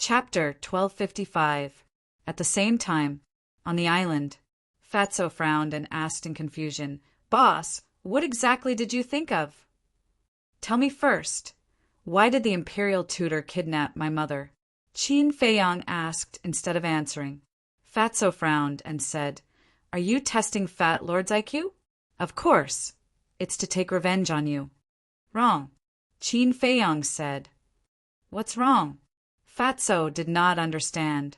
Chapter 1255. At the same time, on the island, Fatso frowned and asked in confusion, "Boss, what exactly did you think of?" "Tell me first, why did the imperial tutor kidnap my mother?" Qin Feiyang asked instead of answering. Fatso frowned and said, "Are you testing Fat Lord's IQ?" "Of course. It's to take revenge on you." "Wrong," Qin Feiyang said. "What's wrong?" Fatso did not understand.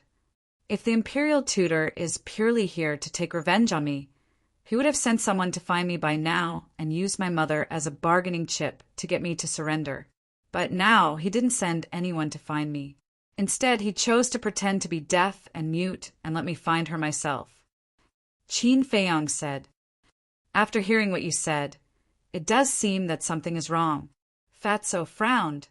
If the imperial tutor is purely here to take revenge on me, he would have sent someone to find me by now and used my mother as a bargaining chip to get me to surrender. But now he didn't send anyone to find me. Instead, he chose to pretend to be deaf and mute and let me find her myself. Qin Feiyang said, "After hearing what you said, it does seem that something is wrong." Fatso frowned.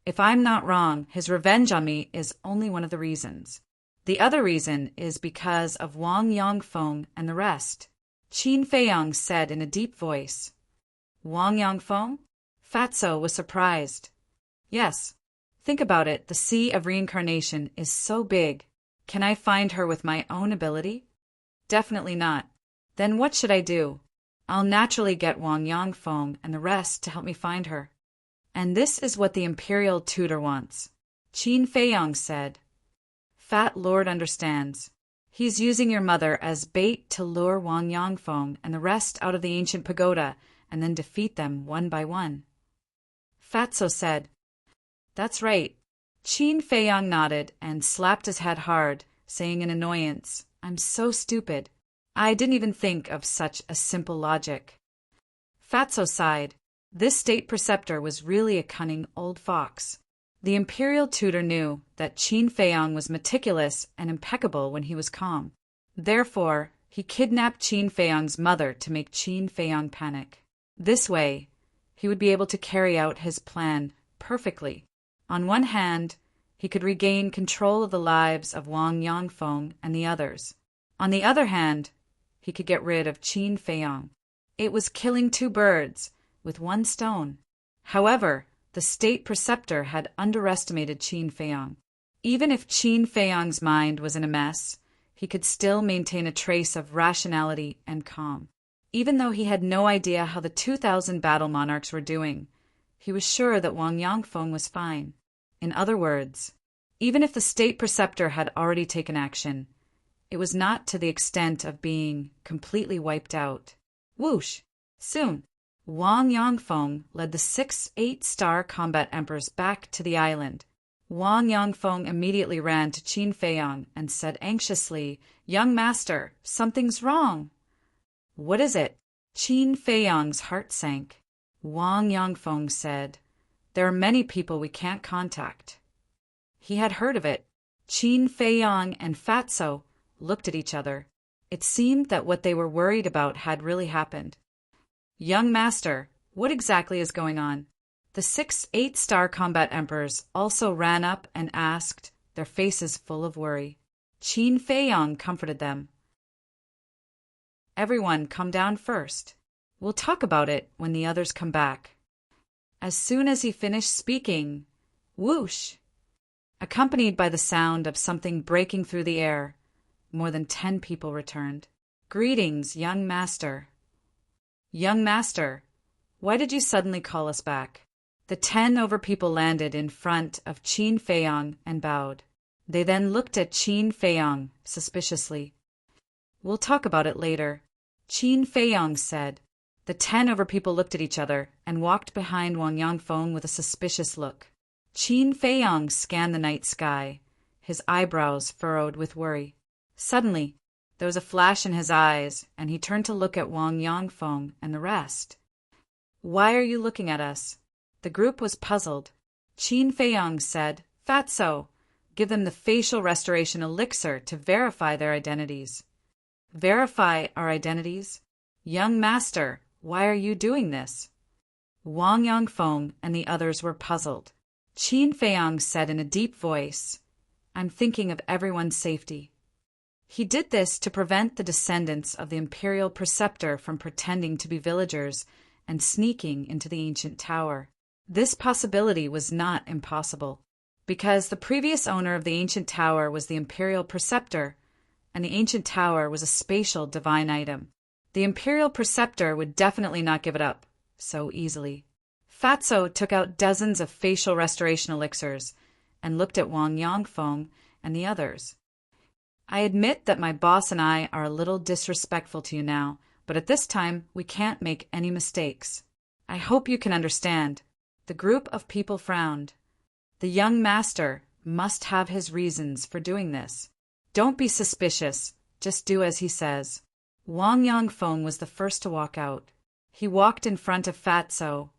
"If I'm not wrong, his revenge on me is only one of the reasons. The other reason is because of Wang Yangfeng and the rest," Qin Feiyang said in a deep voice. "Wang Yangfeng?" Fatso was surprised. "Yes. Think about it, the sea of reincarnation is so big. Can I find her with my own ability? Definitely not. Then what should I do? I'll naturally get Wang Yangfeng and the rest to help me find her. And this is what the imperial tutor wants," Qin Feiyang said. "Fat Lord understands. He's using your mother as bait to lure Wang Yangfeng and the rest out of the ancient pagoda and then defeat them one by one." Fatso said, "That's right." Qin Feiyang nodded and slapped his head hard, saying in annoyance, "I'm so stupid. I didn't even think of such a simple logic." Fatso sighed. This state preceptor was really a cunning old fox. The imperial tutor knew that Qin Feiyang was meticulous and impeccable when he was calm. Therefore, he kidnapped Qin Feiyang's mother to make Qin Feiyang panic. This way, he would be able to carry out his plan perfectly. On one hand, he could regain control of the lives of Wang Yangfeng and the others. On the other hand, he could get rid of Qin Feiyang. It was killing two birds with one stone. However, the state preceptor had underestimated Qin Feiyang. Even if Qin Feiyang's mind was in a mess, he could still maintain a trace of rationality and calm. Even though he had no idea how the 2,000 battle monarchs were doing, he was sure that Wang Yangfeng was fine. In other words, even if the state preceptor had already taken action, it was not to the extent of being completely wiped out. Whoosh! Soon, Wang Yangfeng led the 6 8-star combat emperors back to the island. Wang Yangfeng immediately ran to Qin Feiyang and said anxiously, "Young master, something's wrong." "What is it?" Qin Feiyang's heart sank. Wang Yangfeng said, "There are many people we can't contact." He had heard of it. Qin Feiyang and Fatso looked at each other. It seemed that what they were worried about had really happened. "Young master, what exactly is going on?" The 6 8-star combat emperors also ran up and asked, their faces full of worry. Qin Feiyang comforted them. "Everyone come down first. We'll talk about it when the others come back." As soon as he finished speaking, whoosh! Accompanied by the sound of something breaking through the air, more than 10 people returned. "Greetings, young master." "Young master, why did you suddenly call us back?" The 10 over people landed in front of Qin Feiyang and bowed. They then looked at Qin Feiyang suspiciously. "We'll talk about it later," Qin Feiyang said. The 10 over people looked at each other and walked behind Wang Yangfeng with a suspicious look. Qin Feiyang scanned the night sky, his eyebrows furrowed with worry. Suddenly, there was a flash in his eyes, and he turned to look at Wang Yangfeng and the rest. "Why are you looking at us?" The group was puzzled. Qin Feiyang said, "Fatso, give them the facial restoration elixir to verify their identities." "Verify our identities? Young master, why are you doing this?" Wang Yangfeng and the others were puzzled. Qin Feiyang said in a deep voice, "I'm thinking of everyone's safety." He did this to prevent the descendants of the imperial preceptor from pretending to be villagers and sneaking into the ancient tower. This possibility was not impossible. because the previous owner of the ancient tower was the imperial preceptor, and the ancient tower was a spatial divine item. The imperial preceptor would definitely not give it up so easily. Fatso took out dozens of facial restoration elixirs and looked at Wang Yongfeng and the others. I admit that my boss and I are a little disrespectful to you now, but at this time we can't make any mistakes. I hope you can understand. The group of people frowned. The young master must have his reasons for doing this. Don't be suspicious, just do as he says. Wang Yongfeng was the first to walk out. He walked in front of Fatso,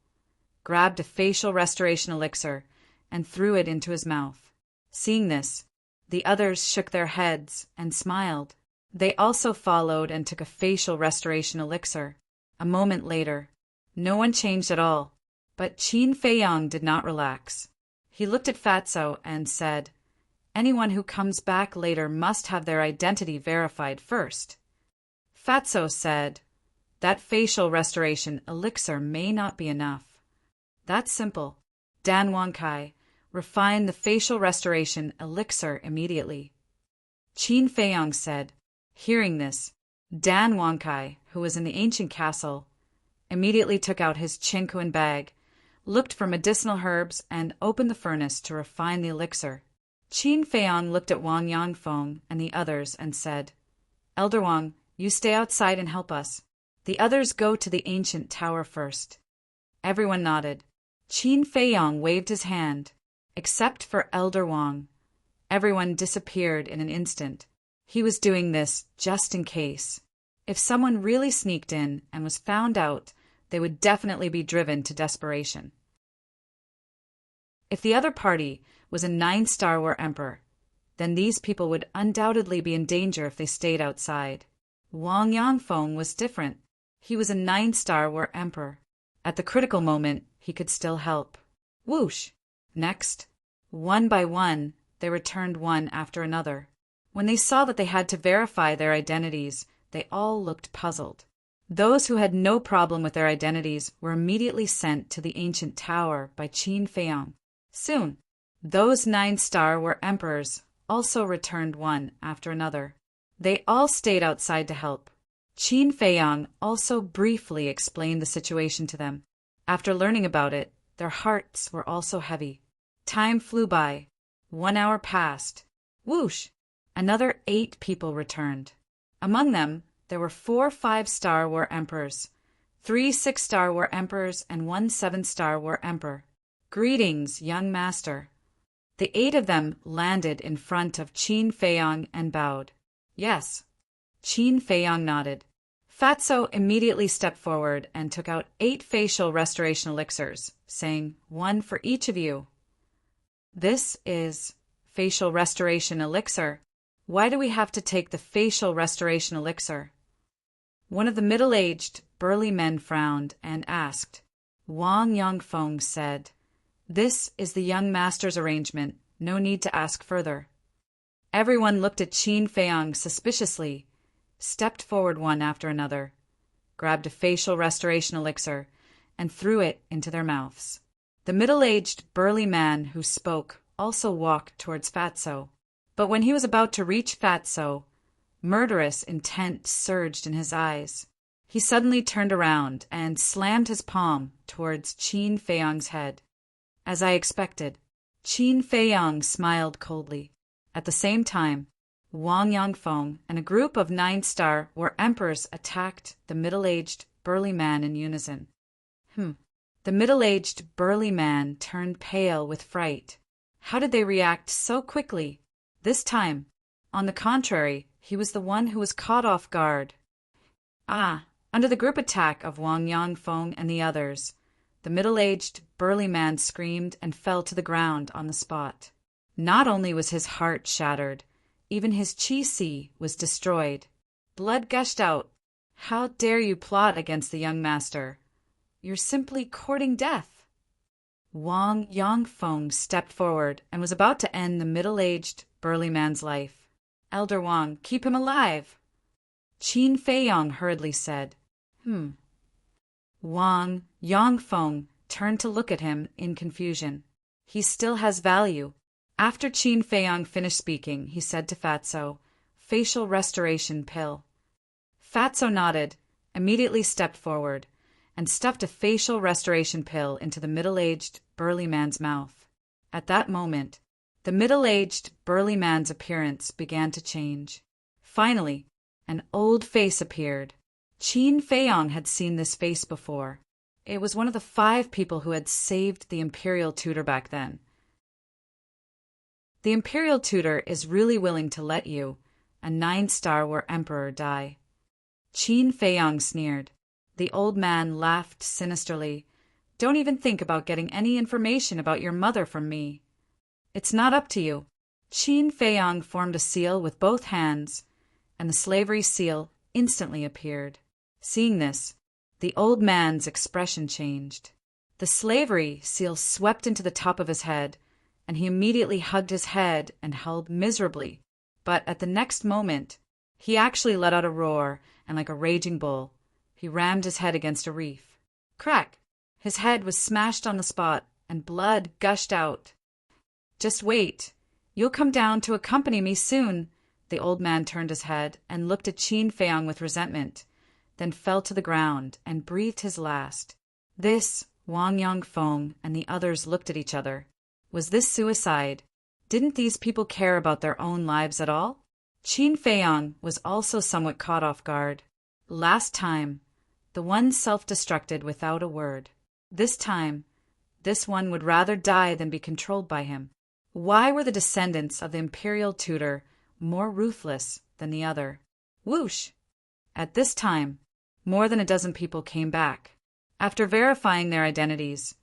grabbed a facial restoration elixir, and threw it into his mouth. Seeing this, the others shook their heads and smiled. They also followed and took a facial restoration elixir. A moment later, no one changed at all, but Qin Feiyang did not relax. He looked at Fatso and said, "Anyone who comes back later must have their identity verified first." Fatso said, "That facial restoration elixir may not be enough." That's simple. Dan Wankai, refine the facial restoration elixir immediately. Qin Feiyang said. Hearing this, Dan Wankai, who was in the ancient castle, immediately took out his Qinquan bag, looked for medicinal herbs, and opened the furnace to refine the elixir. Qin Feiyang looked at Wang Yongfeng and the others and said, "Elder Wang, you stay outside and help us. The others go to the ancient tower first." Everyone nodded. Qin Feiyang waved his hand. Except for Elder Wang. Everyone disappeared in an instant. He was doing this just in case. If someone really sneaked in and was found out, they would definitely be driven to desperation. If the other party was a 9-star war emperor, then these people would undoubtedly be in danger if they stayed outside. Wang Yongfeng was different. He was a 9-star war emperor. At the critical moment, he could still help. Whoosh! Next, one by one, they returned one after another. When they saw that they had to verify their identities, they all looked puzzled. Those who had no problem with their identities were immediately sent to the ancient tower by Qin Feiyang. Soon, those 9-star war emperors also returned one after another. They all stayed outside to help. Qin Feiyang also briefly explained the situation to them. After learning about it, their hearts were also heavy. Time flew by. 1 hour passed. Whoosh! Another 8 people returned. Among them, there were 4 5-star war emperors, 3 6-star war emperors, and 1 7-star war emperor. Greetings, young master. The 8 of them landed in front of Qin Feiyang and bowed. Yes. Qin Feiyang nodded. Fatso immediately stepped forward and took out 8 facial restoration elixirs, saying, "1 for each of you." This is facial restoration elixir. Why do we have to take the facial restoration elixir? One of the middle-aged, burly men frowned and asked. Wang Yongfeng said, "This is the young master's arrangement. No need to ask further." Everyone looked at Qin Feiyang suspiciously, stepped forward one after another, grabbed a facial restoration elixir, and threw it into their mouths. The middle-aged, burly man who spoke also walked towards Fatso. But when he was about to reach Fatso, murderous intent surged in his eyes. He suddenly turned around and slammed his palm towards Qin Feiyang's head. As I expected, Qin Feiyang smiled coldly. At the same time, Wang Yongfeng and a group of 9-star war emperors attacked the middle-aged, burly man in unison. The middle-aged, burly man turned pale with fright. How did they react so quickly? This time, on the contrary, he was the one who was caught off guard. Under the group attack of Wang Yongfeng and the others, the middle-aged, burly man screamed and fell to the ground on the spot. Not only was his heart shattered, even his qi was destroyed. Blood gushed out. How dare you plot against the young master? You're simply courting death. Wang Yongfeng stepped forward and was about to end the middle-aged, burly man's life. Elder Wang, keep him alive. Qin Feiyang hurriedly said. Wang Yongfeng turned to look at him in confusion. He still has value. After Qin Feiyang finished speaking, he said to Fatso, "Facial restoration pill." Fatso nodded, immediately stepped forward, and stuffed a facial restoration pill into the middle-aged, burly man's mouth. At that moment, the middle-aged, burly man's appearance began to change. Finally, an old face appeared. Qin Feiyang had seen this face before. It was one of the 5 people who had saved the Imperial Tutor back then. The Imperial Tutor is really willing to let you, a 9-star war emperor, die. Qin Feiyang sneered. The old man laughed sinisterly. "Don't even think about getting any information about your mother from me. It's not up to you." Qin Feiyang formed a seal with both hands, and the slavery seal instantly appeared. Seeing this, the old man's expression changed. The slavery seal swept into the top of his head, and he immediately hugged his head and howled miserably. But at the next moment, he actually let out a roar, and like a raging bull, he rammed his head against a reef. Crack! His head was smashed on the spot, and blood gushed out. "Just wait. You'll come down to accompany me soon." The old man turned his head and looked at Qin Feiyang with resentment, then fell to the ground and breathed his last. This, Wang Yongfeng and the others looked at each other. Was this suicide? Didn't these people care about their own lives at all? Qin Feiyang was also somewhat caught off guard. Last time, the one self-destructed without a word. This time, this one would rather die than be controlled by him. Why were the descendants of the Imperial Tutor more ruthless than the other? Whoosh! At this time, more than a dozen people came back. After verifying their identities,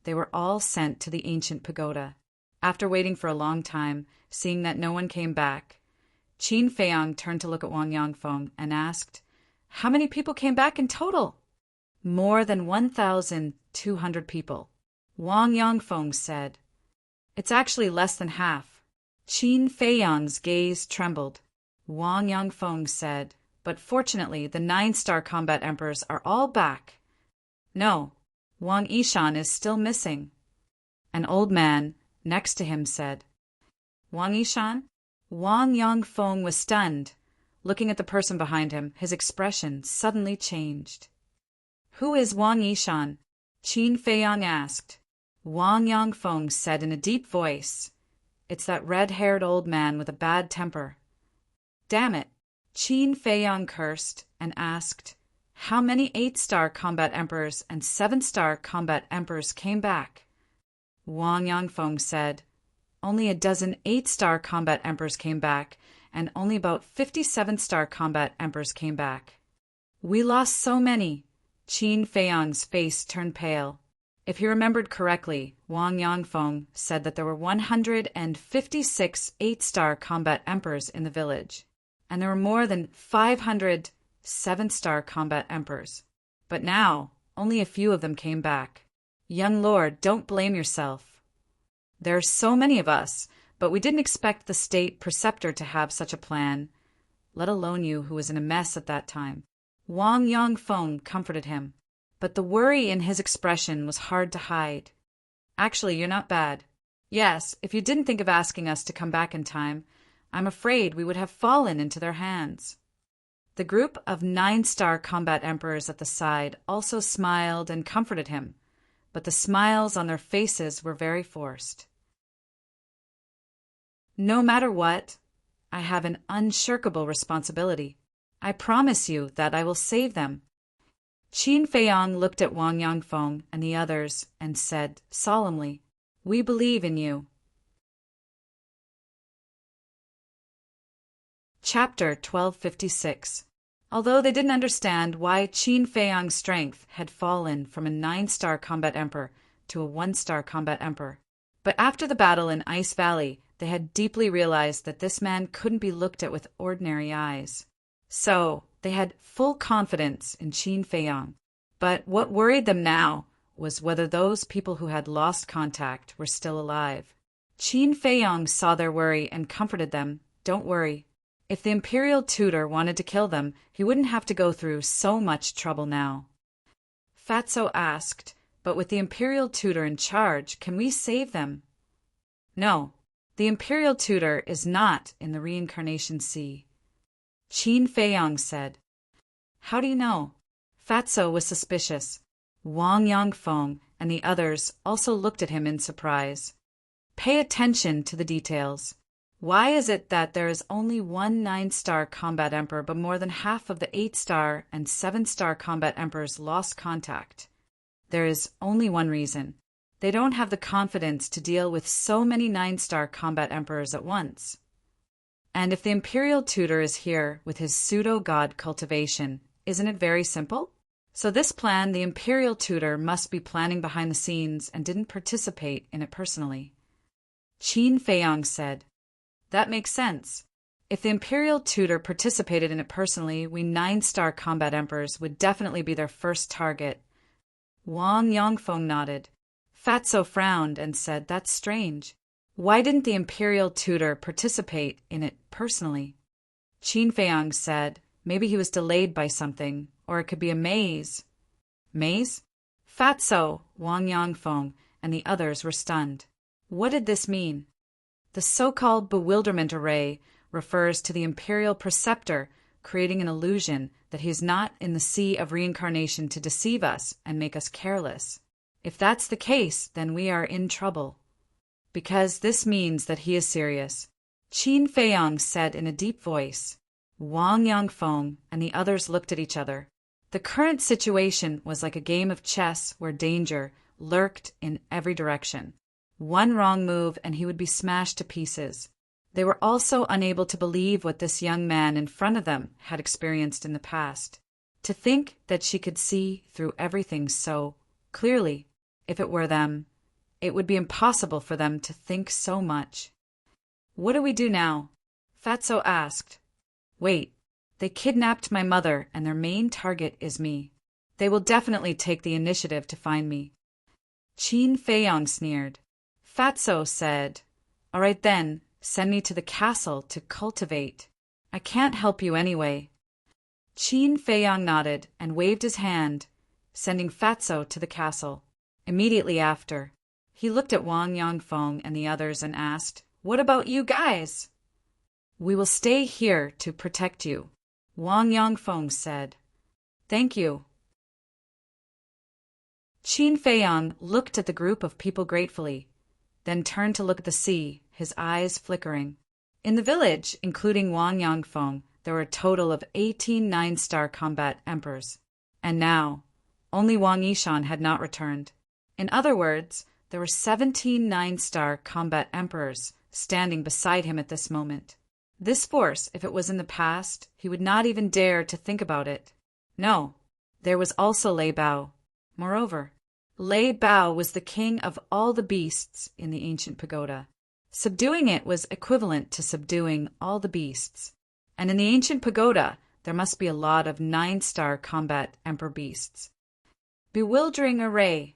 they were all sent to the ancient pagoda. After waiting for a long time, seeing that no one came back, Qin Feiyang turned to look at Wang Yongfeng and asked, "How many people came back in total?" "More than 1,200 people." Wang Yongfeng said, "It's actually less than half." Qin Feiyang's gaze trembled. Wang Yongfeng said, "But fortunately, the 9-star combat emperors are all back." "No, Wang Yishan is still missing." An old man next to him said, "Wang Yishan?" Wang Yongfeng was stunned. Looking at the person behind him, his expression suddenly changed. "Who is Wang Yishan?" Qin Feiyang asked. Wang Yongfeng said in a deep voice, "It's that red-haired old man with a bad temper." "Damn it!" Qin Feiyang cursed and asked, "How many 8-star combat emperors and 7-star combat emperors came back?" Wang Yongfeng said, "Only a dozen 8-star combat emperors came back, and only about 57-star combat emperors came back." "We lost so many." Qin Feiyang's face turned pale. If he remembered correctly, Wang Yongfeng said that there were 156 8-star combat emperors in the village, and there were more than 500 7-star combat emperors. But now, only a few of them came back. "Young lord, don't blame yourself. There are so many of us, but we didn't expect the state preceptor to have such a plan, let alone you who was in a mess at that time." Wang Yongfeng comforted him, but the worry in his expression was hard to hide. "Actually, you're not bad. Yes, if you didn't think of asking us to come back in time, I'm afraid we would have fallen into their hands." The group of 9-star combat emperors at the side also smiled and comforted him, but the smiles on their faces were very forced. "No matter what, I have an unshirkable responsibility. I promise you that I will save them." Qin Feiyang looked at Wang Yongfeng and the others and said solemnly, "We believe in you." Chapter 1256. Although they didn't understand why Qin Feiyang's strength had fallen from a 9-star combat emperor to a 1-star combat emperor, but after the battle in Ice Valley, they had deeply realized that this man couldn't be looked at with ordinary eyes. So they had full confidence in Qin Feiyang. But what worried them now was whether those people who had lost contact were still alive. Qin Feiyang saw their worry and comforted them. "Don't worry. If the Imperial Tutor wanted to kill them, he wouldn't have to go through so much trouble now." Fatso asked, "But with the Imperial Tutor in charge, can we save them?" "No. The imperial tutor is not in the reincarnation sea. Qin Feiyang said. How do you know? Fatso was suspicious. Wang Yangfeng and the others also looked at him in surprise. Pay attention to the details. Why is it that there is only one 9-star combat emperor, but more than half of the 8-star and 7-star combat emperors lost contact? There is only one reason. They don't have the confidence to deal with so many 9-star combat emperors at once. And if the imperial tutor is here with his pseudo-god cultivation, isn't it very simple? So this plan, the imperial tutor must be planning behind the scenes and didn't participate in it personally. Qin Feiyang said. That makes sense. If the imperial tutor participated in it personally, we 9-star combat emperors would definitely be their first target. Wang Yangfeng nodded. Fatso frowned and said, That's strange. Why didn't the imperial tutor participate in it personally? Qin Feiyang said, Maybe he was delayed by something, or it could be a maze. Maze? Fatso, Wang Yangfeng, and the others were stunned. What did this mean? The so-called bewilderment array refers to the imperial preceptor creating an illusion that he is not in the sea of reincarnation to deceive us and make us careless. If that's the case, then we are in trouble. Because this means that he is serious. Qin Feiyang said in a deep voice. Wang Yangfeng and the others looked at each other. The current situation was like a game of chess where danger lurked in every direction. One wrong move and he would be smashed to pieces. They were also unable to believe what this young man in front of them had experienced in the past. To think that she could see through everything so clearly, if it were them, it would be impossible for them to think so much. What do we do now? Fatso asked. Wait, they kidnapped my mother and their main target is me. They will definitely take the initiative to find me. Qin Feiyang sneered. Fatso said, All right then, send me to the castle to cultivate. I can't help you anyway. Qin Feiyang nodded and waved his hand, sending Fatso to the castle. Immediately after, he looked at Wang Yangfeng and the others and asked, What about you guys? We will stay here to protect you, Wang Yangfeng said. Thank you. Qin Feiyang looked at the group of people gratefully, then turned to look at the sea, his eyes flickering. In the village, including Wang Yangfeng, there were a total of 18 9-star combat emperors. And now, only Wang Yishan had not returned. In other words, there were 17 9-star combat emperors standing beside him at this moment. This force, if it was in the past, he would not even dare to think about it. No, there was also Lei Bao. Moreover, Lei Bao was the king of all the beasts in the ancient pagoda. Subduing it was equivalent to subduing all the beasts. And in the ancient pagoda, there must be a lot of 9-star combat emperor beasts. Bewildering array.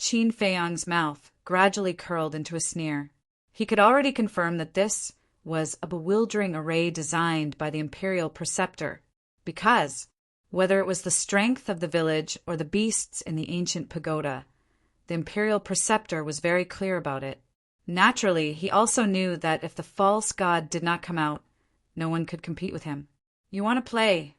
Qin Feiyang's mouth gradually curled into a sneer. He could already confirm that this was a bewildering array designed by the imperial preceptor, because whether it was the strength of the village or the beasts in the ancient pagoda, the imperial preceptor was very clear about it. Naturally, he also knew that if the false god did not come out, no one could compete with him. You want to play?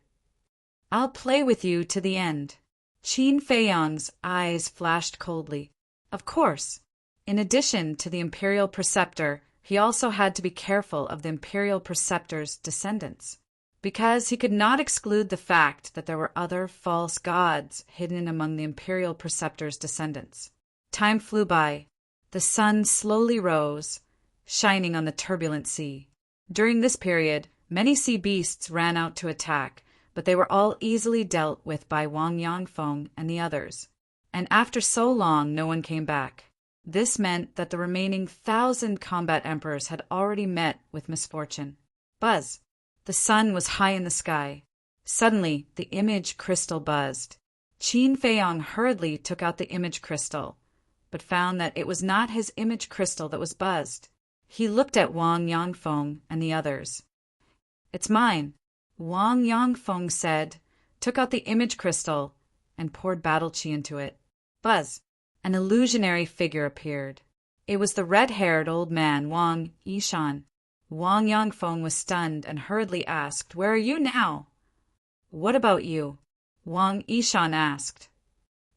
I'll play with you to the end. Qin Feiyang's eyes flashed coldly. Of course, in addition to the imperial preceptor, he also had to be careful of the imperial preceptor's descendants, because he could not exclude the fact that there were other false gods hidden among the imperial preceptor's descendants. Time flew by. The sun slowly rose, shining on the turbulent sea. During this period, many sea beasts ran out to attack, but they were all easily dealt with by Wang Yangfeng and the others. And after so long, no one came back. This meant that the remaining 1,000 combat emperors had already met with misfortune. Buzz. The sun was high in the sky. Suddenly, the image crystal buzzed. Qin Feiyang hurriedly took out the image crystal, but found that it was not his image crystal that was buzzed. He looked at Wang Yangfeng and the others. It's mine, Wang Yangfeng said, took out the image crystal, and poured battle chi into it. Buzz. An illusionary figure appeared. It was the red-haired old man, Wang Yishan. Wang Yangfeng was stunned and hurriedly asked, "Where are you now?" "What about you?" Wang Yishan asked.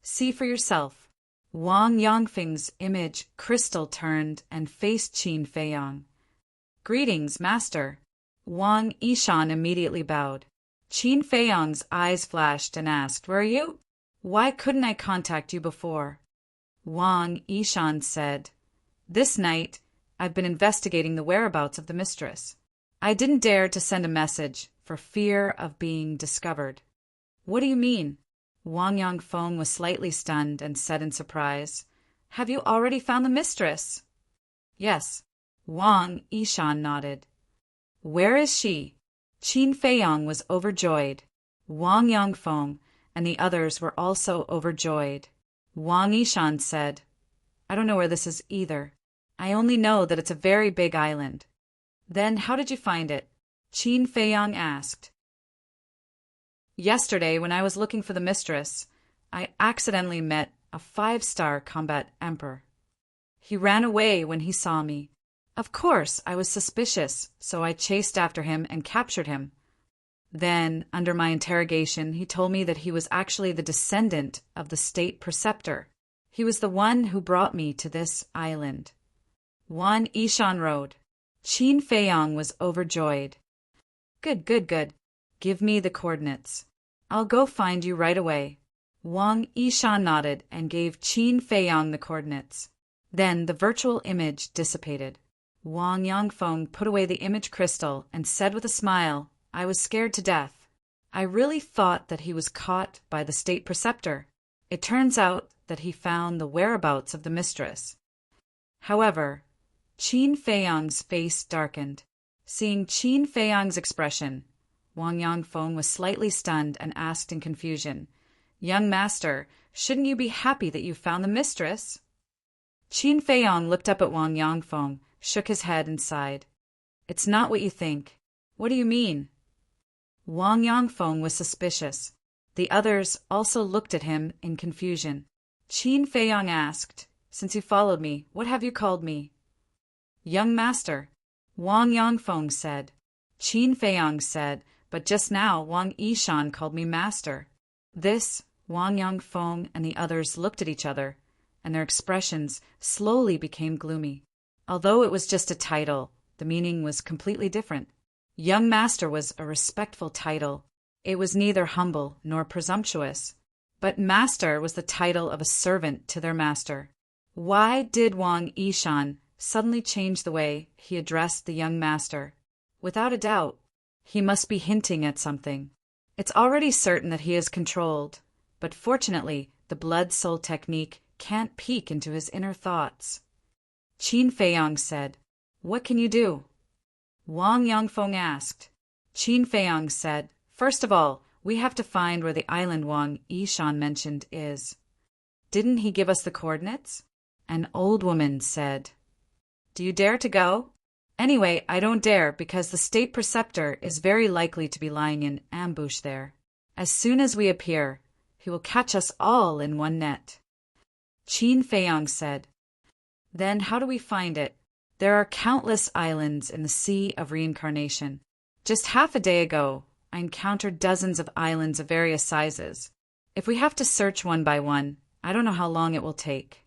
"See for yourself." Wang Yangfeng's image crystal turned and faced Qin Feiyang. "Greetings, master." Wang Yishan immediately bowed. Qin Feiyang's eyes flashed and asked, "Where are you? Why couldn't I contact you before?" Wang Yishan said, "This night, I've been investigating the whereabouts of the mistress. I didn't dare to send a message for fear of being discovered." "What do you mean?" Wang Yangfeng was slightly stunned and said in surprise, "Have you already found the mistress?" "Yes." Wang Yishan nodded. "Where is she?" Qin Feiyang was overjoyed. Wang Yangfeng and the others were also overjoyed. Wang Yishan said, "I don't know where this is either. I only know that it's a very big island." "Then how did you find it?" Qin Feiyang asked. "Yesterday, when I was looking for the mistress, I accidentally met a 5-star combat emperor. He ran away when he saw me. Of course, I was suspicious, so I chased after him and captured him. Then, under my interrogation, he told me that he was actually the descendant of the state preceptor. He was the one who brought me to this island." Wang Yishan wrote. Qin Feiyang was overjoyed. Good, good, good. Give me the coordinates. I'll go find you right away." Wang Yishan nodded and gave Qin Feiyang the coordinates. Then the virtual image dissipated. Wang Yangfeng put away the image crystal and said with a smile, "I was scared to death. I really thought that he was caught by the state preceptor. It turns out that he found the whereabouts of the mistress." However, Qin Feiyang's face darkened. Seeing Qin Feiyang's expression, Wang Yangfeng was slightly stunned and asked in confusion, "Young master, shouldn't you be happy that you found the mistress?" Qin Feiyang looked up at Wang Yangfeng, shook his head and sighed. "It's not what you think." "What do you mean?" Wang Yangfeng was suspicious. The others also looked at him in confusion. Qin Feiyang asked, "Since you followed me, what have you called me?" "Young master," Wang Yangfeng said. Qin Feiyang said, "But just now Wang Yishan called me master." This, Wang Yangfeng and the others looked at each other, and their expressions slowly became gloomy. Although it was just a title, the meaning was completely different. Young master was a respectful title. It was neither humble nor presumptuous. But master was the title of a servant to their master. Why did Wang Yishan suddenly change the way he addressed the young master? Without a doubt, he must be hinting at something. It's already certain that he is controlled, but fortunately, the blood-soul technique can't peek into his inner thoughts. Qin Feiyang said, "What can you do?" Wang Yangfeng asked. Qin Feiyang said, "First of all, we have to find where the island Wang Yishan mentioned is." "Didn't he give us the coordinates?" An old woman said. "Do you dare to go?" "Anyway, I don't dare because the state preceptor is very likely to be lying in ambush there. As soon as we appear, he will catch us all in one net." Qin Feiyang said, "Then how do we find it? There are countless islands in the Sea of Reincarnation. Just half a day ago, I encountered dozens of islands of various sizes. If we have to search one by one, I don't know how long it will take."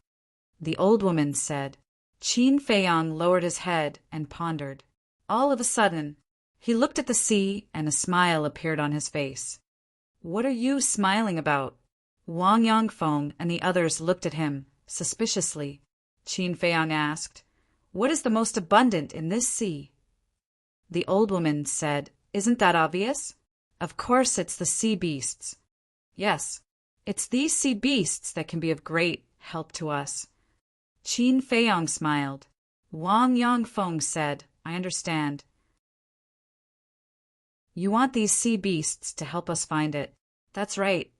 The old woman said. Qin Feiyang lowered his head and pondered. All of a sudden, he looked at the sea and a smile appeared on his face. "What are you smiling about?" Wang Yangfeng and the others looked at him suspiciously. Qin Feiyang asked, "What is the most abundant in this sea?" The old woman said, "Isn't that obvious? Of course it's the sea beasts." "Yes, it's these sea beasts that can be of great help to us." Qin Feiyang smiled. Wang Yangfeng said, "I understand. You want these sea beasts to help us find it." "That's right."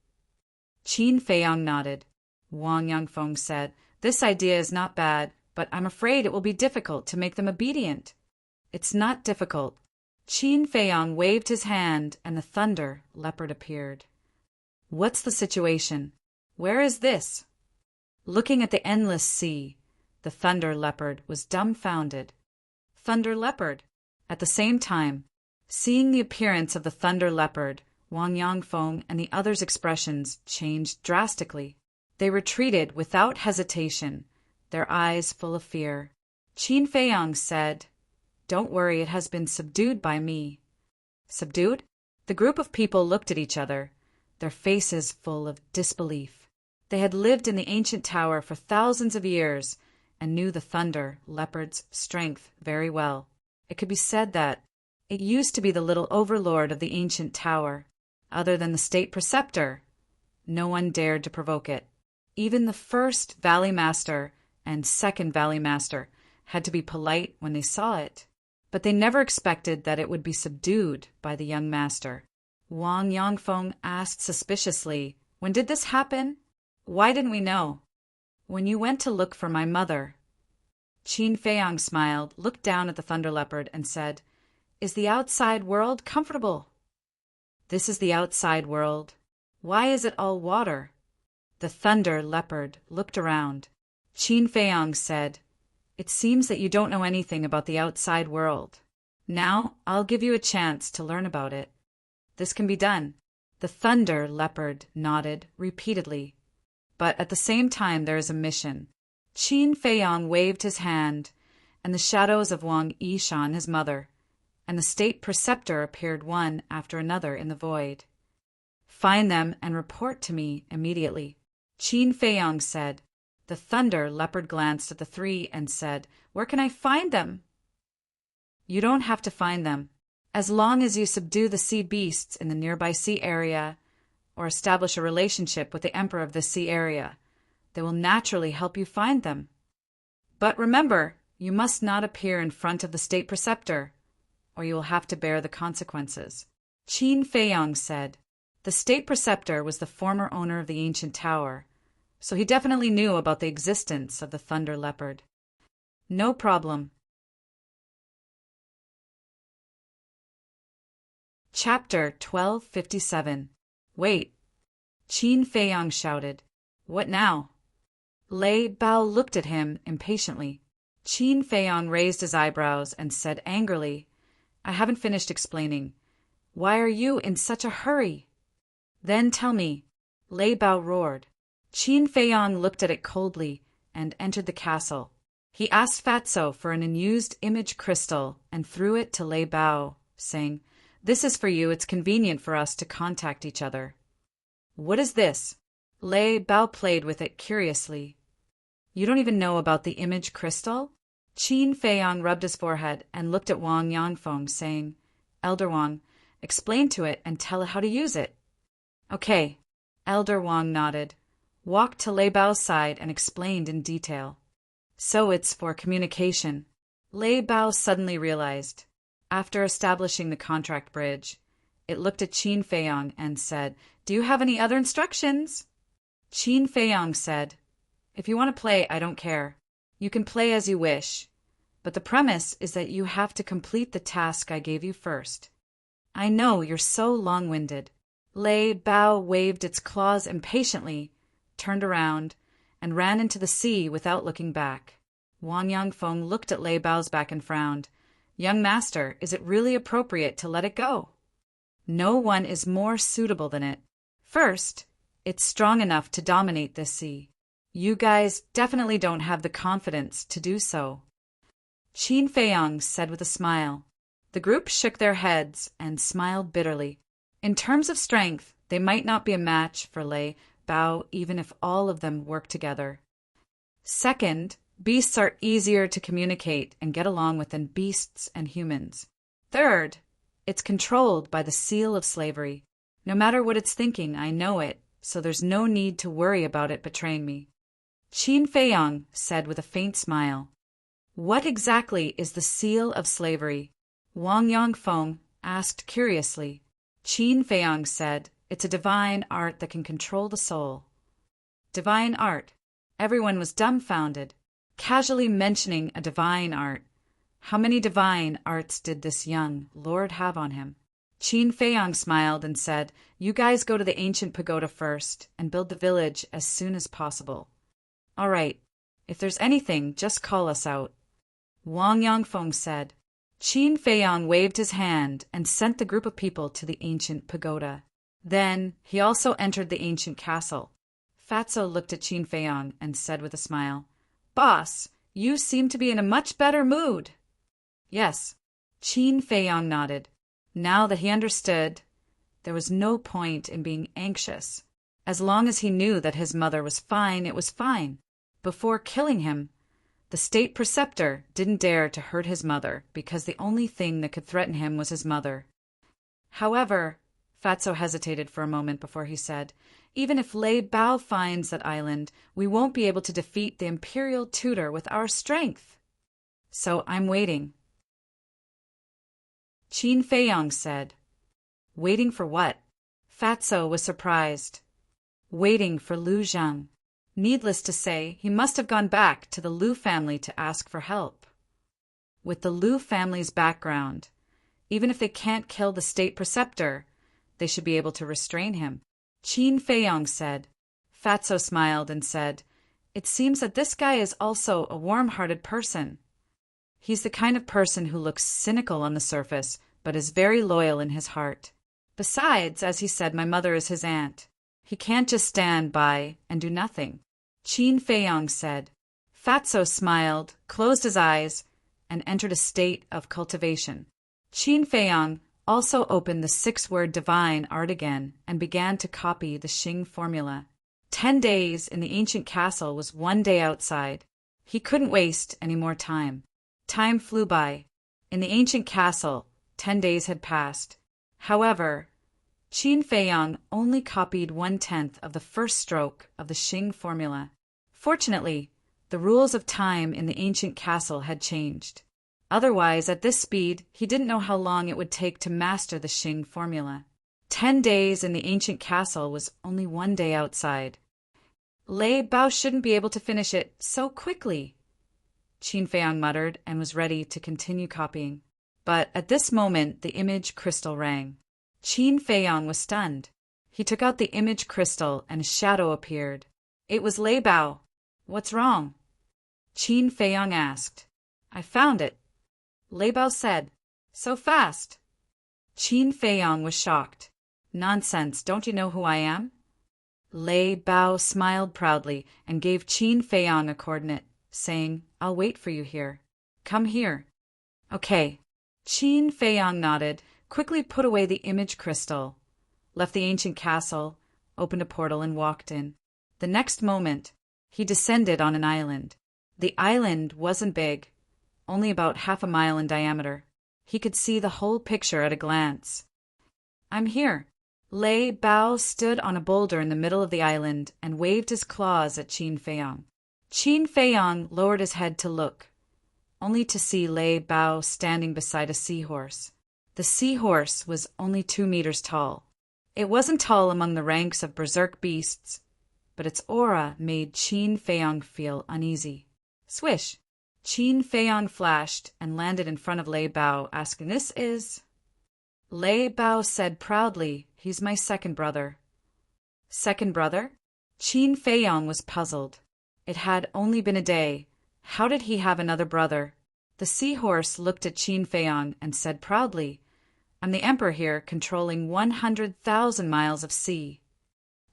Qin Feiyang nodded. Wang Yangfeng said, "This idea is not bad, but I'm afraid it will be difficult to make them obedient." "It's not difficult." Qin Feiyang waved his hand and the thunder leopard appeared. "What's the situation? Where is this?" Looking at the endless sea, The thunder leopard was dumbfounded. Thunder leopard. At the same time, seeing the appearance of the thunder leopard, Wang Yangfeng and the others' expressions changed drastically. They retreated without hesitation, their eyes full of fear. Qin Feiyang said, "Don't worry, it has been subdued by me." Subdued? The group of people looked at each other, their faces full of disbelief. They had lived in the ancient tower for thousands of years and knew the thunder leopard's strength very well. It could be said that it used to be the little overlord of the ancient tower. Other than the state preceptor, no one dared to provoke it. Even the first Valley Master and second Valley Master had to be polite when they saw it, but they never expected that it would be subdued by the young master. Wang Yangfeng asked suspiciously, "When did this happen? Why didn't we know?" "When you went to look for my mother." Qin Feiyang smiled, looked down at the thunder leopard, and said, "Is the outside world comfortable?" "This is the outside world. Why is it all water?" The thunder leopard looked around. Qin Feiyang said, "It seems that you don't know anything about the outside world. Now I'll give you a chance to learn about it. This can be done." The thunder leopard nodded repeatedly. "But at the same time there is a mission." Qin Feiyang waved his hand, and the shadows of Wang Yishan, his mother, and the state preceptor appeared one after another in the void. "Find them and report to me immediately," Qin Feiyang said. The thunder leopard glanced at the three and said, "Where can I find them?" "You don't have to find them. As long as you subdue the sea beasts in the nearby sea area, or establish a relationship with the emperor of the sea area, they will naturally help you find them. But remember, you must not appear in front of the state preceptor, or you will have to bear the consequences." Qin Feiyang said. The state preceptor was the former owner of the ancient tower, so he definitely knew about the existence of the thunder leopard. "No problem." Chapter 1257. "Wait!" Qin Feiyang shouted. "What now?" Lei Bao looked at him impatiently. Qin Feiyang raised his eyebrows and said angrily, "I haven't finished explaining. Why are you in such a hurry?" "Then tell me," Lei Bao roared. Qin Feiyang looked at it coldly and entered the castle. He asked Fatso for an unused image crystal and threw it to Lei Bao, saying, "This is for you. It's convenient for us to contact each other." "What is this?" Lei Bao played with it curiously. "You don't even know about the image crystal?" Qin Feiyang rubbed his forehead and looked at Wang Yangfeng, saying, "Elder Wang, explain to it and tell it how to use it." "Okay." Elder Wang nodded, walked to Lei Bao's side and explained in detail. "So it's for communication." Lei Bao suddenly realized. After establishing the contract bridge, it looked at Qin Feiyang and said, "Do you have any other instructions?" Qin Feiyang said, "If you want to play, I don't care. You can play as you wish, but the premise is that you have to complete the task I gave you first." "I know, you're so long-winded." Lei Bao waved its claws impatiently, turned around, and ran into the sea without looking back. Wang Yangfeng looked at Lei Bao's back and frowned. "Young master, is it really appropriate to let it go?" "No one is more suitable than it. First, it's strong enough to dominate this sea. You guys definitely don't have the confidence to do so." Qin Feiyang said with a smile. The group shook their heads and smiled bitterly. In terms of strength, they might not be a match for Lei Bao even if all of them worked together. Second, beasts are easier to communicate and get along with than beasts and humans. Third, it's controlled by the seal of slavery. No matter what it's thinking, I know it, so there's no need to worry about it betraying me. Qin Feiyang said with a faint smile. "What exactly is the seal of slavery?" Wang Yangfeng asked curiously. Qin Feiyang said, "It's a divine art that can control the soul." Divine art. Everyone was dumbfounded, casually mentioning a divine art. How many divine arts did this young lord have on him? Qin Feiyang smiled and said, "You guys go to the ancient pagoda first and build the village as soon as possible." "All right. If there's anything, just call us out. Wang Yangfeng said. Qin Feiyang waved his hand and sent the group of people to the ancient pagoda. Then, he also entered the ancient castle. Fatso looked at Qin Feiyang and said with a smile, Boss, you seem to be in a much better mood. Yes. Qin Feiyang nodded. Now that he understood, there was no point in being anxious. As long as he knew that his mother was fine, it was fine. Before killing him, the state preceptor didn't dare to hurt his mother because the only thing that could threaten him was his mother. However, Fatso hesitated for a moment before he said, Even if Lei Bao finds that island, we won't be able to defeat the imperial tutor with our strength. So I'm waiting. Qin Feiyang said. Waiting for what? Fatso was surprised. Waiting for Lu Zhang. Needless to say, he must have gone back to the Lu family to ask for help. With the Lu family's background, even if they can't kill the state preceptor, they should be able to restrain him. Qin Feiyang said. Fatso smiled and said, It seems that this guy is also a warm-hearted person. He's the kind of person who looks cynical on the surface, but is very loyal in his heart. Besides, as he said, my mother is his aunt. He can't just stand by and do nothing. Qin Feiyang said. Fatso smiled, closed his eyes, and entered a state of cultivation. Qin Feiyang also opened the 6-word divine art again and began to copy the Xing formula. 10 days in the ancient castle was 1 day outside. He couldn't waste any more time. Time flew by. In the ancient castle, 10 days had passed. However, Qin Feiyang only copied 1/10 of the first stroke of the Xing formula. Fortunately, the rules of time in the ancient castle had changed. Otherwise, at this speed, he didn't know how long it would take to master the Xing formula. 10 days in the ancient castle was only 1 day outside. Lei Bao shouldn't be able to finish it so quickly, Qin Feiyang muttered and was ready to continue copying. But at this moment, the image crystal rang. Qin Feiyang was stunned. He took out the image crystal and a shadow appeared. It was Lei Bao. What's wrong? Qin Feiyang asked. I found it. Lei Bao said. So fast. Qin Feiyang was shocked. Nonsense, don't you know who I am? Lei Bao smiled proudly and gave Qin Feiyang a coordinate, saying, I'll wait for you here. Come here. Okay. Qin Feiyang nodded, quickly put away the image crystal, left the ancient castle, opened a portal and walked in. The next moment, he descended on an island. The island wasn't big, only about half a mile in diameter. He could see the whole picture at a glance. I'm here. Lei Bao stood on a boulder in the middle of the island and waved his claws at Qin Feiyang. Qin Feiyang lowered his head to look, only to see Lei Bao standing beside a seahorse. The seahorse was only 2 meters tall. It wasn't tall among the ranks of berserk beasts, but its aura made Qin Feiyang feel uneasy. Swish! Qin Feiyang flashed and landed in front of Lei Bao, asking, This is... Lei Bao said proudly, He's my second brother. Second brother? Qin Feiyang was puzzled. It had only been a day. How did he have another brother? The seahorse looked at Qin Feiyang and said proudly, I'm the emperor here, controlling 100,000 miles of sea.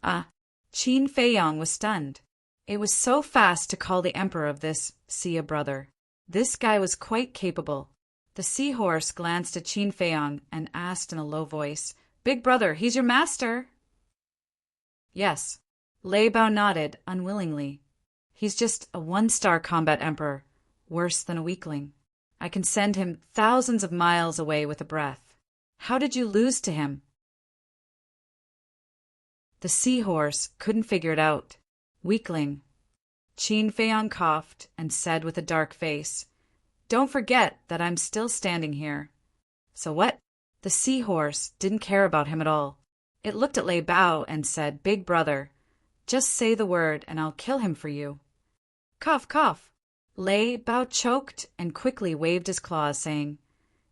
Qin Feiyang was stunned. It was so fast to call the emperor of this sea a brother. This guy was quite capable. The seahorse glanced at Qin Feiyang and asked in a low voice, Big brother, he's your master? Yes. Lei Bao nodded unwillingly. He's just a 1-star combat emperor, worse than a weakling. I can send him thousands of miles away with a breath. How did you lose to him? The seahorse couldn't figure it out. Weakling. Qin Feiyang coughed and said with a dark face, Don't forget that I'm still standing here. So what? The seahorse didn't care about him at all. It looked at Lei Bao and said, Big brother, just say the word and I'll kill him for you. Cough, cough. Lei Bao choked and quickly waved his claws, saying,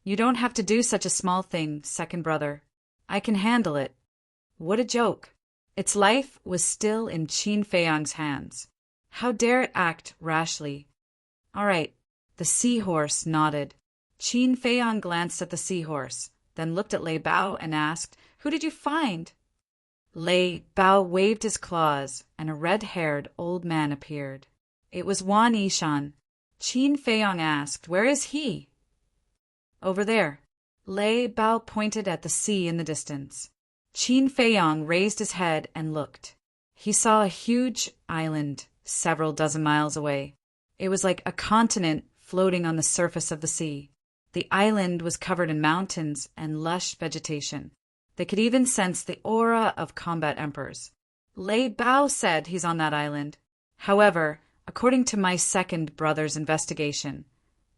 You don't have to do such a small thing, second brother. I can handle it. What a joke. Its life was still in Qin Feiyang's hands. How dare it act rashly? All right. The seahorse nodded. Qin Feiyang glanced at the seahorse, then looked at Lei Bao and asked, "Who did you find?" Lei Bao waved his claws, and a red-haired old man appeared. It was Wan Yishan. Qin Feiyang asked, "Where is he?" "Over there." Lei Bao pointed at the sea in the distance. Qin Feiyang raised his head and looked. He saw a huge island several dozen miles away. It was like a continent floating on the surface of the sea. The island was covered in mountains and lush vegetation. They could even sense the aura of combat emperors. Lei Bao said he's on that island. However, according to my second brother's investigation,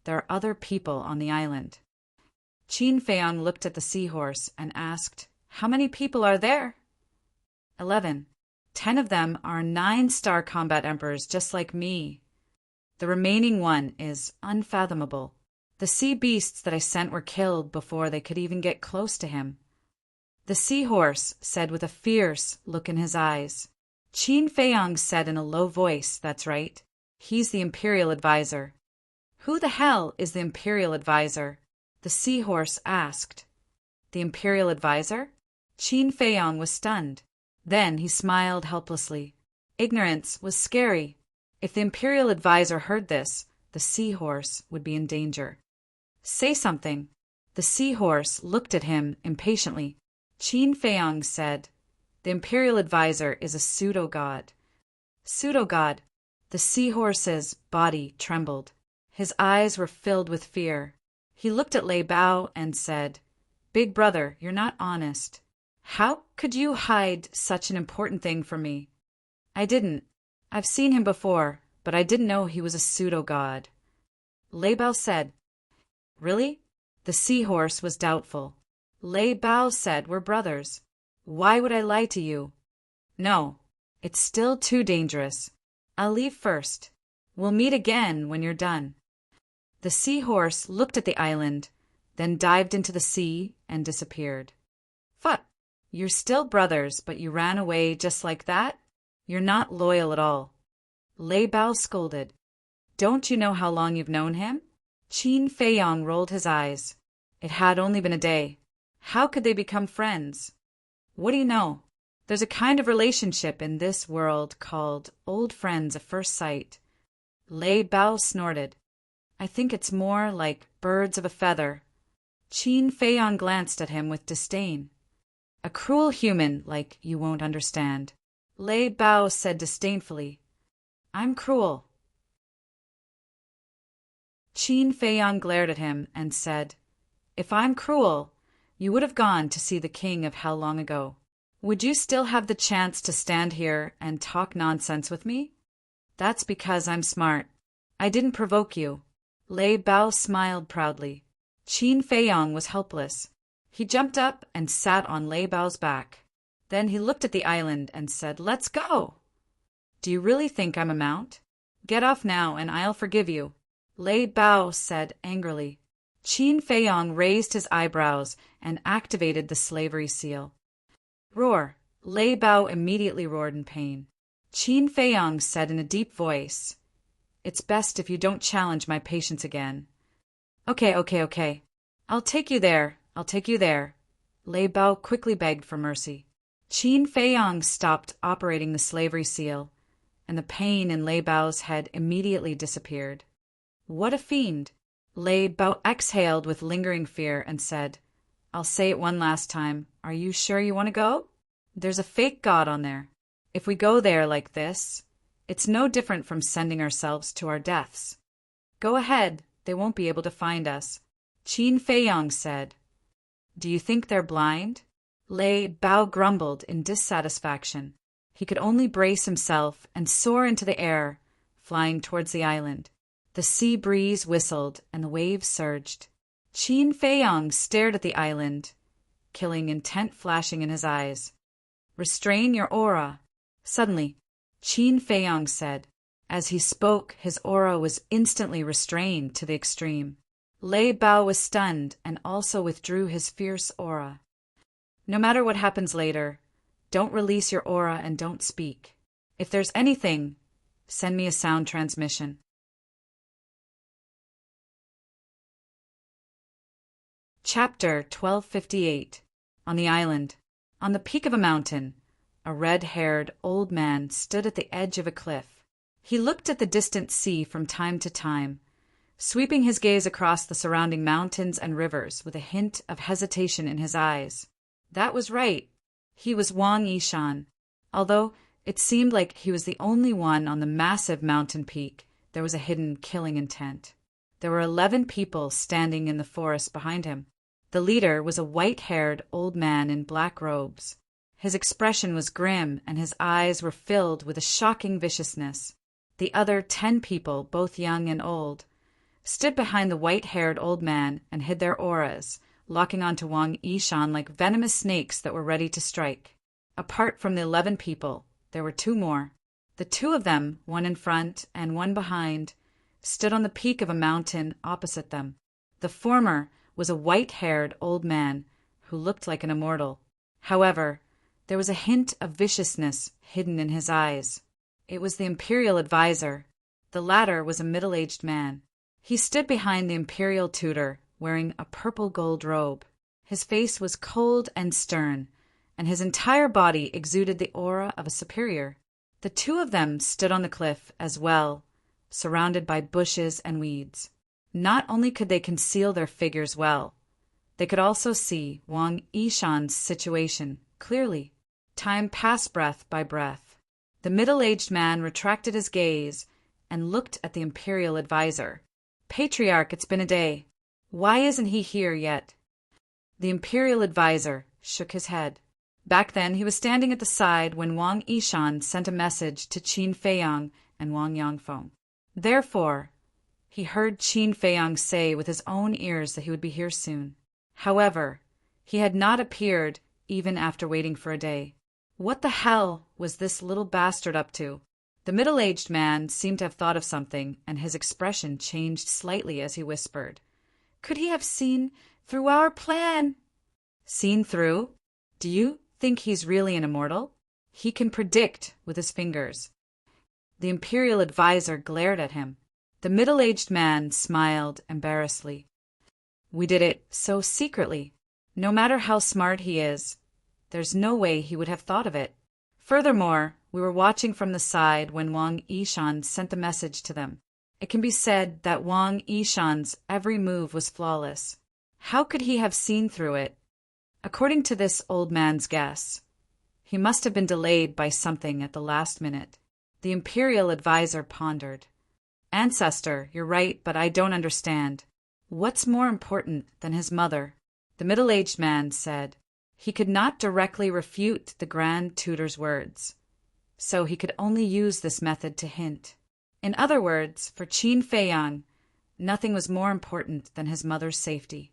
there are other people on the island. Qin Feiyang looked at the seahorse and asked, "How many people are there?" 11. 10 of them are 9-star combat emperors just like me. The remaining one is unfathomable. The sea beasts that I sent were killed before they could even get close to him. The seahorse said with a fierce look in his eyes. Qin Feiyang said in a low voice, "That's right. He's the imperial advisor." "Who the hell is the imperial advisor?" the seahorse asked. "The imperial advisor?" Qin Feiyang was stunned. Then he smiled helplessly. Ignorance was scary. If the imperial advisor heard this, the seahorse would be in danger. "Say something." The seahorse looked at him impatiently. Qin Feiyang said, "The imperial advisor is a pseudo-god." Pseudo-god. The seahorse's body trembled. His eyes were filled with fear. He looked at Lei Bao and said, "Big brother, you're not honest. How could you hide such an important thing from me?" "I didn't. I've seen him before, but I didn't know he was a pseudo-god." Lei Bao said, "Really?" The seahorse was doubtful. Lei Bao said, "We're brothers. Why would I lie to you?" "No, it's still too dangerous. I'll leave first. We'll meet again when you're done." The seahorse looked at the island, then dived into the sea and disappeared. "Fuck, you're still brothers, but you ran away just like that? You're not loyal at all." Lei Bao scolded. "Don't you know how long you've known him?" Qin Feiyang rolled his eyes. It had only been a day. How could they become friends? "What do you know? There's a kind of relationship in this world called old friends at first sight." Lei Bao snorted. "I think it's more like birds of a feather." Qin Feiyang glanced at him with disdain. "A cruel human like you won't understand." Lei Bao said disdainfully, "I'm cruel." Qin Feiyang glared at him and said, "If I'm cruel, you would have gone to see the king of hell long ago. Would you still have the chance to stand here and talk nonsense with me?" "That's because I'm smart. I didn't provoke you." Lei Bao smiled proudly. Qin Feiyang was helpless. He jumped up and sat on Lei Bao's back. Then he looked at the island and said, "Let's go." "Do you really think I'm a mount? Get off now and I'll forgive you," Lei Bao said angrily. Qin Feiyang raised his eyebrows and activated the slavery seal. "Roar!" Lei Bao immediately roared in pain. Qin Feiyang said in a deep voice, "It's best if you don't challenge my patience again." Okay. I'll take you there. Lei Bao quickly begged for mercy. Qin Feiyang stopped operating the slavery seal, and the pain in Lei Bao's head immediately disappeared. "What a fiend!" Lei Bao exhaled with lingering fear and said, "I'll say it one last time. Are you sure you want to go? There's a fake god on there. If we go there like this, it's no different from sending ourselves to our deaths." "Go ahead. They won't be able to find us," Qin Feiyang said. "Do you think they're blind?" Lei Bao grumbled in dissatisfaction. He could only brace himself and soar into the air, flying towards the island. The sea breeze whistled and the waves surged. Qin Feiyang stared at the island, killing intent flashing in his eyes. "Restrain your aura." Suddenly, Qin Feiyang said. As he spoke, his aura was instantly restrained to the extreme. Lei Bao was stunned and also withdrew his fierce aura. "No matter what happens later, don't release your aura and don't speak. If there's anything, Send me a sound transmission. Chapter 1258. On the island. On the peak of a mountain, a red-haired old man stood at the edge of a cliff. He looked at the distant sea from time to time, sweeping his gaze across the surrounding mountains and rivers with a hint of hesitation in his eyes. That was right. He was Wang Yishan. Although it seemed like he was the only one on the massive mountain peak, there was a hidden killing intent. There were 11 people standing in the forest behind him. The leader was a white-haired old man in black robes. His expression was grim, and his eyes were filled with a shocking viciousness. The other 10 people, both young and old, stood behind the white-haired old man and hid their auras, locking onto Wang Yishan like venomous snakes that were ready to strike. Apart from the 11 people, there were 2 more. The 2 of them, one in front and one behind, stood on the peak of a mountain opposite them. The former was a white-haired old man who looked like an immortal. However, there was a hint of viciousness hidden in his eyes. It was the imperial advisor. The latter was a middle-aged man. He stood behind the imperial tutor, wearing a purple gold robe. His face was cold and stern, and his entire body exuded the aura of a superior. The 2 of them stood on the cliff as well, surrounded by bushes and weeds. Not only could they conceal their figures well, they could also see Wang Yishan's situation clearly. Time passed breath by breath. The middle-aged man retracted his gaze and looked at the imperial advisor. "Patriarch, it's been a day. Why isn't he here yet?" The imperial advisor shook his head. Back then, he was standing at the side when Wang Yishan sent a message to Qin Feiyang and Wang Yangfeng. Therefore, he heard Qin Feiyang say with his own ears that he would be here soon. However, he had not appeared even after waiting for a day. What the hell was this little bastard up to? The middle-aged man seemed to have thought of something, and his expression changed slightly as he whispered. "Could he have seen through our plan?" "Seen through? Do you think he's really an immortal? He can predict with his fingers." The imperial advisor glared at him. The middle-aged man smiled embarrassedly. "We did it so secretly. No matter how smart he is, there's no way he would have thought of it. Furthermore, we were watching from the side when Wang Yishan sent the message to them. It can be said that Wang Yishan's every move was flawless. How could he have seen through it? According to this old man's guess, he must have been delayed by something at the last minute." The imperial advisor pondered. "Ancestor, you're right, but I don't understand. What's more important than his mother?" The middle-aged man said. He could not directly refute the Grand Tutor's words, so he could only use this method to hint. In other words, for Qin Feiyang, nothing was more important than his mother's safety.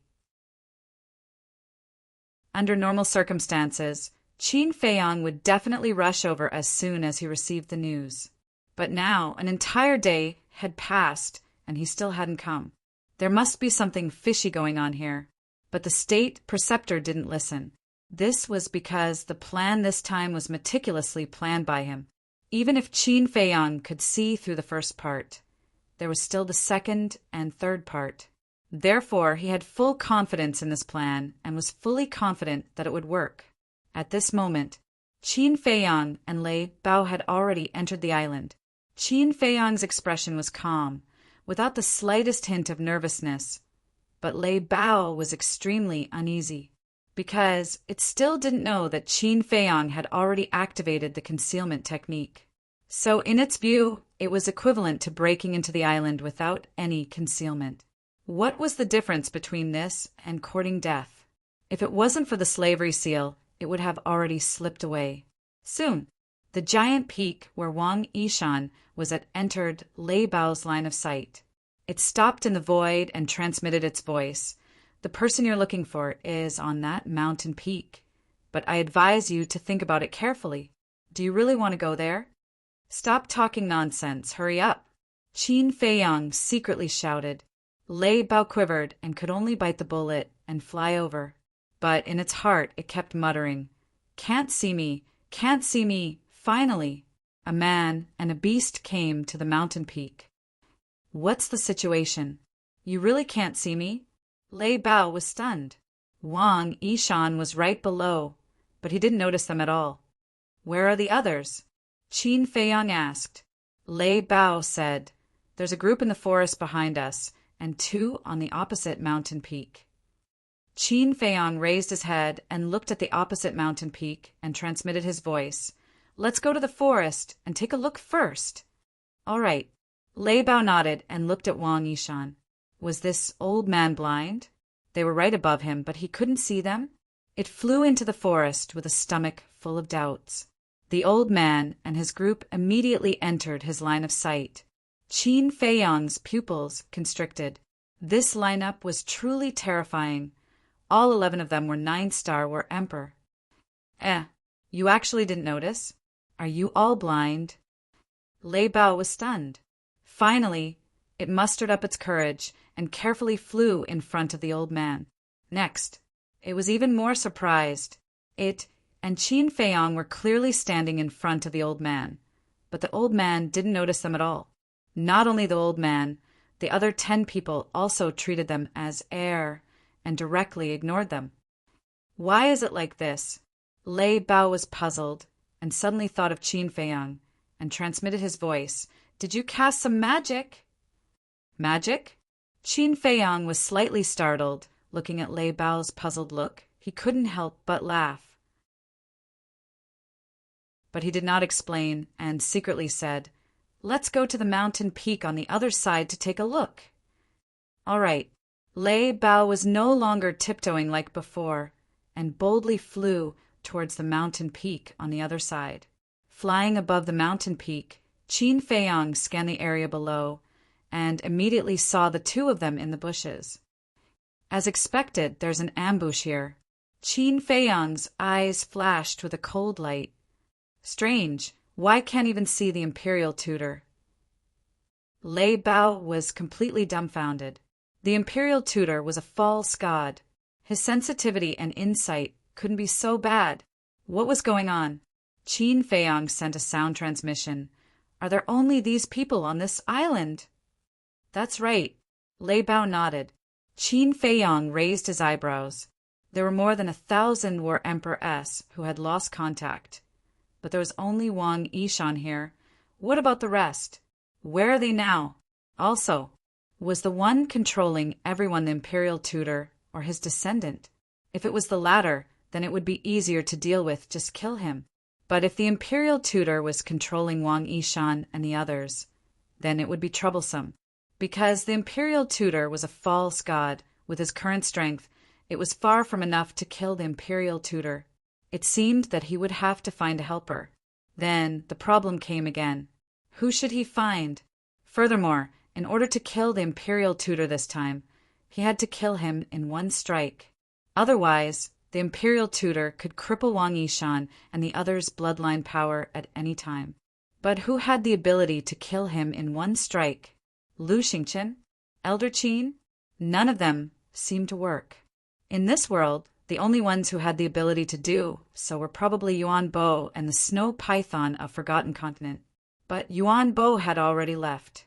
Under normal circumstances, Qin Feiyang would definitely rush over as soon as he received the news. But now an entire day had passed, and he still hadn't come. There must be something fishy going on here. But the state preceptor didn't listen. This was because the plan this time was meticulously planned by him. Even if Qin Feiyang could see through the first part, there was still the second and third part. Therefore, he had full confidence in this plan and was fully confident that it would work. At this moment, Qin Feiyang and Lei Bao had already entered the island. Qin Feiyang's expression was calm, without the slightest hint of nervousness, but Lei Bao was extremely uneasy, because it still didn't know that Qin Feiyang had already activated the concealment technique. So in its view, it was equivalent to breaking into the island without any concealment. What was the difference between this and courting death? If it wasn't for the slavery seal, it would have already slipped away. Soon, the giant peak where Wang Yishan was at entered Lei Bao's line of sight. It stopped in the void and transmitted its voice. "The person you're looking for is on that mountain peak, but I advise you to think about it carefully. Do you really want to go there? Stop talking nonsense. Hurry up." Qin Feiyang secretly shouted. Lei Bao quivered and could only bite the bullet and fly over. But in its heart it kept muttering, "Can't see me, can't see me, finally." a man, and a beast came to the mountain peak. What's the situation? You really can't see me? Lei Bao was stunned. Wang Yishan was right below, but he didn't notice them at all. Where are the others? Qin Feiyang asked. Lei Bao said, There's a group in the forest behind us, and 2 on the opposite mountain peak. Qin Feiyang raised his head and looked at the opposite mountain peak and transmitted his voice. Let's go to the forest and take a look first. All right. Lei Bao nodded and looked at Wang Yishan. Was this old man blind? They were right above him, but he couldn't see them. It flew into the forest with a stomach full of doubts. The old man and his group immediately entered his line of sight. Qin Feiyang's pupils constricted. This lineup was truly terrifying. All 11 of them were 9-star war emperor. You actually didn't notice? Are you all blind? Lei Bao was stunned. Finally, it mustered up its courage and carefully flew in front of the old man. Next, it was even more surprised. It and Qin Feiyang were clearly standing in front of the old man, but the old man didn't notice them at all. Not only the old man, the other 10 people also treated them as air and directly ignored them. Why is it like this? Lei Bao was puzzled and suddenly thought of Qin Feiyang and transmitted his voice. Did you cast some magic? Magic? Qin Feiyang was slightly startled, looking at Lei Bao's puzzled look. He couldn't help but laugh. But he did not explain and secretly said, Let's go to the mountain peak on the other side to take a look. All right. Lei Bao was no longer tiptoeing like before and boldly flew towards the mountain peak on the other side. Flying above the mountain peak, Qin Feiyang scanned the area below and immediately saw the 2 of them in the bushes. As expected, there's an ambush here. Qin Feiyang's eyes flashed with a cold light. Strange, why can't even see the imperial tutor? Lei Bao was completely dumbfounded. The imperial tutor was a false god. His sensitivity and insight couldn't be so bad. What was going on? Qin Feiyang sent a sound transmission. Are there only these people on this island? That's right. Lei Bao nodded. Qin Feiyang raised his eyebrows. There were more than 1,000 war emperors who had lost contact. But there was only Wang Yishan here. What about the rest? Where are they now? Also, was the one controlling everyone the imperial tutor or his descendant? If it was the latter, then it would be easier to deal with, just kill him. But if the imperial tutor was controlling Wang Yishan and the others, then it would be troublesome. Because the imperial tutor was a false god, with his current strength, it was far from enough to kill the imperial tutor. It seemed that he would have to find a helper. Then the problem came again. Who should he find? Furthermore, in order to kill the imperial tutor this time, he had to kill him in one strike. Otherwise, the imperial tutor could cripple Wang Yishan and the others' bloodline power at any time. But who had the ability to kill him in one strike? Lu Xingqian? Elder Qin? None of them seemed to work. In this world, the only ones who had the ability to do so were probably Yuan Bo and the snow python of Forgotten Continent. But Yuan Bo had already left,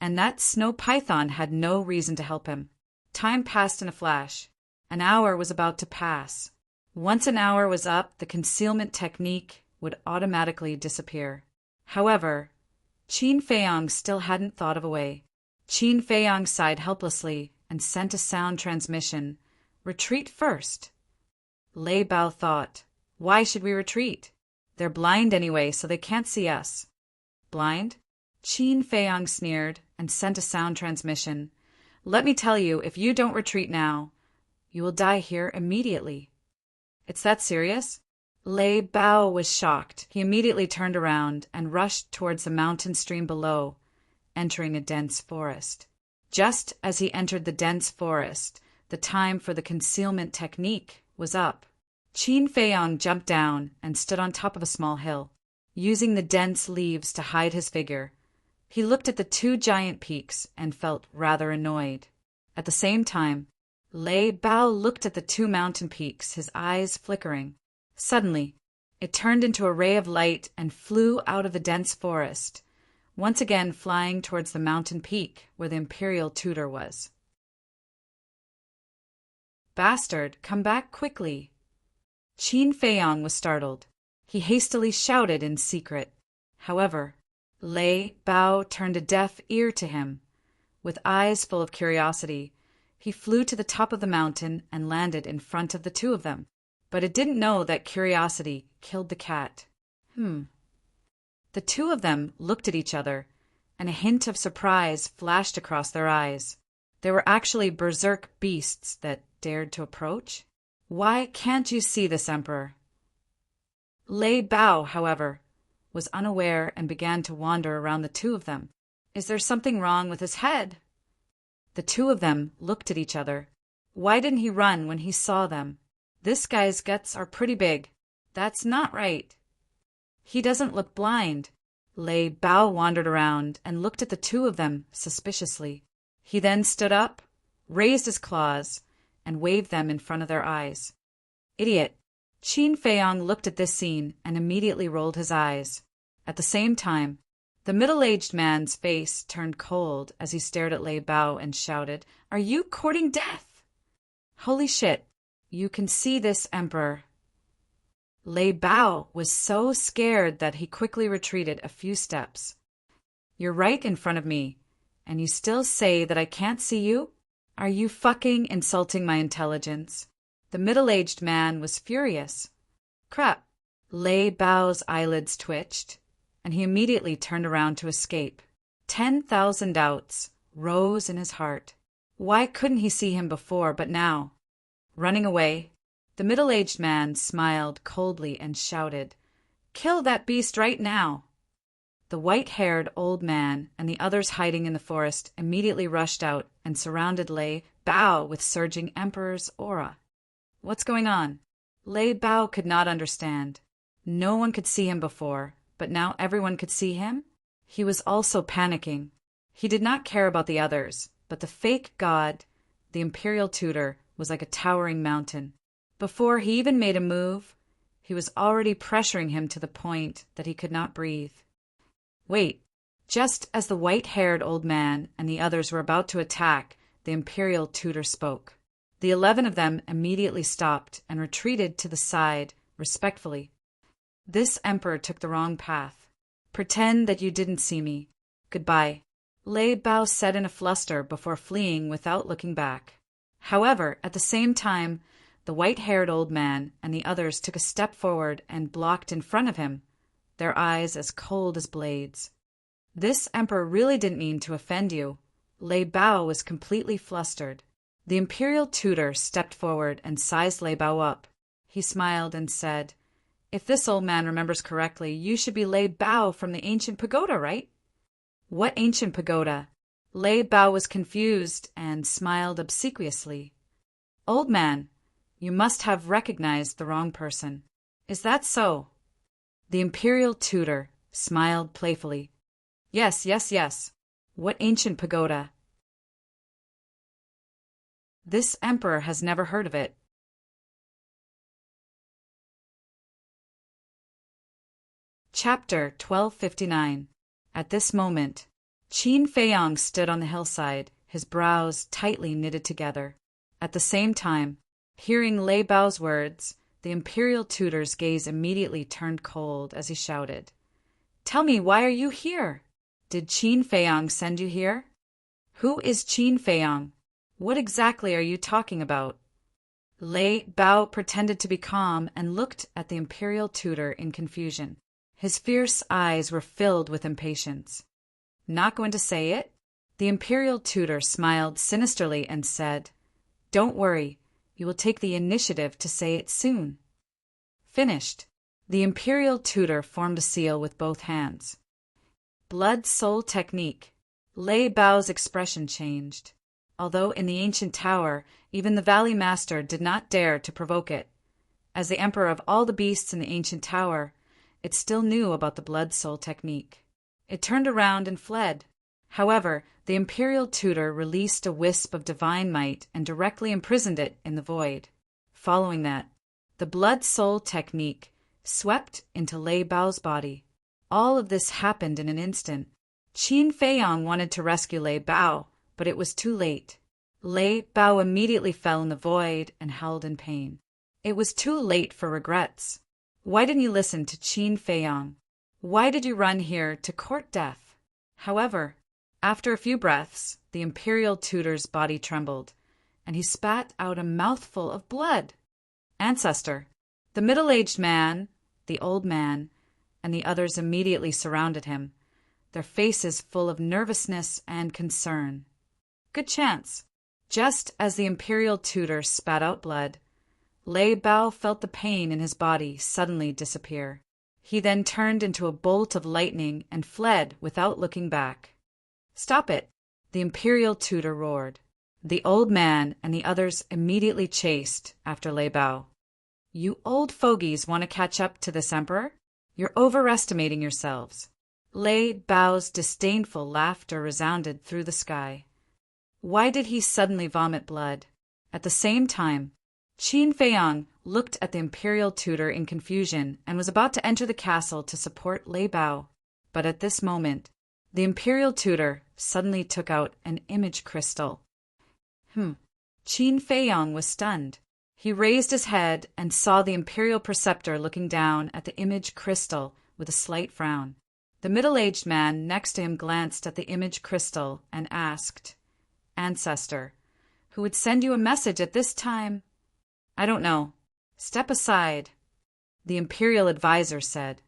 and that snow python had no reason to help him. Time passed in a flash. An hour was about to pass. Once an hour was up, the concealment technique would automatically disappear. However, Qin Feiyang still hadn't thought of a way. Qin Feiyang sighed helplessly and sent a sound transmission. Retreat first. Lei Bao thought, why should we retreat? They're blind anyway, so they can't see us. Blind? Qin Feiyang sneered and sent a sound transmission. Let me tell you, if you don't retreat now, you will die here immediately. It's that serious? Lei Bao was shocked. He immediately turned around and rushed towards the mountain stream below, entering a dense forest. Just as he entered the dense forest, the time for the concealment technique was up. Qin Feiyang jumped down and stood on top of a small hill, using the dense leaves to hide his figure. He looked at the 2 giant peaks and felt rather annoyed. At the same time, Lei Bao looked at the 2 mountain peaks, his eyes flickering. Suddenly, It turned into a ray of light and flew out of the dense forest, once again flying towards the mountain peak where the Imperial tutor was. "Bastard, come back quickly!" Qin Feiyang was startled. He hastily shouted in secret. However, Lei Bao turned a deaf ear to him. With eyes full of curiosity, he flew to the top of the mountain and landed in front of the two of them. But it didn't know that curiosity killed the cat. The two of them looked at each other, and a hint of surprise flashed across their eyes. They were actually berserk beasts that dared to approach? Why can't you see this, Emperor? Lei Bao, however, was unaware and began to wander around the two of them. Is there something wrong with his head? The two of them looked at each other. Why didn't he run when he saw them? This guy's guts are pretty big. That's not right. He doesn't look blind. Lei Bao wandered around and looked at the two of them suspiciously. He then stood up, raised his claws, and waved them in front of their eyes. Idiot! Qin Feiyang looked at this scene and immediately rolled his eyes. At the same time, the middle-aged man's face turned cold as he stared at Lei Bao and shouted, "Are you courting death?" "Holy shit! You can see this, Emperor." Lei Bao was so scared that he quickly retreated a few steps. "You're right in front of me, and you still say that I can't see you? Are you fucking insulting my intelligence?" The middle-aged man was furious. Crap! Lei Bao's eyelids twitched, and he immediately turned around to escape. 10,000 doubts rose in his heart. Why couldn't he see him before, but now? Running away, the middle-aged man smiled coldly and shouted, "Kill that beast right now!" The white-haired old man and the others hiding in the forest immediately rushed out and surrounded Lei Bao with surging Emperor's aura. What's going on? Lei Bao could not understand. No one could see him before, but now everyone could see him? He was also panicking. He did not care about the others, but the fake god, the Imperial tutor, was like a towering mountain. Before he even made a move, he was already pressuring him to the point that he could not breathe. Wait, just as the white-haired old man and the others were about to attack, the Imperial tutor spoke. The 11 of them immediately stopped and retreated to the side, respectfully. This Emperor took the wrong path. Pretend that you didn't see me. Goodbye, Lei Bao said in a fluster before fleeing without looking back. However, at the same time, the white-haired old man and the others took a step forward and blocked in front of him, their eyes as cold as blades. This Emperor really didn't mean to offend you. Lei Bao was completely flustered. The Imperial tutor stepped forward and sized Lei Bao up. He smiled and said, "If this old man remembers correctly, you should be Lei Bao from the ancient pagoda, right?" "What ancient pagoda?" Lei Bao was confused and smiled obsequiously. "Old man, you must have recognized the wrong person. Is that so?" The Imperial tutor smiled playfully. Yes. What ancient pagoda?" This Emperor has never heard of it. Chapter 1259. At this moment, Qin Feiyang stood on the hillside, his brows tightly knitted together. At the same time, hearing Lei Bao's words, the Imperial tutor's gaze immediately turned cold as he shouted, "Tell me, why are you here? Did Qin Feiyang send you here?" "Who is Qin Feiyang? What exactly are you talking about?" Lei Bao pretended to be calm and looked at the Imperial tutor in confusion. His fierce eyes were filled with impatience. "Not going to say it?" The Imperial tutor smiled sinisterly and said, "Don't worry, you will take the initiative to say it soon." Finished. The Imperial tutor formed a seal with both hands. Blood soul technique. Lei Bao's expression changed. Although in the ancient tower, even the Valley Master did not dare to provoke it. As the emperor of all the beasts in the ancient tower, it still knew about the blood soul technique. It turned around and fled. However, the Imperial tutor released a wisp of divine might and directly imprisoned it in the void. Following that, the blood soul technique swept into Lei Bao's body. All of this happened in an instant. Qin Feiyang wanted to rescue Lei Bao, but it was too late. Lei Bao immediately fell in the void and howled in pain. It was too late for regrets. Why didn't you listen to Qin Feiyang? Why did you run here to court death? However, after a few breaths, the imperial tutor's body trembled, and he spat out a mouthful of blood. Ancestor, the middle-aged man, the old man, and the others immediately surrounded him, their faces full of nervousness and concern. Good chance. Just as the imperial tutor spat out blood, Lei Bao felt the pain in his body suddenly disappear. He then turned into a bolt of lightning and fled without looking back. Stop it, the imperial tutor roared. The old man and the others immediately chased after Lei Bao. You old fogies want to catch up to this emperor? You're overestimating yourselves. Lei Bao's disdainful laughter resounded through the sky. Why did he suddenly vomit blood? At the same time, Qin Feiyang looked at the imperial tutor in confusion and was about to enter the castle to support Lei Bao. But at this moment, the imperial tutor suddenly took out an image crystal. Qin Feiyang was stunned. He raised his head and saw the imperial preceptor looking down at the image crystal with a slight frown. The middle-aged man next to him glanced at the image crystal and asked, Ancestor, who would send you a message at this time? I don't know. Step aside, the imperial advisor said.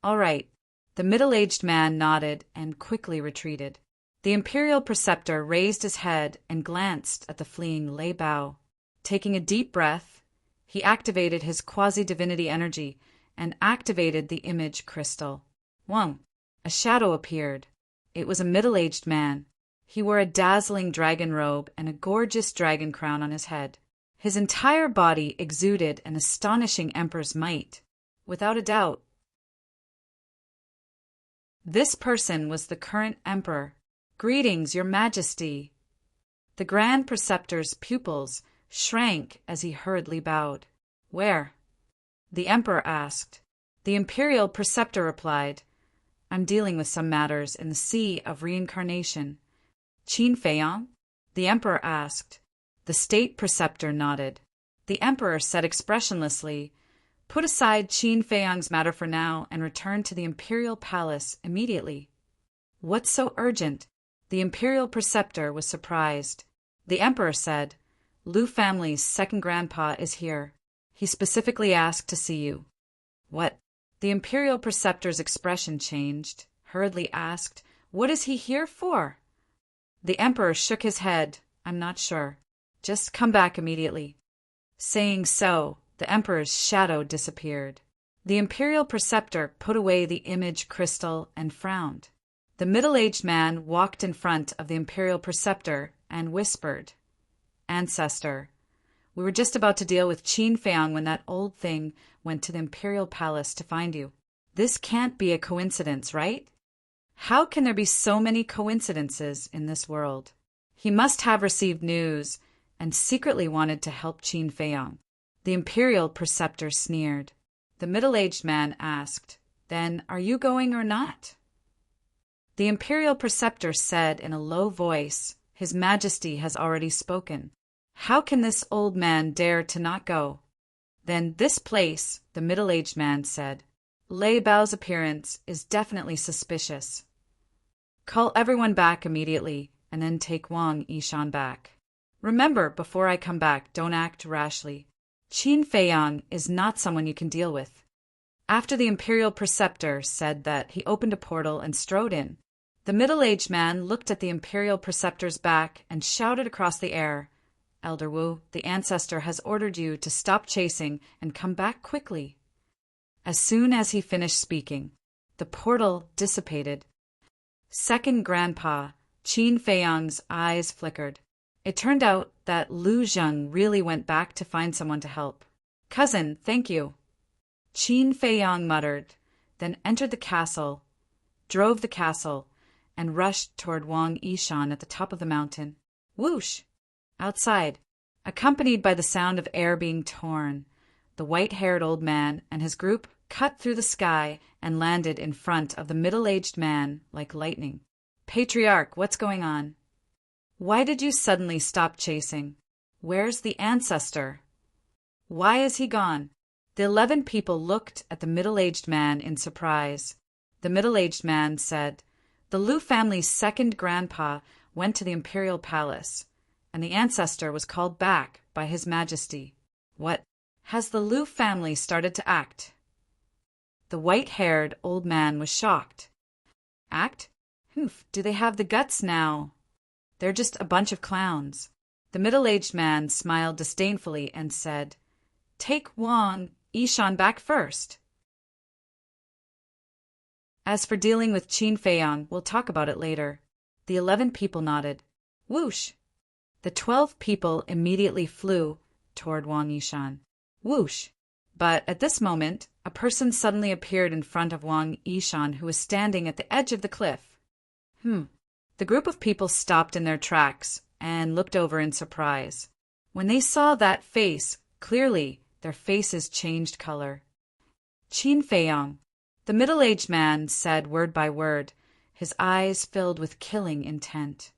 All right. The middle-aged man nodded and quickly retreated. The imperial preceptor raised his head and glanced at the fleeing Lei Bao. Taking a deep breath, he activated his quasi-divinity energy and activated the image crystal. Whoa! A shadow appeared. It was a middle-aged man. He wore a dazzling dragon robe and a gorgeous dragon crown on his head. His entire body exuded an astonishing emperor's might. Without a doubt, this person was the current emperor. Greetings, your majesty. The grand preceptor's pupils shrank as he hurriedly bowed. Where? The emperor asked. The imperial preceptor replied, I'm dealing with some matters in the sea of reincarnation. Qin Feiyang? The emperor asked. The state preceptor nodded. The emperor said expressionlessly, Put aside Qin Feiyang's matter for now and return to the imperial palace immediately. What's so urgent? The imperial preceptor was surprised. The emperor said, Liu family's second grandpa is here. He specifically asked to see you. What? The imperial preceptor's expression changed, hurriedly asked, What is he here for? The emperor shook his head. I'm not sure. Just come back immediately. Saying so, the emperor's shadow disappeared. The imperial preceptor put away the image crystal and frowned. The middle-aged man walked in front of the imperial preceptor and whispered, Ancestor, we were just about to deal with Qin Feiyang when that old thing went to the imperial palace to find you. This can't be a coincidence, right? How can there be so many coincidences in this world? He must have received news and secretly wanted to help Qin Feiyang. The imperial preceptor sneered. The middle-aged man asked, Then are you going or not? The imperial preceptor said in a low voice, His Majesty has already spoken. How can this old man dare to not go? Then this place, the middle-aged man said. Lei Bao's appearance is definitely suspicious. Call everyone back immediately, and then take Wang Yishan back. Remember, before I come back, don't act rashly. Qin Feiyang is not someone you can deal with. After the imperial preceptor said that, he opened a portal and strode in. The middle-aged man looked at the imperial preceptor's back and shouted across the air, Elder Wu, the ancestor has ordered you to stop chasing and come back quickly. As soon as he finished speaking, the portal dissipated. Second Grandpa, Qin Feiyang's eyes flickered. It turned out that Lu Zheng really went back to find someone to help. Cousin, thank you. Qin Feiyang muttered, then entered the castle, drove the castle, and rushed toward Wang Yishan at the top of the mountain. Whoosh! Outside, accompanied by the sound of air being torn, the white-haired old man and his group cut through the sky and landed in front of the middle-aged man like lightning. Patriarch, what's going on? Why did you suddenly stop chasing? Where's the ancestor? Why is he gone? The 11 people looked at the middle-aged man in surprise. The middle-aged man said, "The Liu family's second grandpa went to the imperial palace, and the ancestor was called back by His Majesty." What? Has the Liu family started to act? The white-haired old man was shocked. Act? Oof, do they have the guts now? They're just a bunch of clowns. The middle-aged man smiled disdainfully and said, "Take Wang Yishan back first. As for dealing with Qin Feiyang, we'll talk about it later." The 11 people nodded. Whoosh! The 12 people immediately flew toward Wang Yishan. Whoosh! But at this moment, a person suddenly appeared in front of Wang Yishan, who was standing at the edge of the cliff. The group of people stopped in their tracks and looked over in surprise. When they saw that face, clearly their faces changed color. Qin Feiyang. The middle-aged man said word by word, his eyes filled with killing intent.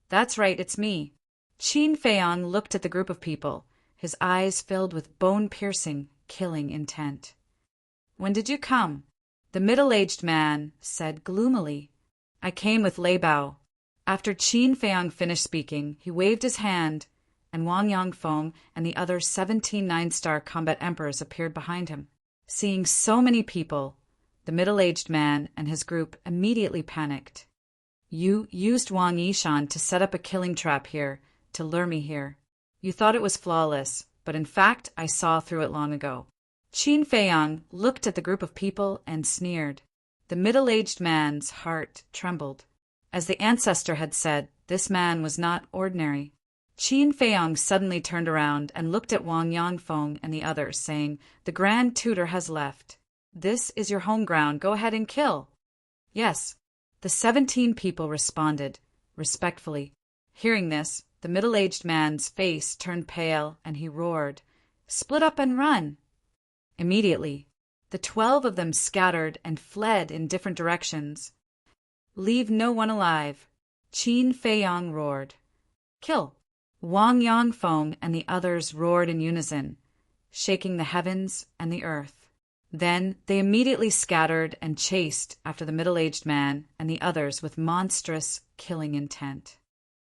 "That's right, it's me." Qin Feiyang looked at the group of people, his eyes filled with bone-piercing, killing intent. "When did you come?" The middle-aged man said gloomily, "I came with Lei Bao." After Qin Feiyang finished speaking, he waved his hand, and Wang Yangfeng and the other 17 nine-star combat emperors appeared behind him. Seeing so many people, the middle-aged man and his group immediately panicked. "You used Wang Yishan to set up a killing trap here, to lure me here. You thought it was flawless, but in fact I saw through it long ago." Qin Feiyang looked at the group of people and sneered. The middle-aged man's heart trembled. As the ancestor had said, this man was not ordinary. Qin Feiyang suddenly turned around and looked at Wang Yangfeng and the others, saying, "The Grand Tutor has left. This is your home ground. Go ahead and kill." "Yes." The 17 people responded, respectfully. Hearing this, the middle-aged man's face turned pale and he roared, "Split up and run!" Immediately, the 12 of them scattered and fled in different directions. "Leave no one alive," Qin Feiyang roared. "Kill!" Wang Yangfeng and the others roared in unison, shaking the heavens and the earth. Then they immediately scattered and chased after the middle-aged man and the others with monstrous, killing intent.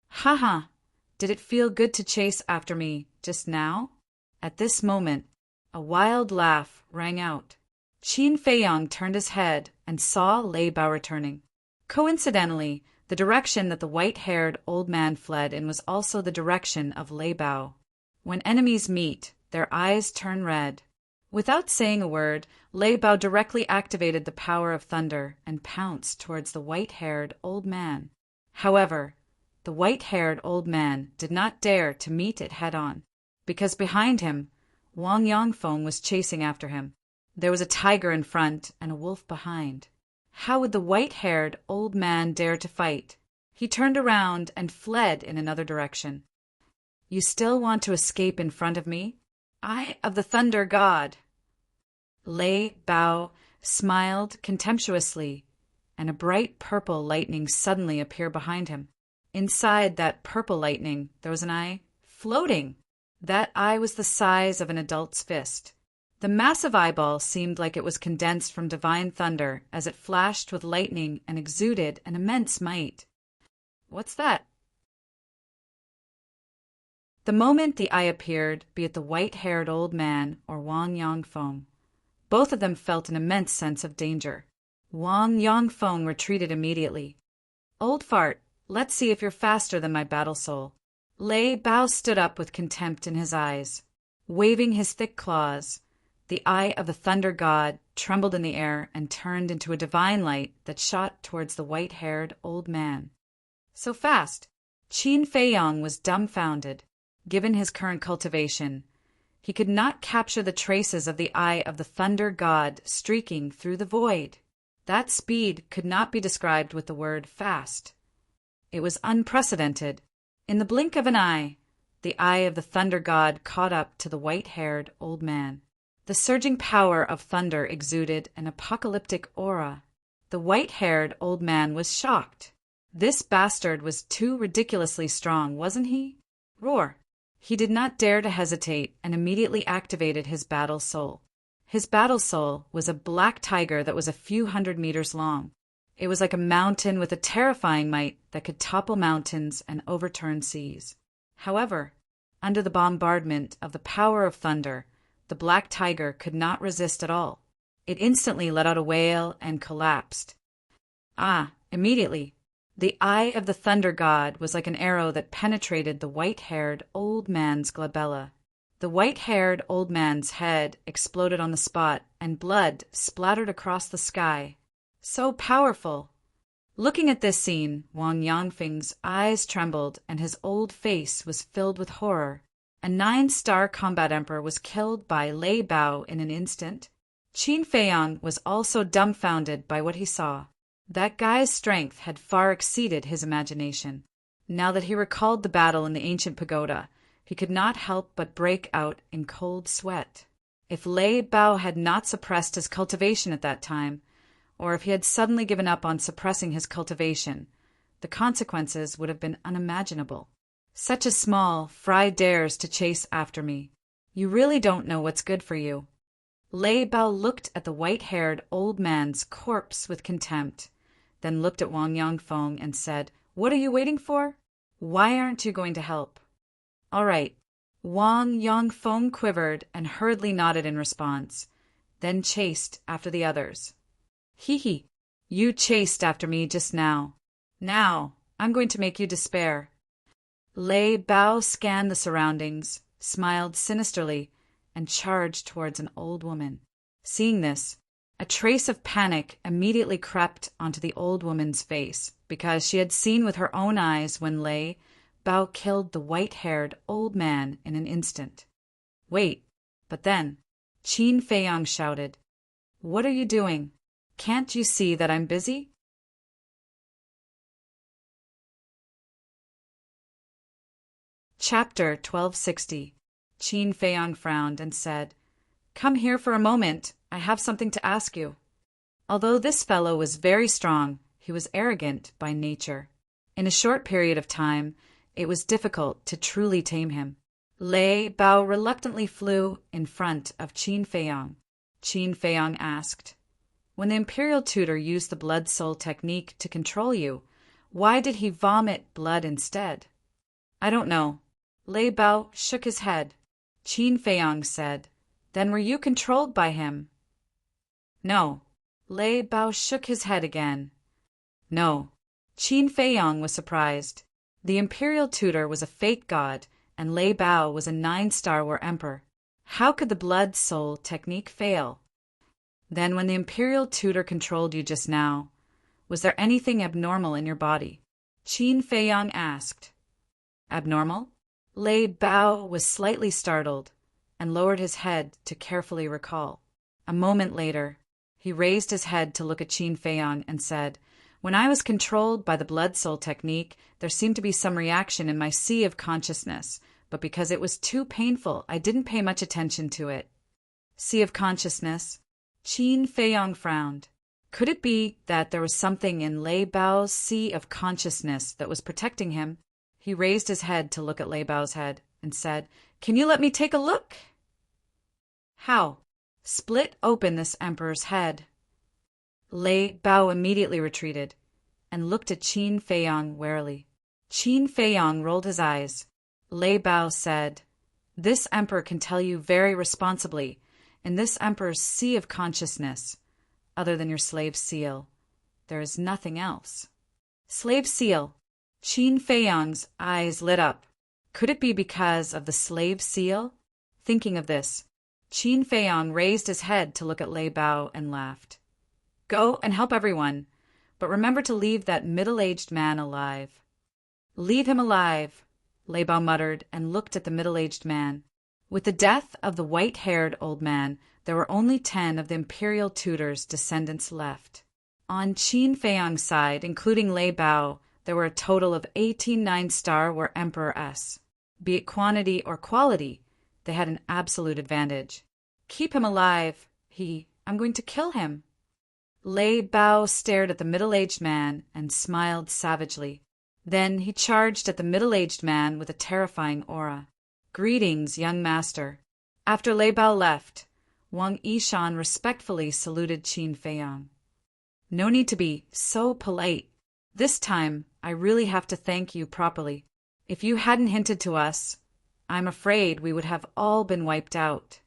"Ha ha! Did it feel good to chase after me just now?" At this moment, a wild laugh rang out. Qin Feiyang turned his head and saw Lei Bao returning. Coincidentally, the direction that the white-haired old man fled in was also the direction of Lei Bao. When enemies meet, their eyes turn red. Without saying a word, Lei Bao directly activated the power of thunder and pounced towards the white-haired old man. However, the white-haired old man did not dare to meet it head-on, because behind him, Wang Yangfeng was chasing after him. There was a tiger in front and a wolf behind. How would the white-haired old man dare to fight? He turned around and fled in another direction. "You still want to escape in front of me? Eye of the Thunder God!" Lei Bao smiled contemptuously, and a bright purple lightning suddenly appeared behind him. Inside that purple lightning, there was an eye floating. That eye was the size of an adult's fist. The massive eyeball seemed like it was condensed from divine thunder as it flashed with lightning and exuded an immense might. "What's that?" The moment the eye appeared, be it the white-haired old man or Wang Yangfeng, both of them felt an immense sense of danger. Wang Yangfeng retreated immediately. "Old fart, let's see if you're faster than my battle soul." Lei Bao stood up with contempt in his eyes. Waving his thick claws, the eye of the Thunder God trembled in the air and turned into a divine light that shot towards the white-haired old man. So fast! Qin Feiyang was dumbfounded. Given his current cultivation, he could not capture the traces of the eye of the Thunder God streaking through the void. That speed could not be described with the word fast. It was unprecedented. In the blink of an eye, the eye of the Thunder God caught up to the white-haired old man. The surging power of thunder exuded an apocalyptic aura. The white-haired old man was shocked. This bastard was too ridiculously strong, wasn't he? Roar! He did not dare to hesitate and immediately activated his battle soul. His battle soul was a black tiger that was a few hundred meters long. It was like a mountain with a terrifying might that could topple mountains and overturn seas. However, under the bombardment of the power of thunder, the black tiger could not resist at all. It instantly let out a wail and collapsed. Immediately, the eye of the thunder god was like an arrow that penetrated the white-haired old man's glabella. The white-haired old man's head exploded on the spot, and blood splattered across the sky. So powerful! Looking at this scene, Wang Yangfeng's eyes trembled and his old face was filled with horror. A 9-star combat emperor was killed by Lei Bao in an instant. Qin Feiyang was also dumbfounded by what he saw. That guy's strength had far exceeded his imagination. Now that he recalled the battle in the ancient pagoda, he could not help but break out in cold sweat. If Lei Bao had not suppressed his cultivation at that time, or if he had suddenly given up on suppressing his cultivation, the consequences would have been unimaginable. Such a small fry dares to chase after me. You really don't know what's good for you. Lei Bao looked at the white-haired old man's corpse with contempt, then looked at Wang Yangfeng and said, "What are you waiting for? Why aren't you going to help?" "All right." Wang Yangfeng quivered and hurriedly nodded in response, then chased after the others. "Hee, you chased after me just now. Now, I'm going to make you despair." Lei Bao scanned the surroundings, smiled sinisterly, and charged towards an old woman. Seeing this, a trace of panic immediately crept onto the old woman's face, because she had seen with her own eyes when Lei Bao killed the white-haired old man in an instant. "Wait!" But then, Qin Feiyang shouted, "What are you doing? Can't you see that I'm busy?" Chapter 1260. Qin Feiyang frowned and said, "Come here for a moment. I have something to ask you." Although this fellow was very strong, he was arrogant by nature. In a short period of time, it was difficult to truly tame him. Lei Bao reluctantly flew in front of Qin Feiyang. Qin Feiyang asked, "When the imperial tutor used the blood soul technique to control you, why did he vomit blood instead?" "I don't know." Lei Bao shook his head. Qin Feiyang said, "Then were you controlled by him?" "No." Lei Bao shook his head again. "No." Qin Feiyang was surprised. The imperial tutor was a fake god, and Lei Bao was a 9-star war emperor. How could the blood soul technique fail? "Then when the imperial tutor controlled you just now, was there anything abnormal in your body?" Qin Feiyang asked. "Abnormal?" Lei Bao was slightly startled and lowered his head to carefully recall. A moment later, he raised his head to look at Qin Feiyang and said, "When I was controlled by the blood soul technique, there seemed to be some reaction in my sea of consciousness, but because it was too painful, I didn't pay much attention to it." Sea of consciousness? Qin Feiyang frowned. Could it be that there was something in Lei Bao's sea of consciousness that was protecting him? He raised his head to look at Lei Bao's head and said, "Can you let me take a look?" "How?" "Split open this emperor's head." Lei Bao immediately retreated and looked at Qin Feiyang warily. Qin Feiyang rolled his eyes. Lei Bao said, "This emperor can tell you very responsibly, in this emperor's sea of consciousness, other than your slave seal, there is nothing else." Slave seal? Qin Feiyang's eyes lit up. Could it be because of the slave seal? Thinking of this, Qin Feiyang raised his head to look at Lei Bao and laughed. "Go and help everyone, but remember to leave that middle-aged man alive." "Leave him alive," Lei Bao muttered and looked at the middle-aged man. With the death of the white-haired old man, there were only 10 of the imperial tutor's descendants left. On Qin Feiyang's side, including Lei Bao, there were a total of 18 9-star war emperor-s. Be it quantity or quality, they had an absolute advantage. Keep him alive. I'm going to kill him. Lei Bao stared at the middle-aged man and smiled savagely. Then he charged at the middle-aged man with a terrifying aura. Greetings, young master. After Lei Bao left, Wang Yishan respectfully saluted Qin Feiyang. No need to be so polite. This time, I really have to thank you properly. If you hadn't hinted to us, I'm afraid we would have all been wiped out.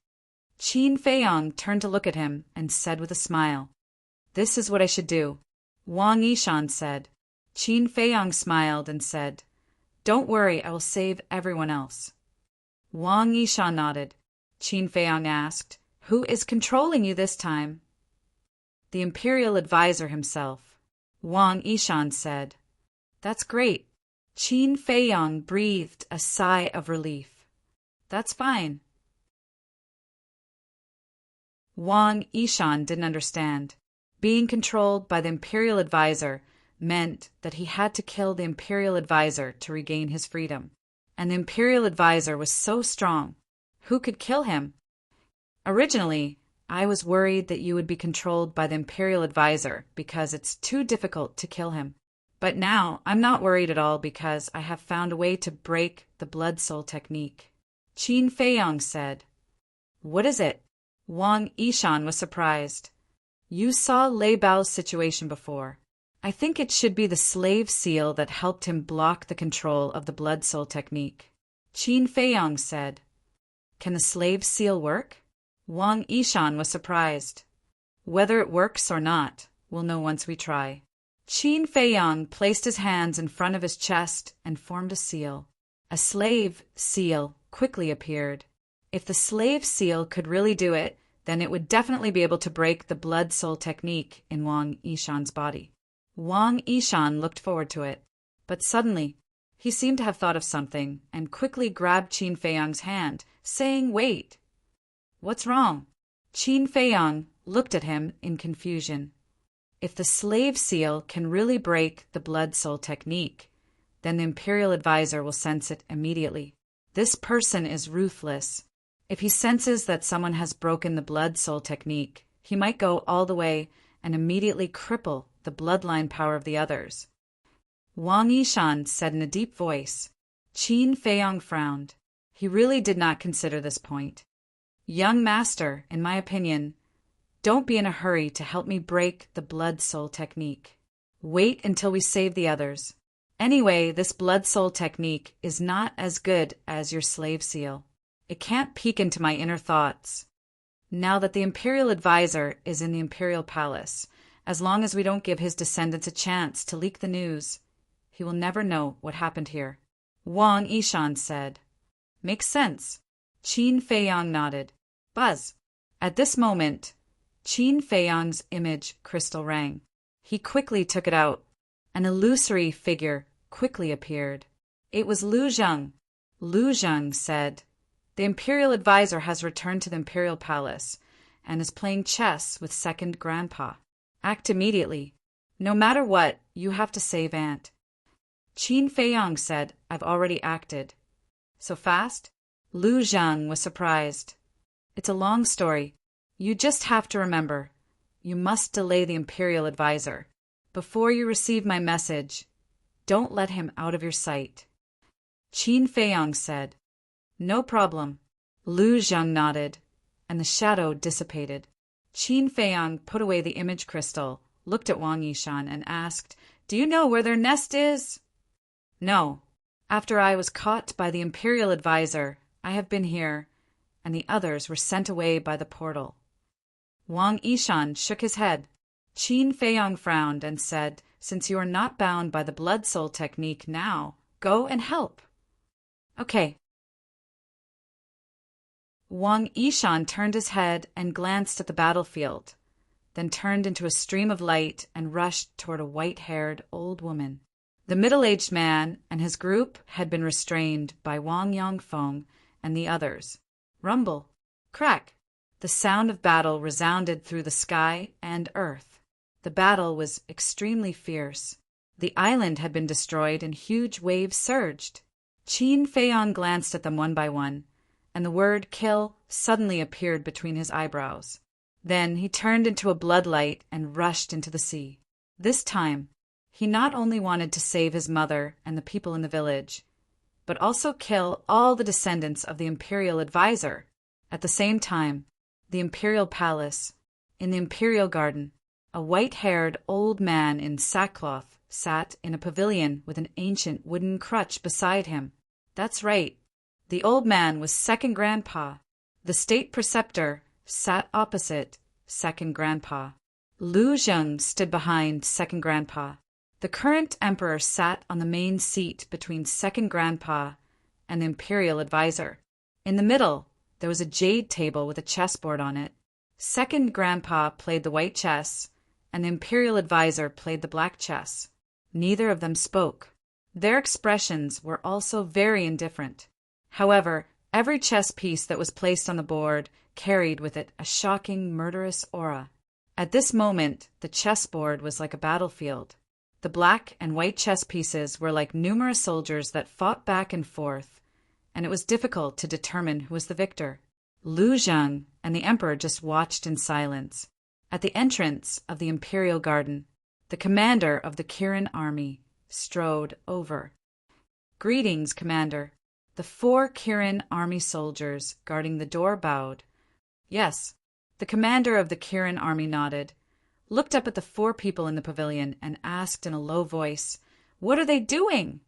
Qin Feiyang turned to look at him and said with a smile, This is what I should do. Wang Yishan said. Qin Feiyang smiled and said, Don't worry, I will save everyone else. Wang Yishan nodded. Qin Feiyang asked, Who is controlling you this time? The Imperial Advisor himself. Wang Yishan said. That's great. Qin Feiyang breathed a sigh of relief. That's fine. Wang Yishan didn't understand. Being controlled by the Imperial Advisor meant that he had to kill the Imperial Advisor to regain his freedom. And the Imperial Advisor was so strong. Who could kill him? Originally, I was worried that you would be controlled by the Imperial Advisor because it's too difficult to kill him. But now I'm not worried at all because I have found a way to break the blood soul technique. Qin Feiyang said. What is it? Wang Yishan was surprised. You saw Lei Bao's situation before. I think it should be the slave seal that helped him block the control of the blood soul technique. Qin Feiyang said. Can the slave seal work? Wang Yishan was surprised. Whether it works or not, we'll know once we try. Qin Feiyang placed his hands in front of his chest and formed a seal. A slave seal quickly appeared. If the slave seal could really do it, then it would definitely be able to break the blood soul technique in Wang Yishan's body. Wang Yishan looked forward to it, but suddenly he seemed to have thought of something and quickly grabbed Qin Feiyang's hand, saying, Wait! What's wrong? Qin Feiyang looked at him in confusion. If the slave seal can really break the blood soul technique, then the Imperial Advisor will sense it immediately. This person is ruthless. If he senses that someone has broken the blood soul technique, he might go all the way and immediately cripple the bloodline power of the others. Wang Yishan said in a deep voice. Qin Feiyang frowned. He really did not consider this point. Young master, in my opinion, don't be in a hurry to help me break the blood soul technique. Wait until we save the others. Anyway, this blood soul technique is not as good as your slave seal. It can't peek into my inner thoughts. Now that the Imperial Advisor is in the Imperial Palace, as long as we don't give his descendants a chance to leak the news, he will never know what happened here. Wang Yishan said. Makes sense. Qin Feiyang nodded. Buzz. At this moment, Qin Feiyang's image crystal rang. He quickly took it out. An illusory figure quickly appeared. It was Lu Zheng. Lu Zheng said, The Imperial Advisor has returned to the Imperial Palace and is playing chess with Second Grandpa. Act immediately. No matter what, you have to save Aunt. Qin Feiyang said, I've already acted. So fast? Lu Zheng was surprised. It's a long story. You just have to remember, you must delay the Imperial Advisor. Before you receive my message, don't let him out of your sight. Qin Feiyang said. No problem. Lu Zheng nodded, and the shadow dissipated. Qin Feiyang put away the image crystal, looked at Wang Yishan, and asked, Do you know where their nest is? No. After I was caught by the Imperial Advisor, I have been here, and the others were sent away by the portal. Wang Yishan shook his head. Qin Feiyang frowned and said, Since you are not bound by the blood soul technique now, go and help. Okay. Wang Yishan turned his head and glanced at the battlefield, then turned into a stream of light and rushed toward a white-haired old woman. The middle-aged man and his group had been restrained by Wang Yongfeng and the others. Rumble, crack. The sound of battle resounded through the sky and earth. The battle was extremely fierce. The island had been destroyed and huge waves surged. Qin Feiyang glanced at them one by one, and the word kill suddenly appeared between his eyebrows. Then he turned into a bloodlight and rushed into the sea. This time, he not only wanted to save his mother and the people in the village, but also kill all the descendants of the imperial advisor. At the same time, the imperial palace, in the imperial garden, a white-haired old man in sackcloth sat in a pavilion with an ancient wooden crutch beside him. That's right, the old man was second grandpa. The state preceptor sat opposite second grandpa. Lu Zheng stood behind second grandpa. The current emperor sat on the main seat between second grandpa and the imperial advisor. In the middle, there was a jade table with a chessboard on it. Second grandpa played the white chess, and the imperial advisor played the black chess. Neither of them spoke. Their expressions were also very indifferent. However, every chess piece that was placed on the board carried with it a shocking, murderous aura. At this moment, the chessboard was like a battlefield. The black and white chess pieces were like numerous soldiers that fought back and forth, and it was difficult to determine who was the victor. Lu Zheng and the emperor just watched in silence. At the entrance of the imperial garden, the commander of the Kirin army strode over. "Greetings, commander." The 4 Kirin army soldiers guarding the door bowed. "Yes." The commander of the Kirin army nodded, looked up at the 4 people in the pavilion, and asked in a low voice, "What are they doing?"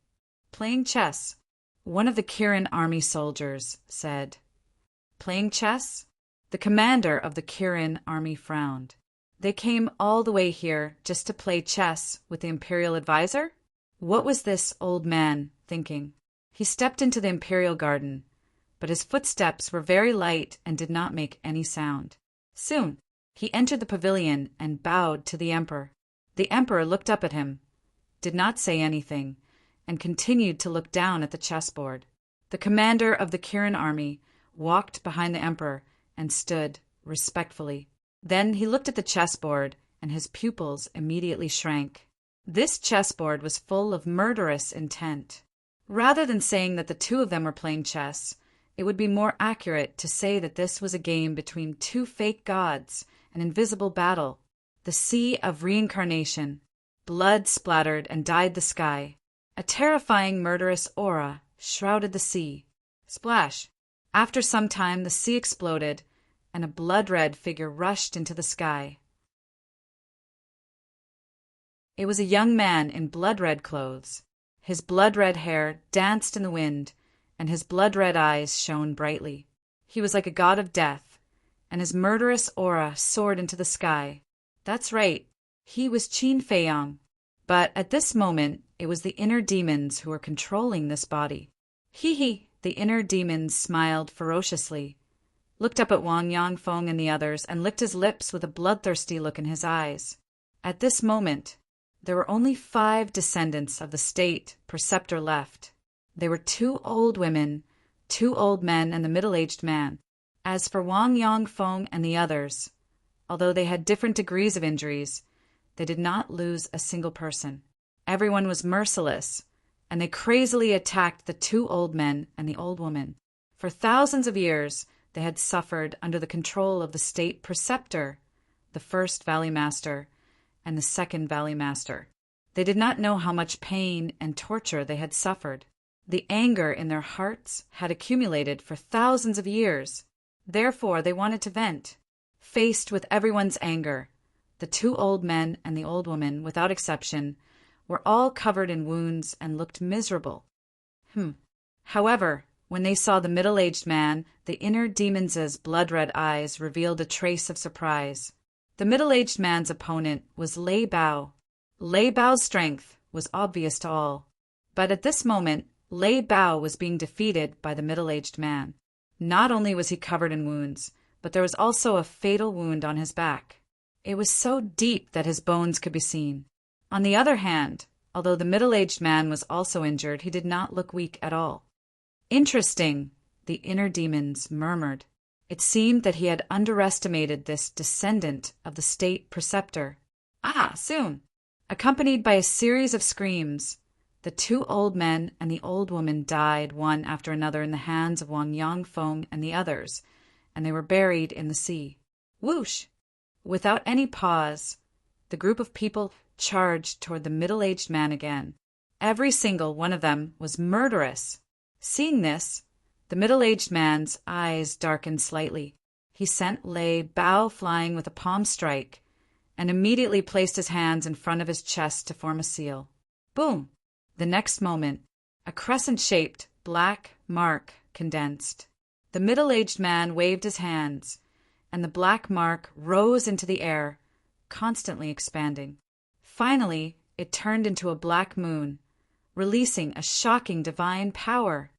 "Playing chess," one of the Kirin army soldiers said. "Playing chess?" The commander of the Kirin army frowned. "They came all the way here just to play chess with the imperial advisor?" What was this old man thinking? He stepped into the imperial garden, but his footsteps were very light and did not make any sound. Soon, he entered the pavilion and bowed to the emperor. The emperor looked up at him, did not say anything, and continued to look down at the chessboard. The commander of the Kirin army walked behind the emperor and stood respectfully. Then he looked at the chessboard, and his pupils immediately shrank. This chessboard was full of murderous intent. Rather than saying that the 2 of them were playing chess, it would be more accurate to say that this was a game between 2 fake gods, an invisible battle. The sea of reincarnation. Blood splattered and dyed the sky. A terrifying murderous aura shrouded the sea. Splash! After some time, the sea exploded, and a blood-red figure rushed into the sky. It was a young man in blood-red clothes. His blood-red hair danced in the wind, and his blood-red eyes shone brightly. He was like a god of death, and his murderous aura soared into the sky. That's right, he was Qin Feiyang. But at this moment, it was the inner demons who were controlling this body. Hee. The inner demons smiled ferociously, looked up at Wang Yangfeng and the others, and licked his lips with a bloodthirsty look in his eyes. At this moment, there were only 5 descendants of the state preceptor left. They were 2 old women, 2 old men, and the middle-aged man. As for Wang Yangfeng and the others, although they had different degrees of injuries, they did not lose a single person. Everyone was merciless, and they crazily attacked the 2 old men and the old woman. For thousands of years, they had suffered under the control of the state preceptor, the first valley master, and the second valley master. They did not know how much pain and torture they had suffered. The anger in their hearts had accumulated for thousands of years. Therefore, they wanted to vent. Faced with everyone's anger, the 2 old men and the old woman, without exception, were all covered in wounds and looked miserable. However, when they saw the middle-aged man, the inner demons' blood-red eyes revealed a trace of surprise. The middle-aged man's opponent was Lei Bao. Lei Bao's strength was obvious to all. But at this moment, Lei Bao was being defeated by the middle-aged man. Not only was he covered in wounds, but there was also a fatal wound on his back. It was so deep that his bones could be seen. On the other hand, although the middle-aged man was also injured, he did not look weak at all. "Interesting," the inner demons murmured. It seemed that he had underestimated this descendant of the state preceptor. Soon, accompanied by a series of screams, the 2 old men and the old woman died one after another in the hands of Wang Yangfeng and the others, and they were buried in the sea. Whoosh! Without any pause, the group of people charged toward the middle-aged man again. Every single one of them was murderous. Seeing this, the middle-aged man's eyes darkened slightly. He sent Lei Bao flying with a palm strike and immediately placed his hands in front of his chest to form a seal. Boom! The next moment, a crescent-shaped black mark condensed. The middle-aged man waved his hands, and the black mark rose into the air, constantly expanding. Finally, it turned into a black moon, releasing a shocking divine power.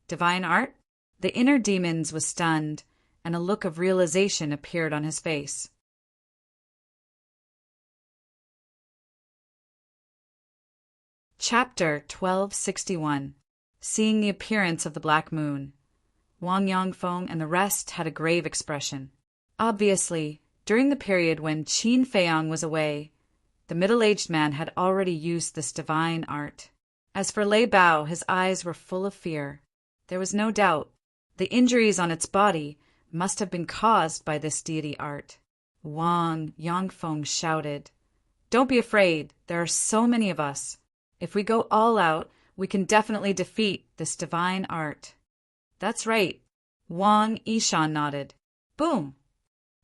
Divine art? The inner demons was stunned, and a look of realization appeared on his face. Chapter 1261. Seeing the appearance of the black moon. Wang Yangfeng and the rest had a grave expression. Obviously, during the period when Qin Feiyang was away, the middle-aged man had already used this divine art. As for Lei Bao, his eyes were full of fear. There was no doubt. The injuries on its body must have been caused by this deity art. Wang Yangfeng shouted, "Don't be afraid, there are so many of us. If we go all out, we can definitely defeat this divine art." "That's right." Wang Yishan nodded. Boom!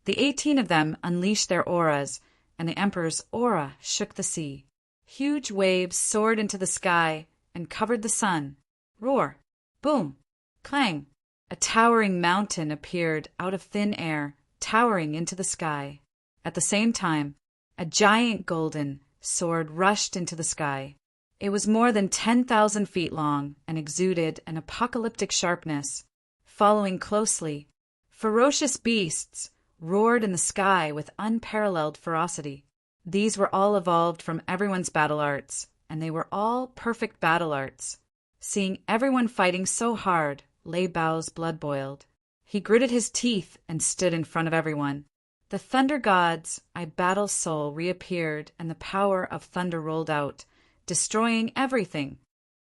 The 18 of them unleashed their auras, and the Emperor's aura shook the sea. Huge waves soared into the sky and covered the sun. Roar! Boom! Clang! A towering mountain appeared out of thin air, towering into the sky. At the same time, a giant golden sword rushed into the sky. It was more than 10,000 feet long and exuded an apocalyptic sharpness. Following closely, ferocious beasts roared in the sky with unparalleled ferocity. These were all evolved from everyone's battle arts, and they were all perfect battle arts. Seeing everyone fighting so hard, Lei Bao's blood boiled. He gritted his teeth and stood in front of everyone. The thunder god's I battle soul reappeared, and the power of thunder rolled out, destroying everything.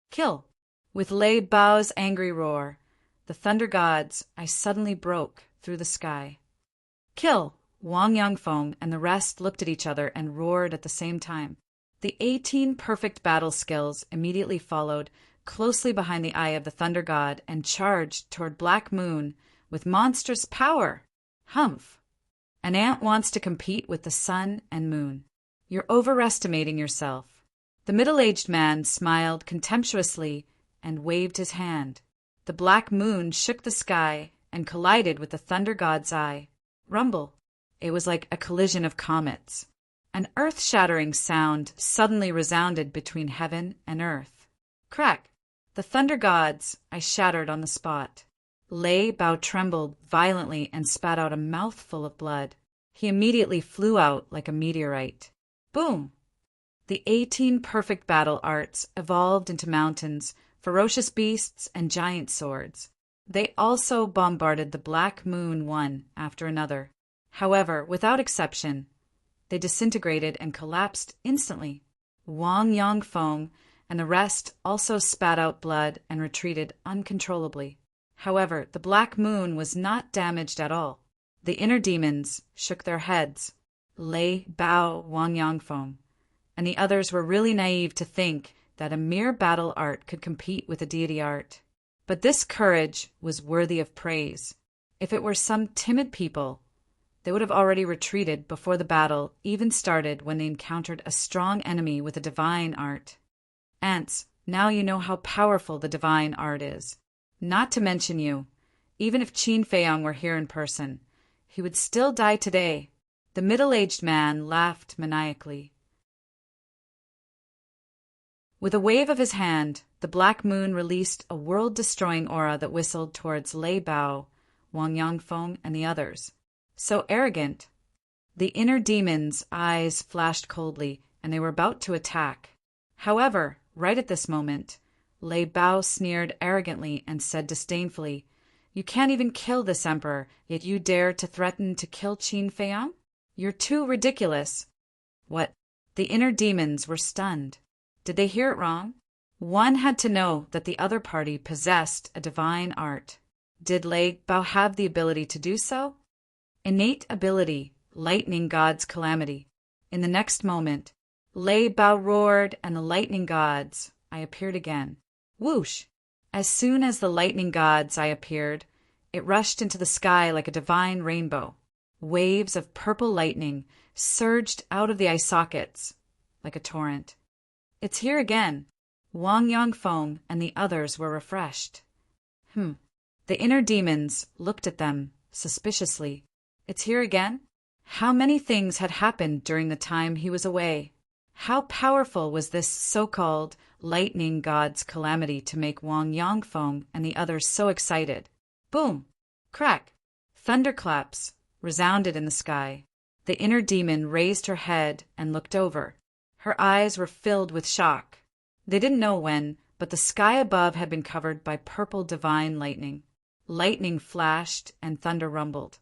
Kill! With Lei Bao's angry roar, the thunder god's I suddenly broke through the sky. Kill! Wang Yangfeng and the rest looked at each other and roared at the same time. The 18 perfect battle skills immediately followed, closely behind the eye of the thunder god, and charged toward Black Moon with monstrous power. Humph! An ant wants to compete with the sun and moon. You're overestimating yourself. The middle-aged man smiled contemptuously and waved his hand. The black moon shook the sky and collided with the thunder god's eye. Rumble! It was like a collision of comets. An earth-shattering sound suddenly resounded between heaven and earth. Crack! The thunder god's I shattered on the spot. Lei Bao trembled violently and spat out a mouthful of blood. He immediately flew out like a meteorite. Boom! The 18 perfect battle arts evolved into mountains, ferocious beasts, and giant swords. They also bombarded the Black Moon one after another. However, without exception, they disintegrated and collapsed instantly. Wang Yangfeng and the rest also spat out blood and retreated uncontrollably. However, the Black Moon was not damaged at all. The inner demons shook their heads. Lei Bao, Wang Yangfeng, and the others were really naive to think that a mere battle art could compete with a deity art. But this courage was worthy of praise. If it were some timid people, they would have already retreated before the battle even started when they encountered a strong enemy with a divine art. Ants, now you know how powerful the divine art is. Not to mention you, even if Qin Feiyang were here in person, he would still die today. The middle-aged man laughed maniacally. With a wave of his hand, the Black Moon released a world-destroying aura that whistled towards Lei Bao, Wang Yangfeng, and the others. So arrogant. The inner demon's eyes flashed coldly, and they were about to attack. However, right at this moment, Lei Bao sneered arrogantly and said disdainfully, "You can't even kill this emperor, yet you dare to threaten to kill Qin Feiyang? You're too ridiculous." What? The inner demons were stunned. Did they hear it wrong? One had to know that the other party possessed a divine art. Did Lei Bao have the ability to do so? Innate ability, lightning god's calamity. In the next moment, Lei Bao roared, and the lightning god's eye appeared again. Whoosh! As soon as the lightning god's eye appeared, it rushed into the sky like a divine rainbow. Waves of purple lightning surged out of the eye sockets like a torrent. It's here again. Wang Yongfeng and the others were refreshed. The inner demons looked at them suspiciously. It's here again? How many things had happened during the time he was away? How powerful was this so-called lightning god's calamity to make Wang Yongfeng and the others so excited? Boom! Crack! Thunderclaps resounded in the sky. The inner demon raised her head and looked over. Her eyes were filled with shock. They didn't know when, but the sky above had been covered by purple divine lightning. Lightning flashed and thunder rumbled,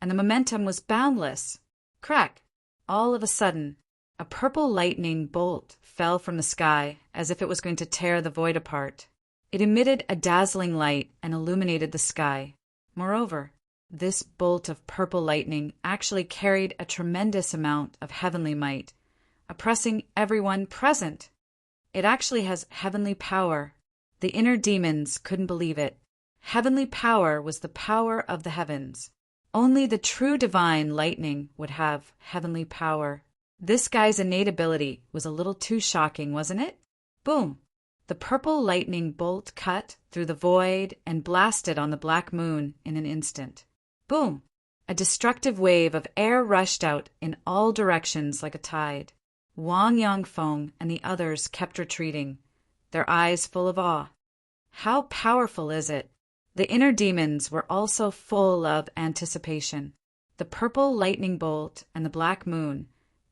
and the momentum was boundless. Crack! All of a sudden, a purple lightning bolt fell from the sky as if it was going to tear the void apart. It emitted a dazzling light and illuminated the sky. Moreover, this bolt of purple lightning actually carried a tremendous amount of heavenly might, oppressing everyone present. It actually has heavenly power. The inner demons couldn't believe it. Heavenly power was the power of the heavens. Only the true divine lightning would have heavenly power. This guy's innate ability was a little too shocking, wasn't it? Boom! The purple lightning bolt cut through the void and blasted on the black moon in an instant. Boom! A destructive wave of air rushed out in all directions like a tide. Wang Yongfeng and the others kept retreating, their eyes full of awe. How powerful is it? The inner demons were also full of anticipation. The purple lightning bolt and the black moon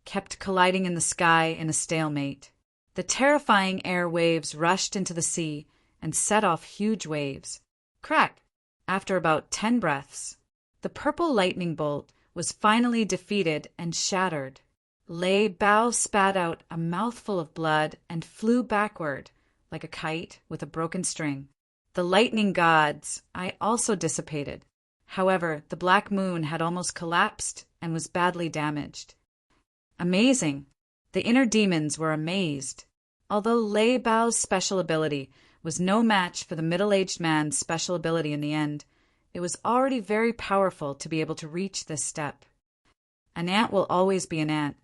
kept colliding in the sky in a stalemate. The terrifying air waves rushed into the sea and set off huge waves. Crack! After about 10 breaths, the purple lightning bolt was finally defeated and shattered. Lei Bao spat out a mouthful of blood and flew backward like a kite with a broken string. The lightning god's eye also dissipated. However, the black moon had almost collapsed and was badly damaged. Amazing! The inner demons were amazed. Although Lei Bao's special ability was no match for the middle-aged man's special ability in the end, it was already very powerful to be able to reach this step. An ant will always be an ant.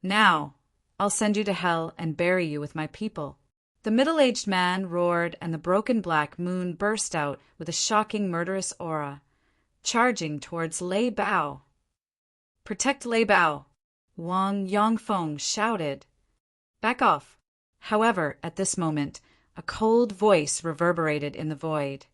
Now, I'll send you to hell and bury you with my people. The middle-aged man roared, and the broken black moon burst out with a shocking murderous aura, charging towards Lei Bao. Protect Lei Bao! Wang Yongfeng shouted. Back off! However, at this moment, a cold voice reverberated in the void.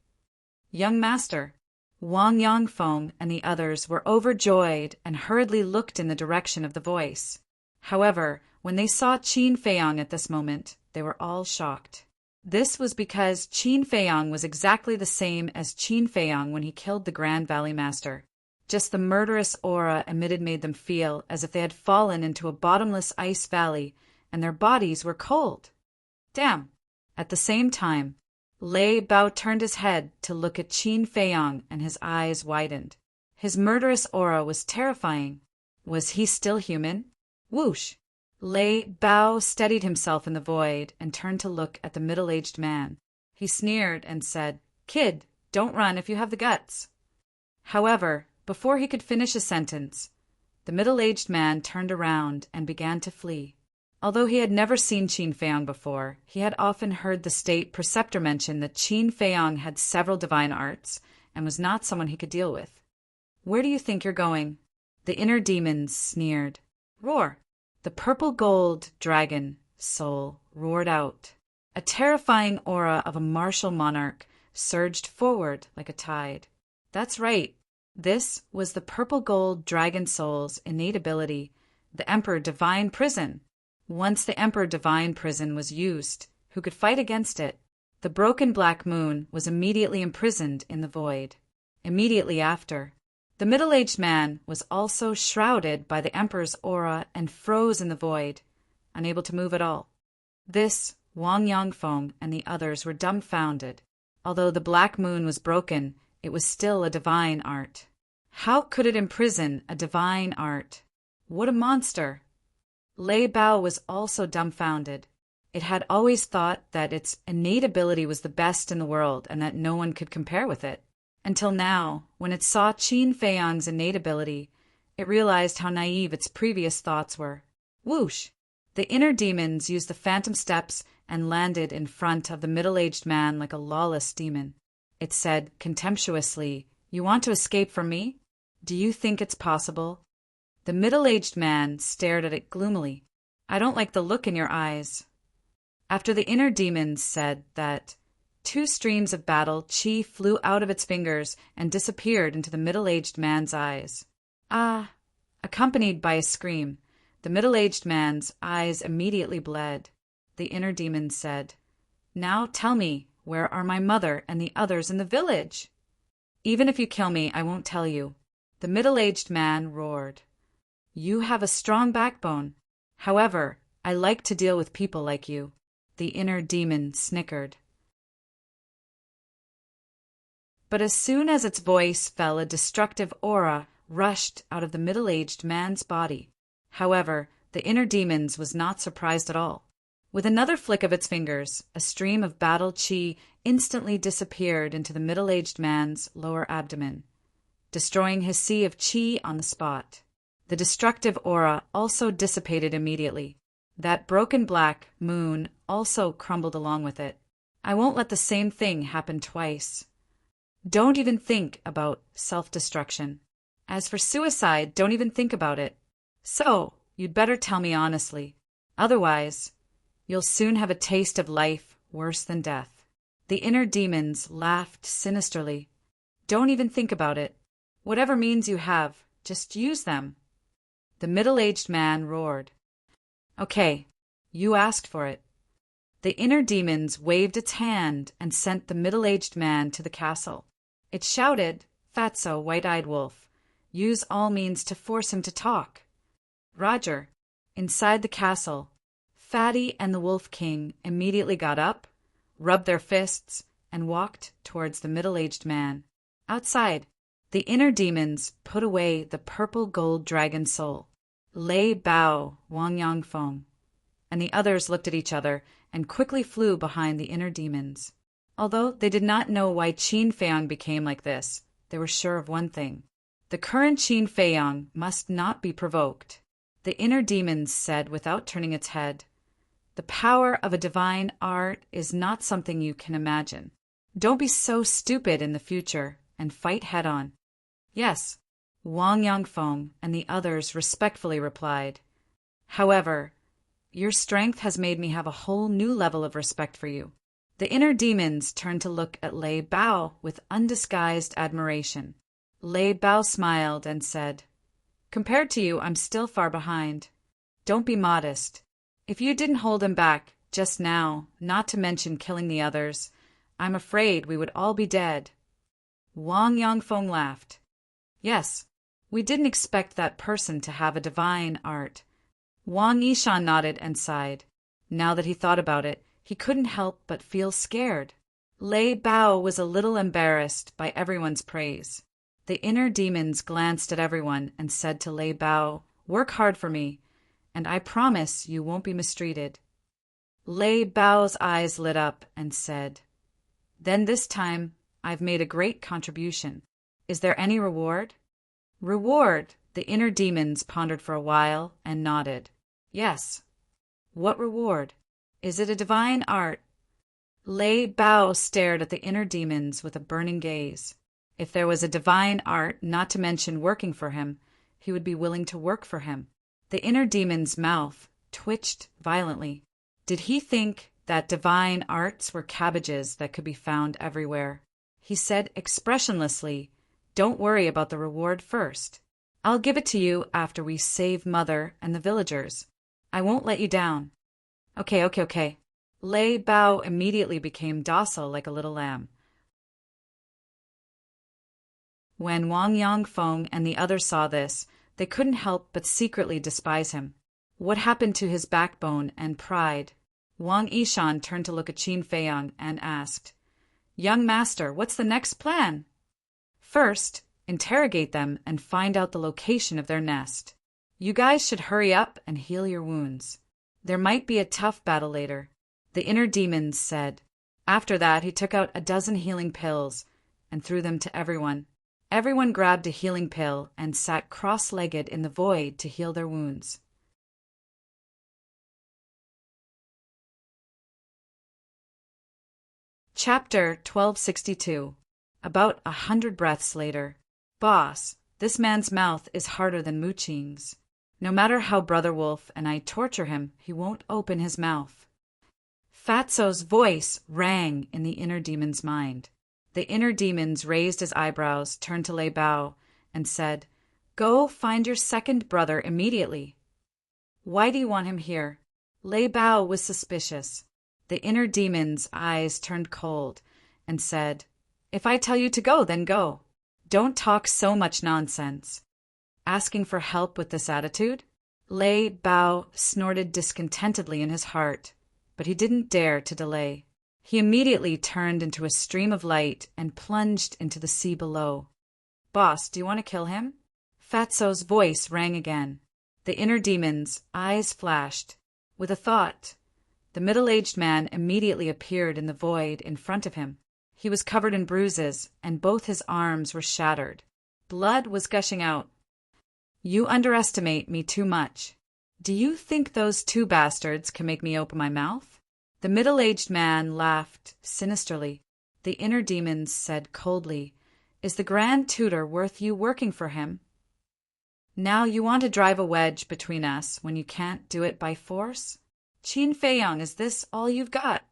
Young master! Wang Yongfeng and the others were overjoyed and hurriedly looked in the direction of the voice. However, when they saw Qin Feiyang at this moment, they were all shocked. This was because Qin Feiyang was exactly the same as Qin Feiyang when he killed the Grand Valley Master. Just the murderous aura emitted made them feel as if they had fallen into a bottomless ice valley and their bodies were cold. Damn! At the same time, Lei Bao turned his head to look at Qin Feiyang and his eyes widened. His murderous aura was terrifying. Was he still human? Whoosh! Lei Bao steadied himself in the void and turned to look at the middle-aged man. He sneered and said, "Kid, don't run if you have the guts." However, before he could finish a sentence, the middle-aged man turned around and began to flee. Although he had never seen Qin Feiyang before, he had often heard the state preceptor mention that Qin Feiyang had several divine arts and was not someone he could deal with. "Where do you think you're going?" The inner demons sneered. Roar! The purple gold dragon soul roared out. A terrifying aura of a martial monarch surged forward like a tide. That's right. This was the purple gold dragon soul's innate ability, the Emperor Divine Prison. Once the Emperor Divine Prison was used, who could fight against it? The broken black moon was immediately imprisoned in the void. Immediately after, the middle-aged man was also shrouded by the Emperor's aura and froze in the void, unable to move at all. This Wang Yongfeng and the others were dumbfounded. Although the black moon was broken, it was still a divine art. How could it imprison a divine art? What a monster! Lei Bao was also dumbfounded. It had always thought that its innate ability was the best in the world and that no one could compare with it. Until now, when it saw Qin Feiyang's innate ability, it realized how naive its previous thoughts were. Whoosh! The inner demons used the phantom steps and landed in front of the middle-aged man like a lawless demon. It said contemptuously, "You want to escape from me? Do you think it's possible?" The middle-aged man stared at it gloomily. "I don't like the look in your eyes." After the inner demons said that, 2 streams of battle chi flew out of its fingers and disappeared into the middle-aged man's eyes. "Ah!" Accompanied by a scream, the middle-aged man's eyes immediately bled. The inner demon said, "Now tell me, where are my mother and the others in the village?" "Even if you kill me, I won't tell you," the middle-aged man roared. "You have a strong backbone. However, I like to deal with people like you." The inner demon snickered. But as soon as its voice fell, a destructive aura rushed out of the middle-aged man's body. However, the inner demons was not surprised at all. With another flick of its fingers, a stream of battle chi instantly disappeared into the middle-aged man's lower abdomen, destroying his sea of chi on the spot. The destructive aura also dissipated immediately. That broken black moon also crumbled along with it. I won't let the same thing happen twice. Don't even think about self-destruction. As for suicide, don't even think about it. So, you'd better tell me honestly. Otherwise, you'll soon have a taste of life worse than death. The inner demons laughed sinisterly. Don't even think about it. Whatever means you have, just use them. The middle-aged man roared. Okay, you asked for it. The inner demons waved its hand and sent the middle-aged man to the castle. It shouted, "Fatso, white-eyed wolf, use all means to force him to talk." Roger. Inside the castle, Fatty and the Wolf King immediately got up, rubbed their fists, and walked towards the middle-aged man. Outside, the inner demons put away the purple gold dragon soul. Lei Bao, Wang Yongfeng, and the others looked at each other and quickly flew behind the inner demons. Although they did not know why Qin Feiyang became like this, they were sure of one thing. The current Qin Feiyang must not be provoked. The inner demons said without turning its head, "The power of a divine art is not something you can imagine. Don't be so stupid in the future and fight head-on." "Yes," Wang Yongfeng and the others respectfully replied. "However, your strength has made me have a whole new level of respect for you." The inner demons turned to look at Lei Bao with undisguised admiration. Lei Bao smiled and said, "Compared to you, I'm still far behind. Don't be modest. If you didn't hold him back just now, not to mention killing the others, I'm afraid we would all be dead." Wang Yongfeng laughed. "Yes, we didn't expect that person to have a divine art." Wang Yishan nodded and sighed. Now that he thought about it, he couldn't help but feel scared. Lei Bao was a little embarrassed by everyone's praise. The inner demons glanced at everyone and said to Lei Bao, "Work hard for me, and I promise you won't be mistreated." Lei Bao's eyes lit up and said, "Then this time I've made a great contribution. Is there any reward?" "Reward?" The inner demons pondered for a while and nodded. "Yes." "What reward? Is it a divine art?" Lei Bao stared at the inner demons with a burning gaze. If there was a divine art, not to mention working for him, he would be willing to work for him. The inner demon's mouth twitched violently. Did he think that divine arts were cabbages that could be found everywhere? He said expressionlessly, "Don't worry about the reward first. I'll give it to you after we save Mother and the villagers. I won't let you down." Okay. Lei Bao immediately became docile like a little lamb. When Wang Yongfeng and the others saw this, they couldn't help but secretly despise him. What happened to his backbone and pride? Wang Yishan turned to look at Qin Feiyang and asked, "Young master, what's the next plan?" "First, interrogate them and find out the location of their nest. You guys should hurry up and heal your wounds. There might be a tough battle later," the inner demons said. After that, he took out a dozen healing pills and threw them to everyone. Everyone grabbed a healing pill and sat cross-legged in the void to heal their wounds. Chapter 1262. About 100 breaths later. "Boss, this man's mouth is harder than Muqing's. No matter how Brother Wolf and I torture him, he won't open his mouth." Fatso's voice rang in the inner demon's mind. The inner demons raised his eyebrows, turned to Lei Bao, and said, "Go find your second brother immediately." "Why do you want him here?" Lei Bao was suspicious. The inner demon's eyes turned cold and said, "If I tell you to go, then go. Don't talk so much nonsense." Asking for help with this attitude? Lei Bao snorted discontentedly in his heart, but he didn't dare to delay. He immediately turned into a stream of light and plunged into the sea below. "Boss, do you want to kill him?" Fatso's voice rang again. The inner demon's eyes flashed. With a thought, the middle-aged man immediately appeared in the void in front of him. He was covered in bruises, and both his arms were shattered. Blood was gushing out. "You underestimate me too much. Do you think those two bastards can make me open my mouth?" The middle-aged man laughed sinisterly. The inner demons said coldly, "Is the Grand Tutor worth you working for him? Now you want to drive a wedge between us when you can't do it by force? Qin Feiyang, is this all you've got?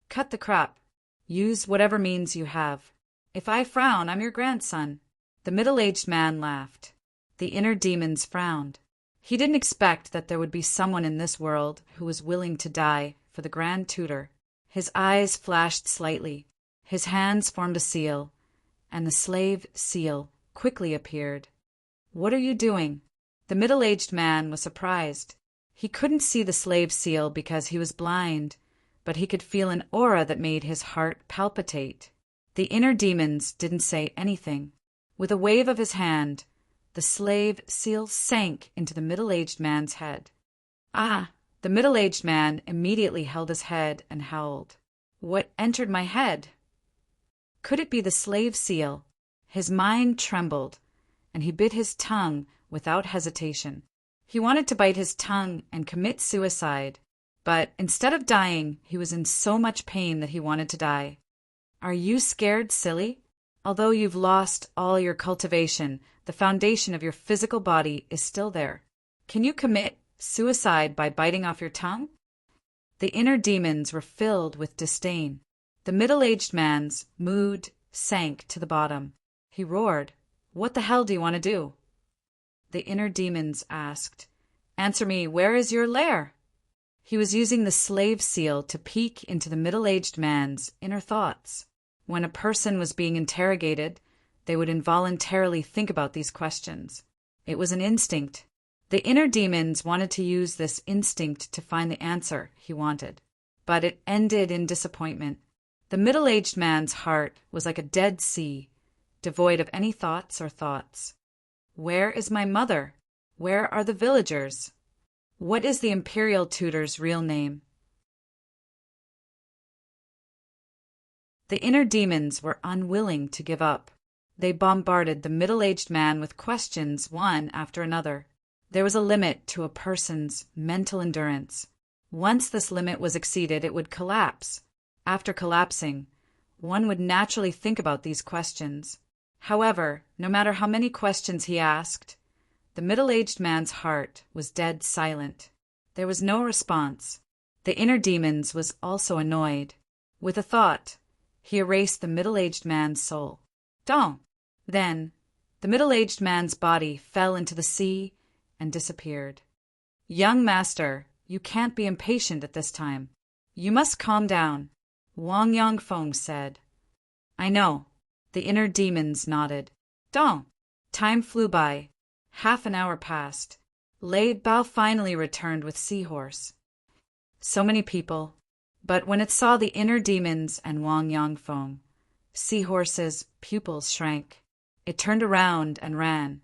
Cut the crap. Use whatever means you have. If I frown, I'm your grandson." The middle-aged man laughed. The inner demons frowned. He didn't expect that there would be someone in this world who was willing to die for the Grand Tutor. His eyes flashed slightly. His hands formed a seal, and the slave seal quickly appeared. "What are you doing?" The middle-aged man was surprised. He couldn't see the slave seal because he was blind, but he could feel an aura that made his heart palpitate. The inner demons didn't say anything. With a wave of his hand, the slave seal sank into the middle-aged man's head. "Ah!" The middle-aged man immediately held his head and howled. "What entered my head?" Could it be the slave seal? His mind trembled, and he bit his tongue without hesitation. He wanted to bite his tongue and commit suicide, but instead of dying, he was in so much pain that he wanted to die. "Are you scared, silly? Although you've lost all your cultivation, the foundation of your physical body is still there. Can you commit suicide by biting off your tongue?" The inner demons were filled with disdain. The middle-aged man's mood sank to the bottom. He roared, "What the hell do you want to do?" The inner demons asked, "Answer me, where is your lair?" He was using the slave seal to peek into the middle-aged man's inner thoughts. When a person was being interrogated, they would involuntarily think about these questions. It was an instinct. The inner demons wanted to use this instinct to find the answer he wanted, but it ended in disappointment. The middle-aged man's heart was like a dead sea, devoid of any thoughts or thoughts. Where is my mother? Where are the villagers? What is the imperial tutor's real name? The inner demons were unwilling to give up. They bombarded the middle-aged man with questions one after another. There was a limit to a person's mental endurance. Once this limit was exceeded, it would collapse. After collapsing, one would naturally think about these questions. However, no matter how many questions he asked, the middle-aged man's heart was dead silent. There was no response. The inner demons was also annoyed. With a thought, he erased the middle-aged man's soul. Don't. Then, the middle-aged man's body fell into the sea and disappeared. "Young master, you can't be impatient at this time. You must calm down," Wang Yongfeng said. "I know." The inner demons nodded. "Don't." Time flew by. Half an hour passed. Lei Bao finally returned with Seahorse. So many people. But when it saw the inner demons and Wang Yangfeng, Seahorse's pupils shrank. It turned around and ran.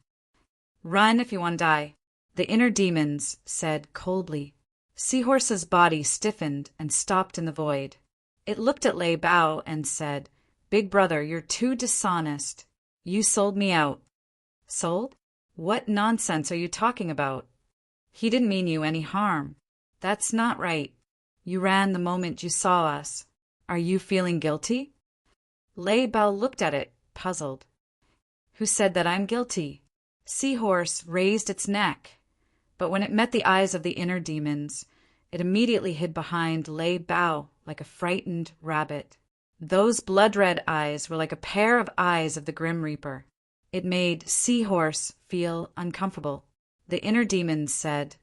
Run if you want to die, the inner demons said coldly. Seahorse's body stiffened and stopped in the void. It looked at Lei Bao and said, Big brother, you're too dishonest. You sold me out. Sold? What nonsense are you talking about? He didn't mean you any harm. That's not right. You ran the moment you saw us. Are you feeling guilty? Lei Bao looked at it, puzzled. Who said that I'm guilty? Seahorse raised its neck, but when it met the eyes of the inner demons, it immediately hid behind Lei Bao like a frightened rabbit. Those blood-red eyes were like a pair of eyes of the Grim Reaper. It made Seahorse feel uncomfortable. The inner demons said,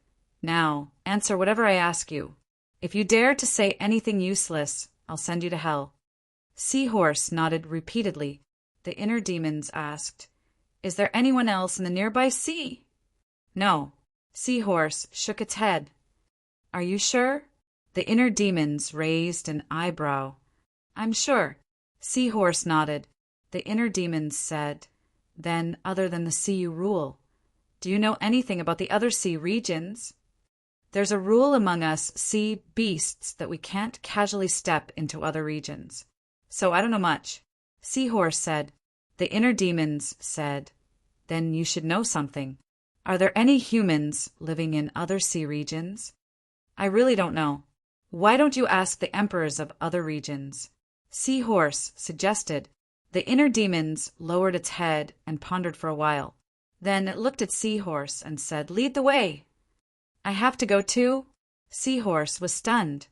Now, answer whatever I ask you. If you dare to say anything useless, I'll send you to hell. Seahorse nodded repeatedly. The inner demons asked, Is there anyone else in the nearby sea? No. Seahorse shook its head. Are you sure? The inner demons raised an eyebrow. I'm sure. Seahorse nodded. The inner demons said, Then, other than the sea you rule, do you know anything about the other sea regions? There's a rule among us sea beasts that we can't casually step into other regions. So I don't know much. Seahorse said. The inner demons said, Then you should know something. Are there any humans living in other sea regions? I really don't know. Why don't you ask the emperors of other regions? Seahorse suggested. The inner demons lowered its head and pondered for a while. Then it looked at Seahorse and said, Lead the way. I have to go too? Seahorse was stunned.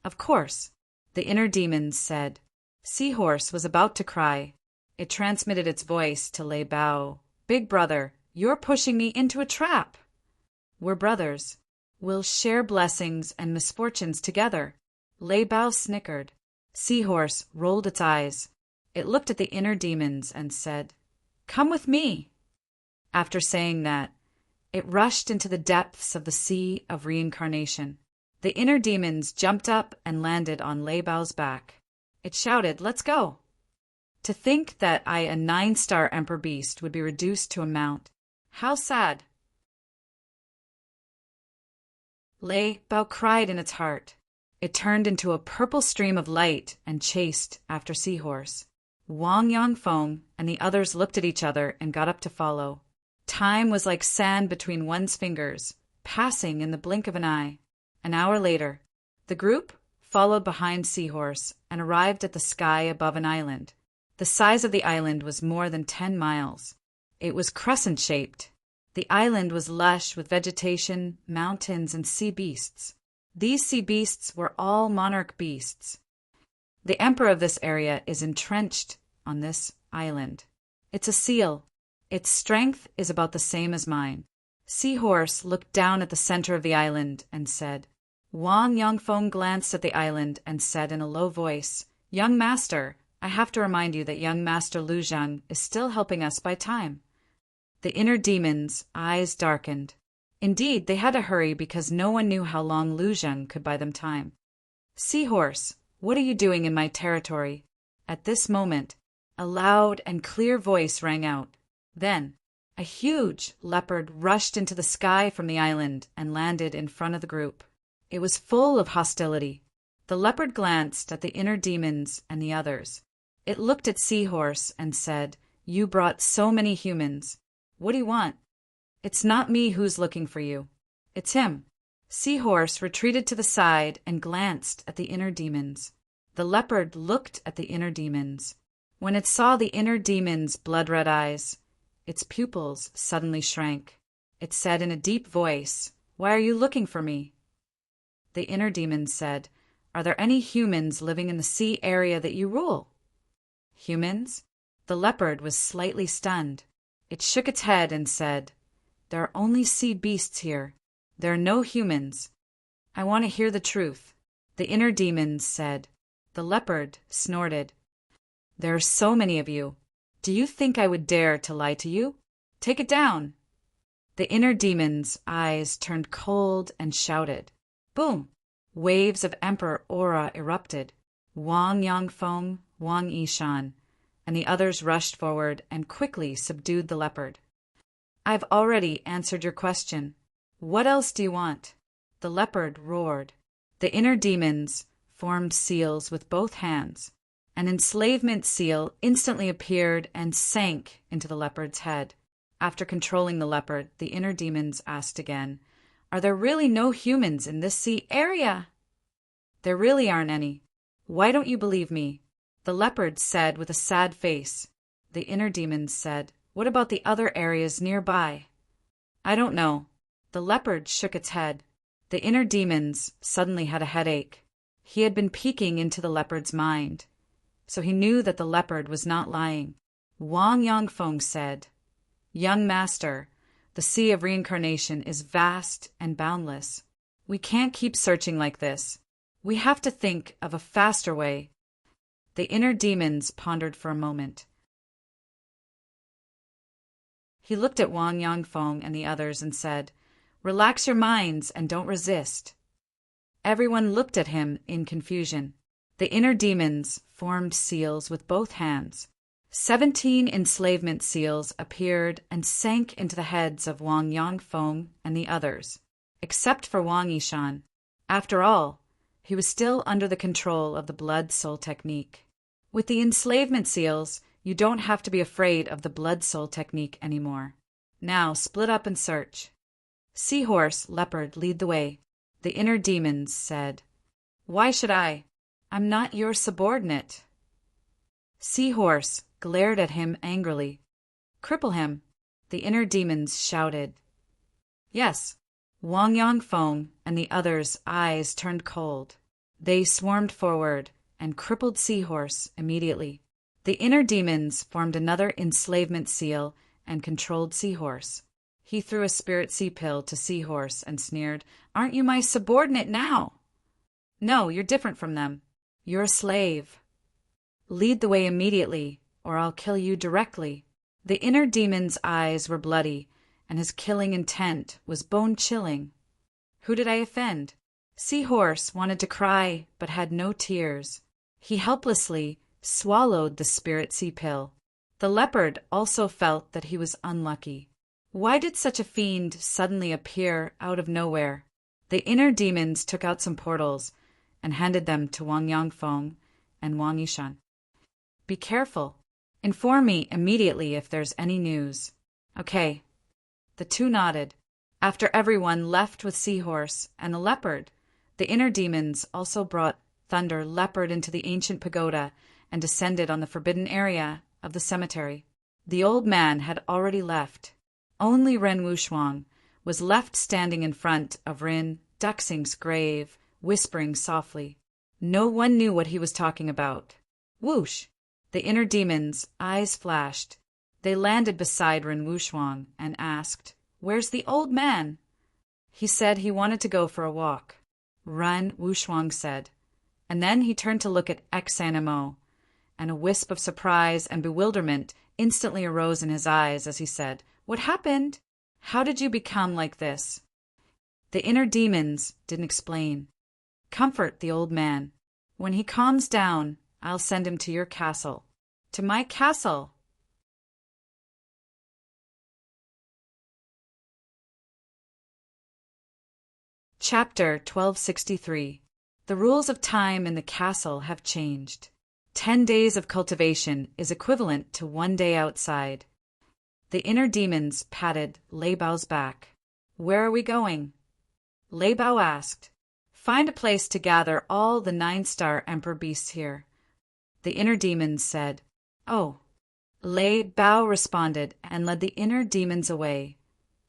Of course, the inner demons said. Seahorse was about to cry. It transmitted its voice to Lei Bao. Big brother, you're pushing me into a trap. We're brothers. We'll share blessings and misfortunes together. Lei Bao snickered. Seahorse rolled its eyes. It looked at the inner demons and said, Come with me. After saying that, it rushed into the depths of the sea of reincarnation. The inner demons jumped up and landed on Lei Bao's back. It shouted, Let's go. To think that I, a 9-star emperor beast, would be reduced to a mount. How sad. Lei Bao cried in its heart. It turned into a purple stream of light and chased after Seahorse. Wang Yangfeng and the others looked at each other and got up to follow. Time was like sand between one's fingers, passing in the blink of an eye. An hour later, the group followed behind Seahorse and arrived at the sky above an island. The size of the island was more than 10 miles. It was crescent-shaped. The island was lush with vegetation, mountains, and sea beasts. These sea beasts were all monarch beasts. The emperor of this area is entrenched on this island. It's a seal. Its strength is about the same as mine. Seahorse looked down at the center of the island and said. Wang Yangfeng glanced at the island and said in a low voice, Young master, I have to remind you that young master Lu Zhang is still helping us by time. The inner demons' eyes darkened. Indeed, they had to hurry because no one knew how long Lu Zhang could buy them time. Seahorse, what are you doing in my territory? At this moment, a loud and clear voice rang out. Then, a huge leopard rushed into the sky from the island and landed in front of the group. It was full of hostility. The leopard glanced at the inner demons and the others. It looked at Seahorse and said, You brought so many humans. What do you want? It's not me who's looking for you. It's him. Seahorse retreated to the side and glanced at the inner demons. The leopard looked at the inner demons. When it saw the inner demons' blood-red eyes, its pupils suddenly shrank. It said in a deep voice, Why are you looking for me? The inner demons said, Are there any humans living in the sea area that you rule? Humans? The leopard was slightly stunned. It shook its head and said, There are only sea beasts here. There are no humans. I want to hear the truth. The inner demons said. The leopard snorted. There are so many of you. Do you think I would dare to lie to you? Take it down. The inner demon's eyes turned cold and shouted. Boom! Waves of emperor aura erupted. Wang Yangfeng, Wang Yishan, and the others rushed forward and quickly subdued the leopard. I've already answered your question. What else do you want? The leopard roared. The inner demons formed seals with both hands. An enslavement seal instantly appeared and sank into the leopard's head. After controlling the leopard, the inner demons asked again, Are there really no humans in this sea area? There really aren't any. Why don't you believe me? The leopard said with a sad face. The inner demons said, What about the other areas nearby? I don't know. The leopard shook its head. The inner demons suddenly had a headache. He had been peeking into the leopard's mind, so he knew that the leopard was not lying. Wang Yangfeng said, Young master, the sea of reincarnation is vast and boundless. We can't keep searching like this. We have to think of a faster way. The inner demons pondered for a moment. He looked at Wang Yangfeng and the others and said, Relax your minds and don't resist. Everyone looked at him in confusion. The inner demons formed seals with both hands. 17 enslavement seals appeared and sank into the heads of Wang Yangfeng and the others, except for Wang Yishan. After all, he was still under the control of the blood-soul technique. With the enslavement seals, you don't have to be afraid of the blood-soul technique anymore. Now split up and search. Seahorse, leopard, lead the way. The inner demons said, Why should I? I'm not your subordinate. Seahorse glared at him angrily. Cripple him, the inner demons shouted. Yes. Wang Yangfeng and the others' eyes turned cold. They swarmed forward and crippled Seahorse immediately. The inner demons formed another enslavement seal and controlled Seahorse. He threw a spirit sea pill to Seahorse and sneered, Aren't you my subordinate now? No, you're different from them. You're a slave. Lead the way immediately, or I'll kill you directly. The inner demon's eyes were bloody, and his killing intent was bone-chilling. Who did I offend? Seahorse wanted to cry, but had no tears. He helplessly swallowed the spirit sea pill. The leopard also felt that he was unlucky. Why did such a fiend suddenly appear out of nowhere? The inner demons took out some portals and handed them to Wang Yangfeng and Wang Yishan. Be careful. Inform me immediately if there's any news. Okay. The two nodded. After everyone left with Seahorse and the leopard, the inner demons also brought Thunder Leopard into the ancient pagoda and descended on the forbidden area of the cemetery. The old man had already left. Only Ren Wuxuang was left standing in front of Rin Duxing's grave, whispering softly. No one knew what he was talking about. Whoosh! The inner demons' eyes flashed. They landed beside Ren Wuxuang and asked, Where's the old man? He said he wanted to go for a walk. Ren Wuxuang said. And then he turned to look at Xanimo, and a wisp of surprise and bewilderment instantly arose in his eyes as he said, What happened? How did you become like this? The inner demons didn't explain. Comfort the old man. When he calms down, I'll send him to your castle. To my castle. Chapter 1263. The rules of time in the castle have changed. 10 days of cultivation is equivalent to 1 day outside. The inner demons patted Lei Bao's back. Where are we going? Lei Bao asked. Find a place to gather all the 9-star emperor beasts here. The inner demons said. Oh. Lei Bao responded and led the inner demons away,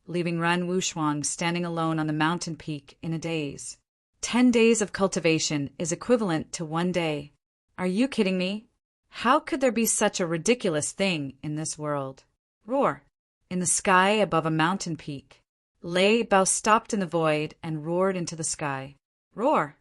leaving Ren Wuxuang standing alone on the mountain peak in a daze. 10 days of cultivation is equivalent to 1 day. Are you kidding me? How could there be such a ridiculous thing in this world? Roar! In the sky above a mountain peak. Lei Bao stopped in the void and roared into the sky. Roar!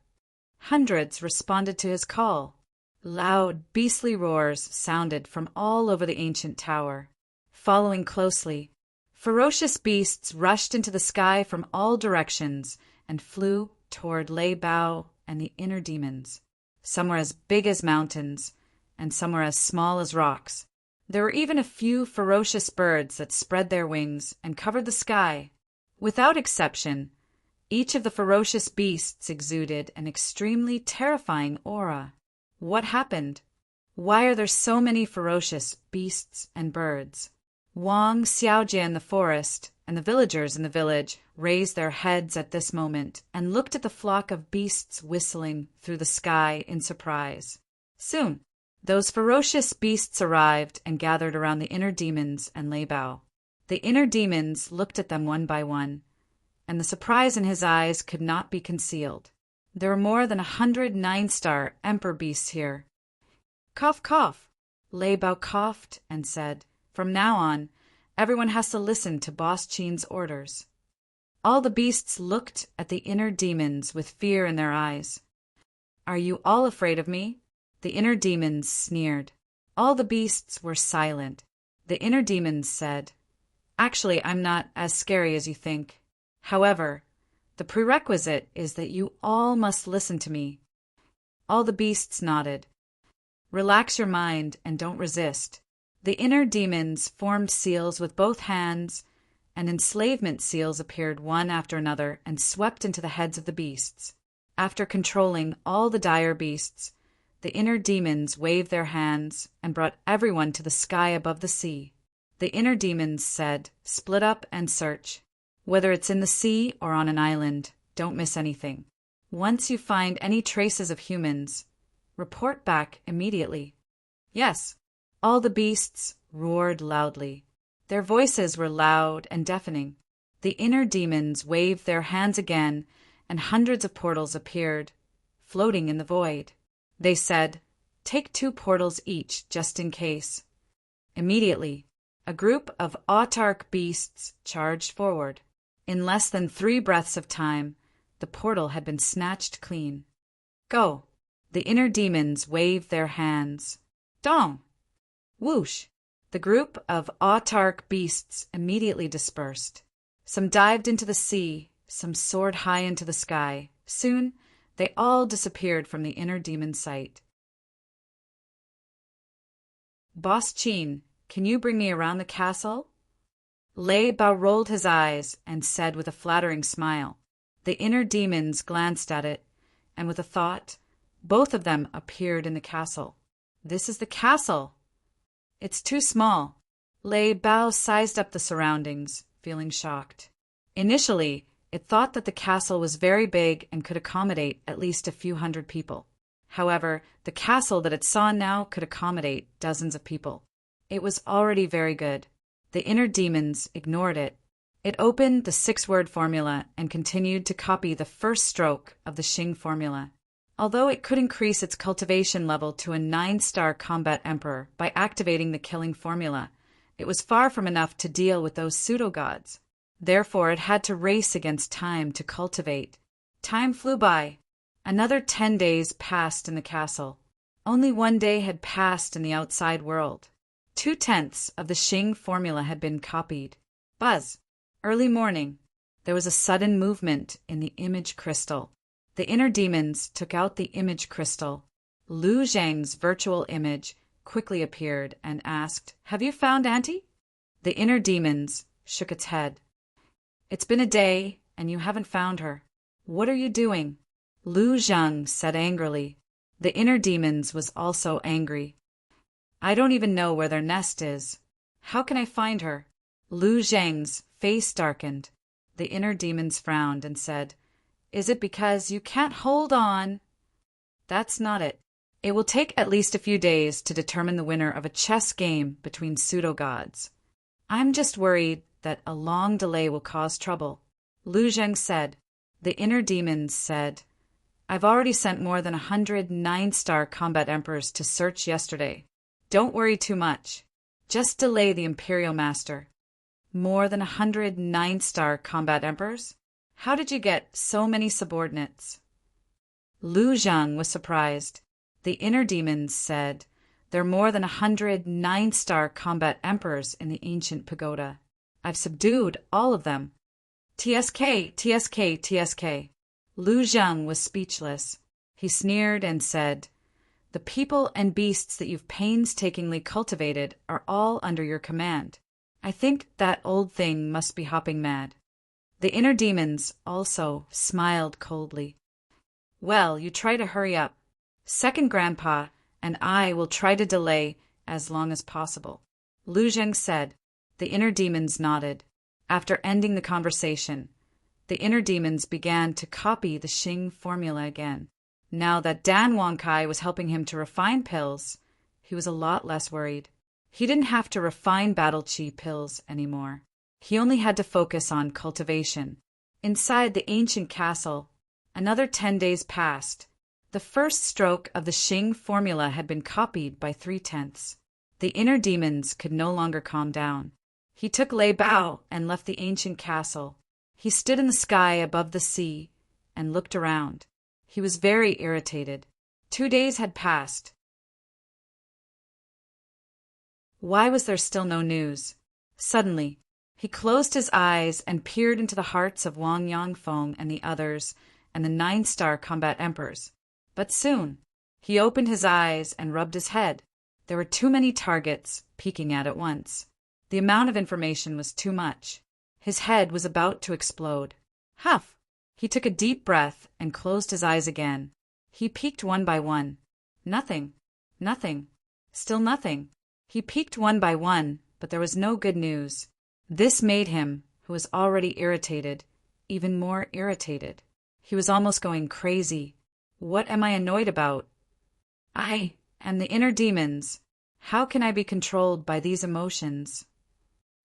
Hundreds responded to his call. Loud, beastly roars sounded from all over the ancient tower. Following closely, ferocious beasts rushed into the sky from all directions and flew toward Lei Bao and the inner demons. Some were as big as mountains, and some were as small as rocks. There were even a few ferocious birds that spread their wings and covered the sky. Without exception, each of the ferocious beasts exuded an extremely terrifying aura. What happened? Why are there so many ferocious beasts and birds? Wang Xiaojie in the forest and the villagers in the village raised their heads at this moment and looked at the flock of beasts whistling through the sky in surprise. Soon, those ferocious beasts arrived and gathered around the inner demons and Lei Bao. The inner demons looked at them one by one, and the surprise in his eyes could not be concealed. There were more than 100 nine-star emperor beasts here. Cough, cough. Lei Bao coughed and said, "From now on, everyone has to listen to Boss Qin's orders." All the beasts looked at the inner demons with fear in their eyes. "Are you all afraid of me?" The inner demons sneered. All the beasts were silent. The inner demons said, "Actually, I'm not as scary as you think. However, the prerequisite is that you all must listen to me." All the beasts nodded. "Relax your mind and don't resist." The inner demons formed seals with both hands, and enslavement seals appeared one after another and swept into the heads of the beasts. After controlling all the dire beasts, the inner demons waved their hands and brought everyone to the sky above the sea. The inner demons said, "Split up and search. Whether it's in the sea or on an island, don't miss anything. Once you find any traces of humans, report back immediately." "Yes." All the beasts roared loudly. Their voices were loud and deafening. The inner demons waved their hands again, and hundreds of portals appeared, floating in the void. They said, "Take 2 portals each, just in case." Immediately, a group of autarch beasts charged forward. In less than 3 breaths of time, the portal had been snatched clean. "Go!" The inner demons waved their hands. "Dong!" Whoosh! The group of autarch beasts immediately dispersed. Some dived into the sea, some soared high into the sky. Soon, they all disappeared from the inner demon's sight. "Boss Qin, can you bring me around the castle?" Lei Bao rolled his eyes and said with a flattering smile. The inner demons glanced at it, and with a thought, both of them appeared in the castle. "This is the castle." "It's too small." Lei Bao sized up the surroundings, feeling shocked. Initially, it thought that the castle was very big and could accommodate at least a few hundred people. However, the castle that it saw now could accommodate dozens of people. It was already very good. The inner demons ignored it. It opened the 6-word formula and continued to copy the first stroke of the Xing formula. Although it could increase its cultivation level to a 9-star combat emperor by activating the killing formula, it was far from enough to deal with those pseudo-gods. Therefore, it had to race against time to cultivate. Time flew by. Another 10 days passed in the castle. Only 1 day had passed in the outside world. 2/10 of the Xing formula had been copied. Buzz! Early morning. There was a sudden movement in the image crystal. The inner demons took out the image crystal. Lu Zhang's virtual image quickly appeared and asked, "Have you found Auntie?" The inner demons shook its head. "It's been a day, and you haven't found her. What are you doing?" Lu Zhang said angrily. The inner demons was also angry. "I don't even know where their nest is. How can I find her?" Lu Zhang's face darkened. The inner demons frowned and said, "Is it because you can't hold on?" "That's not it. It will take at least a few days to determine the winner of a chess game between pseudo-gods. I'm just worried that a long delay will cause trouble." Lu Zheng said. The inner demons said, "I've already sent more than 100 9-star combat emperors to search yesterday. Don't worry too much. Just delay the Imperial Master." "More than 100 9-star combat emperors? How did you get so many subordinates?" Lu Zhang was surprised. The inner demons said, "There are more than 100 9-star combat emperors in the ancient pagoda. I've subdued all of them." TSK, TSK, TSK. Lu Zhang was speechless. He sneered and said, "The people and beasts that you've painstakingly cultivated are all under your command. I think that old thing must be hopping mad." The inner demons also smiled coldly. "Well, you try to hurry up. Second Grandpa and I will try to delay as long as possible," Lu Zheng said. The inner demons nodded. After ending the conversation, the inner demons began to copy the Xing formula again. Now that Dan Wangkai was helping him to refine pills, he was a lot less worried. He didn't have to refine battle chi pills anymore. He only had to focus on cultivation. Inside the ancient castle, another 10 days passed. The first stroke of the Xing formula had been copied by 3/10. The inner demons could no longer calm down. He took Lei Bao and left the ancient castle. He stood in the sky above the sea and looked around. He was very irritated. 2 days had passed. Why was there still no news? Suddenly, he closed his eyes and peered into the hearts of Wang Yangfeng and the others and the 9-star combat emperors. But soon, he opened his eyes and rubbed his head. There were too many targets peeking at once. The amount of information was too much. His head was about to explode. Huff! He took a deep breath and closed his eyes again. He peeked one by one. Nothing. Nothing. Still nothing. He peeked one by one, but there was no good news. This made him, who was already irritated, even more irritated. He was almost going crazy. What am I annoyed about? I am the inner demons. How can I be controlled by these emotions?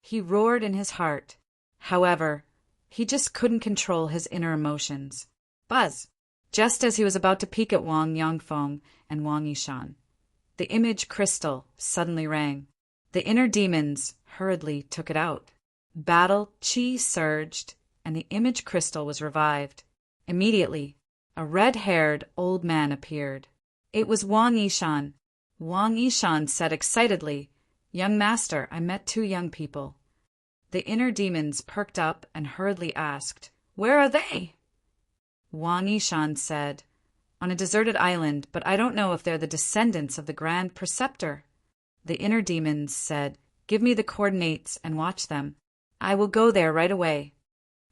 He roared in his heart. However, he just couldn't control his inner emotions. Buzz! Just as he was about to peek at Wang Yangfeng and Wang Yishan, the image crystal suddenly rang. The inner demons hurriedly took it out. Battle chi surged, and the image crystal was revived. Immediately, a red-haired old man appeared. It was Wang Yishan. Wang Yishan said excitedly, "Young master, I met 2 young people." The inner demons perked up and hurriedly asked, "Where are they?" Wang Yishan said, "On a deserted island, but I don't know if they're the descendants of the Grand Preceptor." The inner demons said, "Give me the coordinates and watch them. I will go there right away."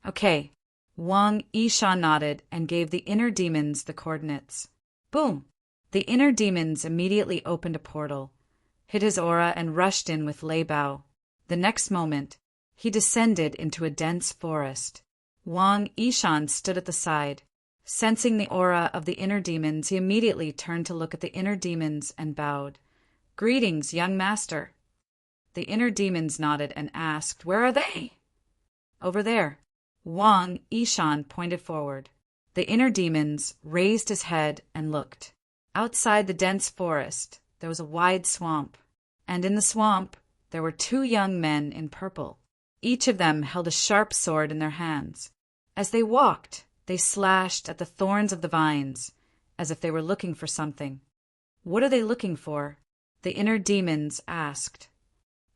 Okay. Wang Yishan nodded and gave the inner demons the coordinates. Boom! The inner demons immediately opened a portal, hit his aura and rushed in with Lei Bao. The next moment, he descended into a dense forest. Wang Yishan stood at the side. Sensing the aura of the inner demons, he immediately turned to look at the inner demons and bowed. "Greetings, young master." The inner demons nodded and asked, "Where are they?" "Over there." Wang Yishan pointed forward. The inner demons raised his head and looked. Outside the dense forest, there was a wide swamp, and in the swamp, there were 2 young men in purple. Each of them held a sharp sword in their hands. As they walked, they slashed at the thorns of the vines, as if they were looking for something. "What are they looking for?" the inner demons asked.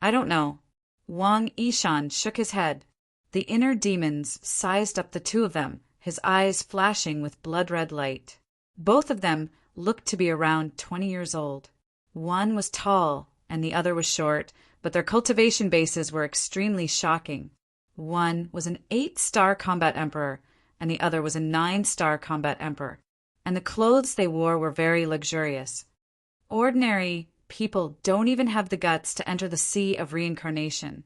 "I don't know." Wang Yishan shook his head. The inner demons sized up the 2 of them, his eyes flashing with blood-red light. Both of them looked to be around 20 years old. One was tall and the other was short, but their cultivation bases were extremely shocking. One was an 8-star combat emperor, and the other was a 9-star combat emperor, and the clothes they wore were very luxurious. Ordinary people don't even have the guts to enter the sea of reincarnation,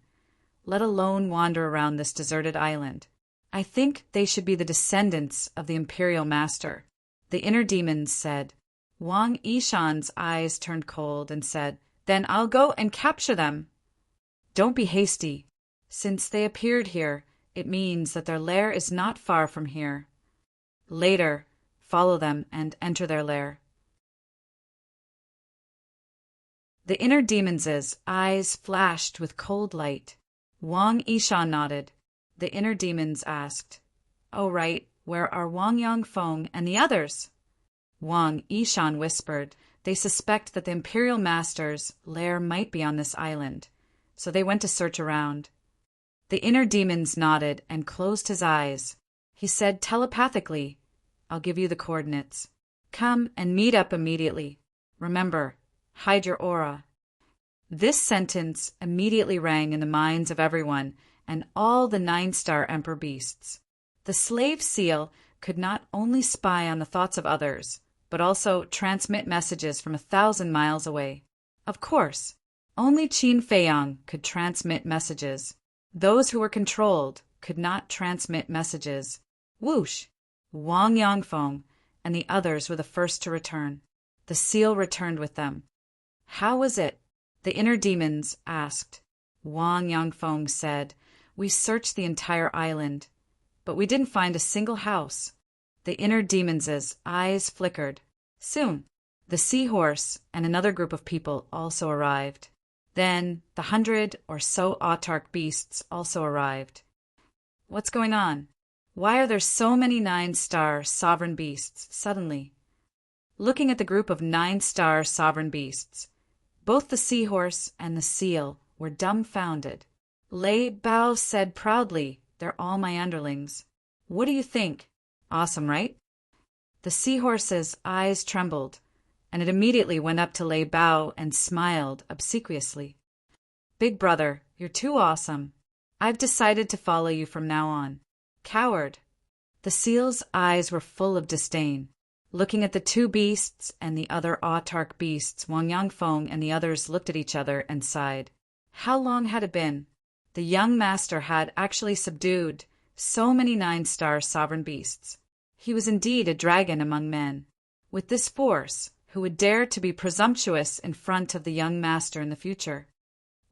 let alone wander around this deserted island. I think they should be the descendants of the Imperial Master, the inner demons said. Wang Yishan's eyes turned cold and said, "Then I'll go and capture them." "Don't be hasty. Since they appeared here, it means that their lair is not far from here. Later, follow them and enter their lair." The inner demons' eyes flashed with cold light. Wang Yishan nodded. The inner demons asked, "Oh right, where are Wang Yangfeng and the others?" Wang Yishan whispered, "They suspect that the Imperial Master's lair might be on this island, so they went to search around." The inner demons nodded and closed his eyes. He said telepathically, "I'll give you the coordinates. Come and meet up immediately. Remember, hide your aura. This sentence immediately rang in the minds of everyone and all the 9-star emperor beasts. The slave seal could not only spy on the thoughts of others, but also transmit messages from 1,000 miles away. Of course, only Qin Feiyang could transmit messages. Those who were controlled could not transmit messages. Whoosh! Wang Yangfeng and the others were the first to return. The seal returned with them. How was it? The inner demons asked. Wang Yangfeng said, "We searched the entire island, but we didn't find a single house." The inner demons' eyes flickered. Soon, the seahorse and another group of people also arrived. Then, the 100 or so autarch beasts also arrived. What's going on? Why are there so many 9-star sovereign beasts suddenly? Looking at the group of 9-star sovereign beasts, both the seahorse and the seal were dumbfounded. Lei Bao said proudly, "They're all my underlings." What do you think? Awesome, right? The seahorse's eyes trembled, and it immediately went up to Lei Bao and smiled obsequiously. "Big brother, you're too awesome. I've decided to follow you from now on." Coward! The seal's eyes were full of disdain. Looking at the two beasts and the other autarch beasts, Wang Yangfeng and the others looked at each other and sighed. How long had it been? The young master had actually subdued so many 9-star sovereign beasts. He was indeed a dragon among men. With this force, who would dare to be presumptuous in front of the young master in the future?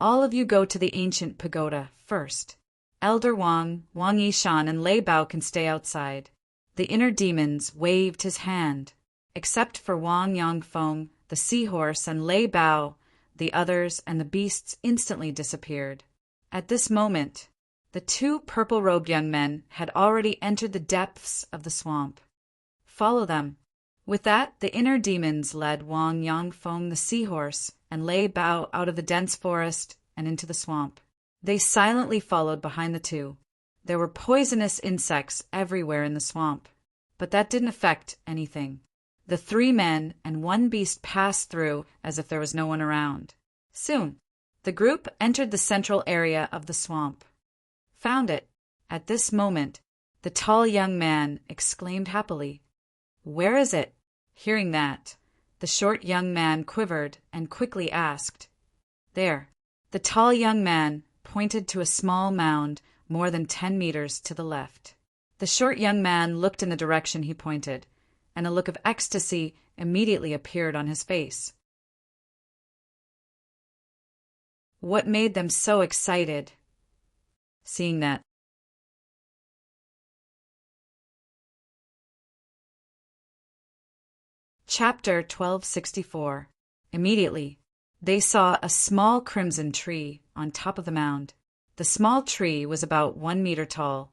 All of you go to the ancient pagoda first. Elder Wang, Wang Yishan, and Lei Bao can stay outside. The inner demons waved his hand. Except for Wang Yangfeng, the seahorse, and Lei Bao, the others and the beasts instantly disappeared. At this moment, the two purple-robed young men had already entered the depths of the swamp. Follow them. With that, the inner demons led Wang Yangfeng, the seahorse, and Lei Bao out of the dense forest and into the swamp. They silently followed behind the two. There were poisonous insects everywhere in the swamp, but that didn't affect anything. The 3 men and 1 beast passed through as if there was no one around. Soon, the group entered the central area of the swamp. Found it. At this moment, the tall young man exclaimed happily, "Where is it?" Hearing that, the short young man quivered and quickly asked, "There." The tall young man pointed to a small mound more than 10 meters to the left. The short young man looked in the direction he pointed, and a look of ecstasy immediately appeared on his face. What made them so excited? Seeing that. Chapter 1264. Immediately, they saw a small crimson tree on top of the mound. The small tree was about 1 meter tall,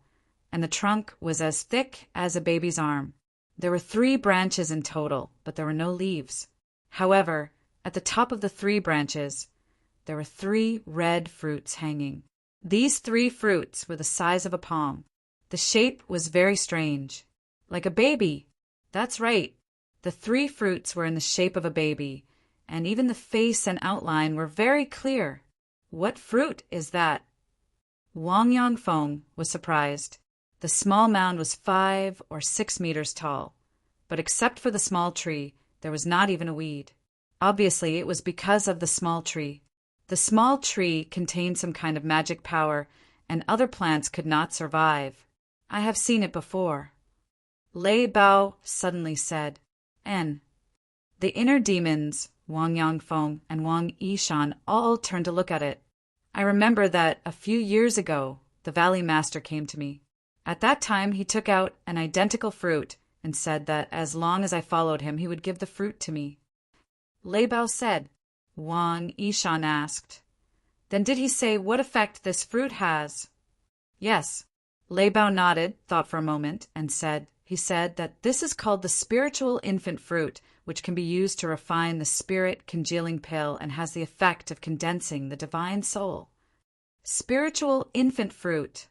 and the trunk was as thick as a baby's arm. There were 3 branches in total, but there were no leaves. However, at the top of the 3 branches, there were 3 red fruits hanging. These 3 fruits were the size of a palm. The shape was very strange. Like a baby. That's right. The 3 fruits were in the shape of a baby, and even the face and outline were very clear. What fruit is that? Wang Yangfeng was surprised. The small mound was 5 or 6 meters tall, but except for the small tree, there was not even a weed. Obviously, it was because of the small tree. The small tree contained some kind of magic power, and other plants could not survive. I have seen it before. Lei Bao suddenly said, "N." The inner demons, Wang Yangfeng and Wang Yishan, all turned to look at it. I remember that a few years ago, the Valley Master came to me. At that time, he took out an identical fruit and said that as long as I followed him, he would give the fruit to me. Lei Bao said. Wang Yishan asked, "Then did he say what effect this fruit has?" Yes. Lei Bao nodded, thought for a moment, and he said that this is called the spiritual infant fruit, which can be used to refine the spirit congealing pill and has the effect of condensing the divine soul. Spiritual infant fruit.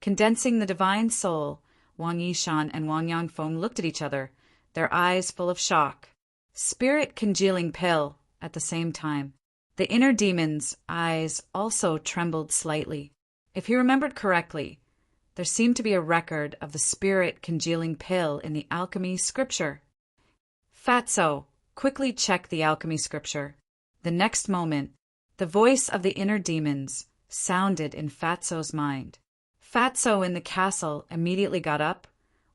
Condensing the divine soul. Wang Yishan and Wang Yangfeng looked at each other. their eyes full of shock. Spirit congealing pill at the same time. The inner demon's eyes also trembled slightly. If he remembered correctly, there seemed to be a record of the spirit congealing pill in the alchemy scripture. Fatso quickly checked the alchemy scripture. The next moment, the voice of the inner demons sounded in Fatso's mind. Fatso in the castle immediately got up,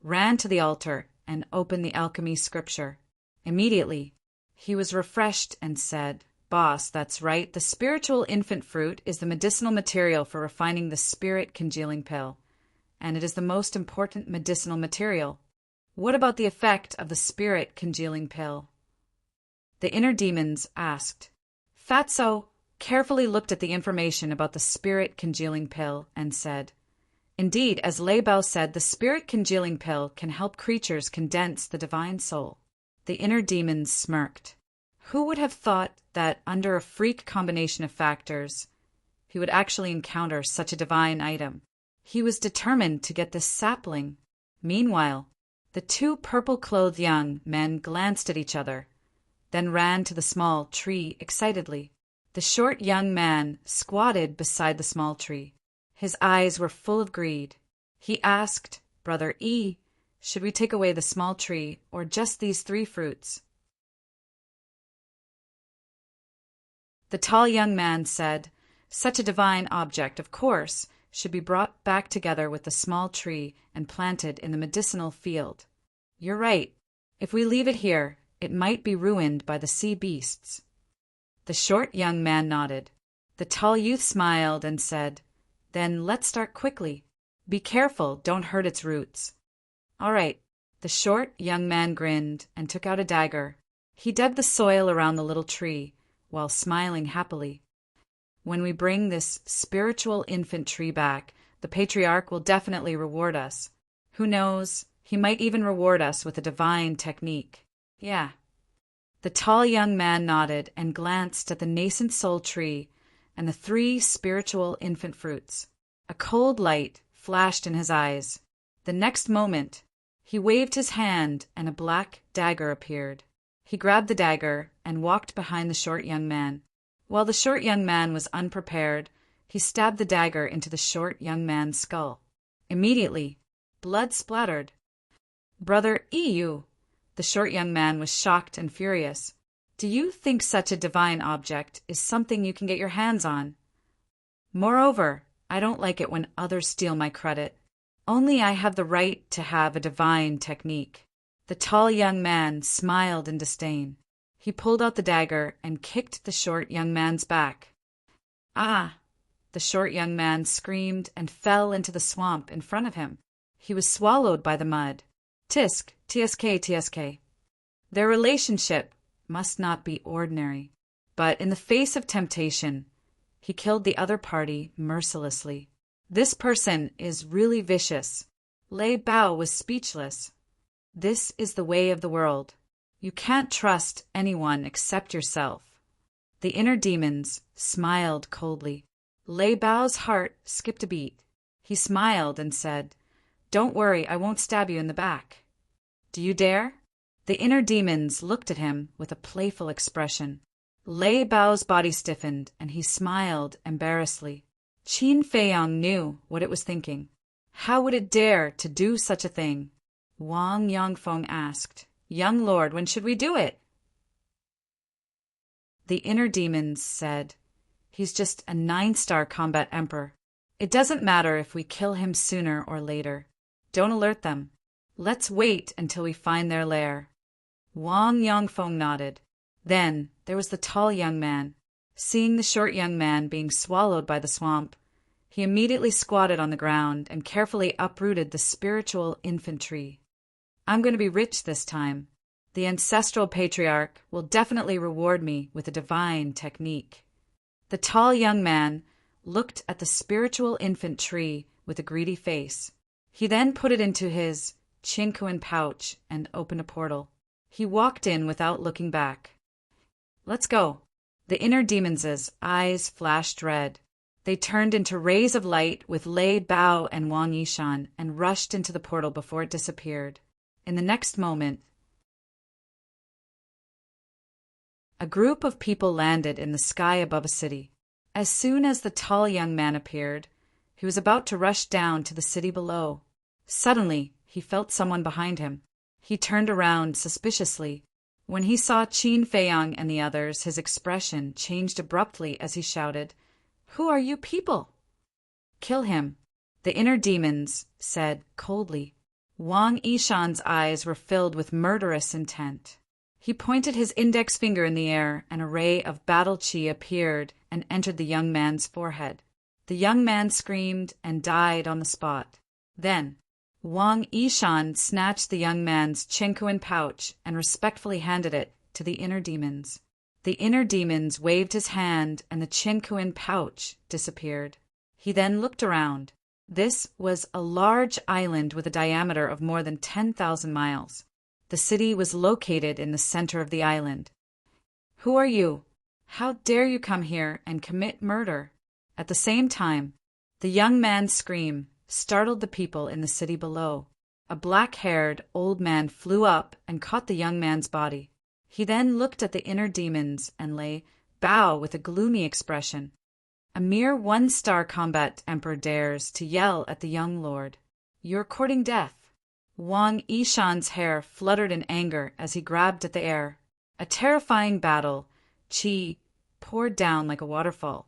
ran to the altar, and opened the alchemy scripture. Immediately, he was refreshed and said, "Boss, that's right. The spiritual infant fruit is the medicinal material for refining the spirit congealing pill, and it is the most important medicinal material. What about the effect of the spirit congealing pill?" The inner demons asked. Fatso carefully looked at the information about the spirit congealing pill and said, "Indeed, as Lei Bao said, the spirit congealing pill can help creatures condense the divine soul." The inner demons smirked. Who would have thought that under a freak combination of factors, he would actually encounter such a divine item? He was determined to get this sapling. Meanwhile, the two purple-clothed young men glanced at each other, then ran to the small tree excitedly. The short young man squatted beside the small tree. His eyes were full of greed. He asked, "Brother E, should we take away the small tree or just these 3 fruits?" The tall young man said, "Such a divine object, of course, should be brought back together with the small tree and planted in the medicinal field. You're right. If we leave it here, it might be ruined by the sea beasts." The short young man nodded. The tall youth smiled and said, "Then let's start quickly. Be careful, don't hurt its roots." "All right." The short young man grinned and took out a dagger. He dug the soil around the little tree while smiling happily. "When we bring this spiritual infant tree back, the patriarch will definitely reward us. Who knows, he might even reward us with a divine technique." "Yeah." The tall young man nodded and glanced at the nascent soul tree and the 3 spiritual infant fruits. A cold light flashed in his eyes. The next moment, he waved his hand and a black dagger appeared. He grabbed the dagger and walked behind the short young man. While the short young man was unprepared, he stabbed the dagger into the short young man's skull. Immediately, blood splattered. "Brother EU," the short young man was shocked and furious. "Do you think such a divine object is something you can get your hands on? Moreover, I don't like it when others steal my credit. Only I have the right to have a divine technique." The tall young man smiled in disdain. He pulled out the dagger and kicked the short young man's back. "Ah!" The short young man screamed and fell into the swamp in front of him. He was swallowed by the mud. Tisk, tsk, tsk. Their relationship must not be ordinary. But in the face of temptation, he killed the other party mercilessly. This person is really vicious. Lei Bao was speechless. This is the way of the world. You can't trust anyone except yourself. The inner demons smiled coldly. Lei Bao's heart skipped a beat. He smiled and said, "Don't worry, I won't stab you in the back." "Do you dare?" The inner demons looked at him with a playful expression. Lei Bao's body stiffened and he smiled embarrassedly. Qin Feiyang knew what it was thinking. How would it dare to do such a thing? Wang Yongfeng asked, "Young lord, when should we do it?" The inner demons said, "He's just a 9-star combat emperor. It doesn't matter if we kill him sooner or later. Don't alert them. Let's wait until we find their lair." Wang Yongfeng nodded. Then there was the tall young man. Seeing the short young man being swallowed by the swamp, he immediately squatted on the ground and carefully uprooted the spiritual infant tree. "I'm going to be rich this time. The ancestral patriarch will definitely reward me with a divine technique." The tall young man looked at the spiritual infant tree with a greedy face. He then put it into his Qingquan pouch and opened a portal. He walked in without looking back. "Let's go." The inner demons' eyes flashed red. They turned into rays of light with Lei Bao and Wang Yishan and rushed into the portal before it disappeared. In the next moment, A group of people landed in the sky above a city. As soon as the tall young man appeared, he was about to rush down to the city below. Suddenly, he felt someone behind him. He turned around suspiciously. When he saw Qin Feiyang and the others, his expression changed abruptly as he shouted, "Who are you people?" "Kill him," the inner demons said coldly. Wang Yishan's eyes were filled with murderous intent. He pointed his index finger in the air, and a ray of battle qi appeared and entered the young man's forehead. The young man screamed and died on the spot. Then, Wang Yishan snatched the young man's Qinkuan pouch and respectfully handed it to the inner demons. The inner demons waved his hand and the Qinkuan pouch disappeared. He then looked around. This was a large island with a diameter of more than 10,000 miles. The city was located in the center of the island. "Who are you? How dare you come here and commit murder?" At the same time, the young man's scream startled the people in the city below. A black-haired old man flew up and caught the young man's body. He then looked at the inner demons and lay bow with a gloomy expression. A mere one-star combat emperor dares to yell at the young lord, "You're courting death." Wang Yishan's hair fluttered in anger as he grabbed at the air. A terrifying battle, qi, poured down like a waterfall.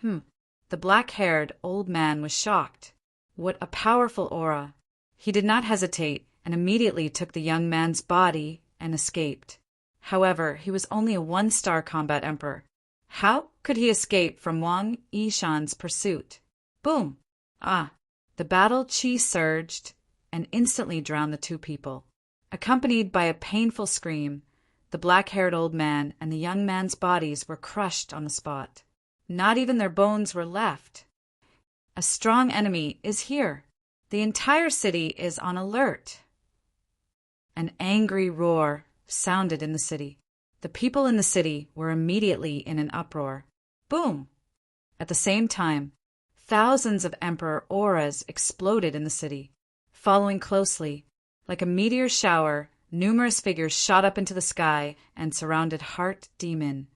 The black-haired old man was shocked. What a powerful aura! He did not hesitate and immediately took the young man's body and escaped. However, he was only a one-star combat emperor. How could he escape from Wang Yishan's pursuit? Boom! The battle qi surged and instantly drowned the two people. Accompanied by a painful scream, the black-haired old man and the young man's bodies were crushed on the spot. Not even their bones were left. A strong enemy is here. The entire city is on alert. An angry roar sounded in the city. The people in the city were immediately in an uproar. Boom! At the same time, thousands of emperor auras exploded in the city. Following closely, like a meteor shower, numerous figures shot up into the sky and surrounded Heart Demon,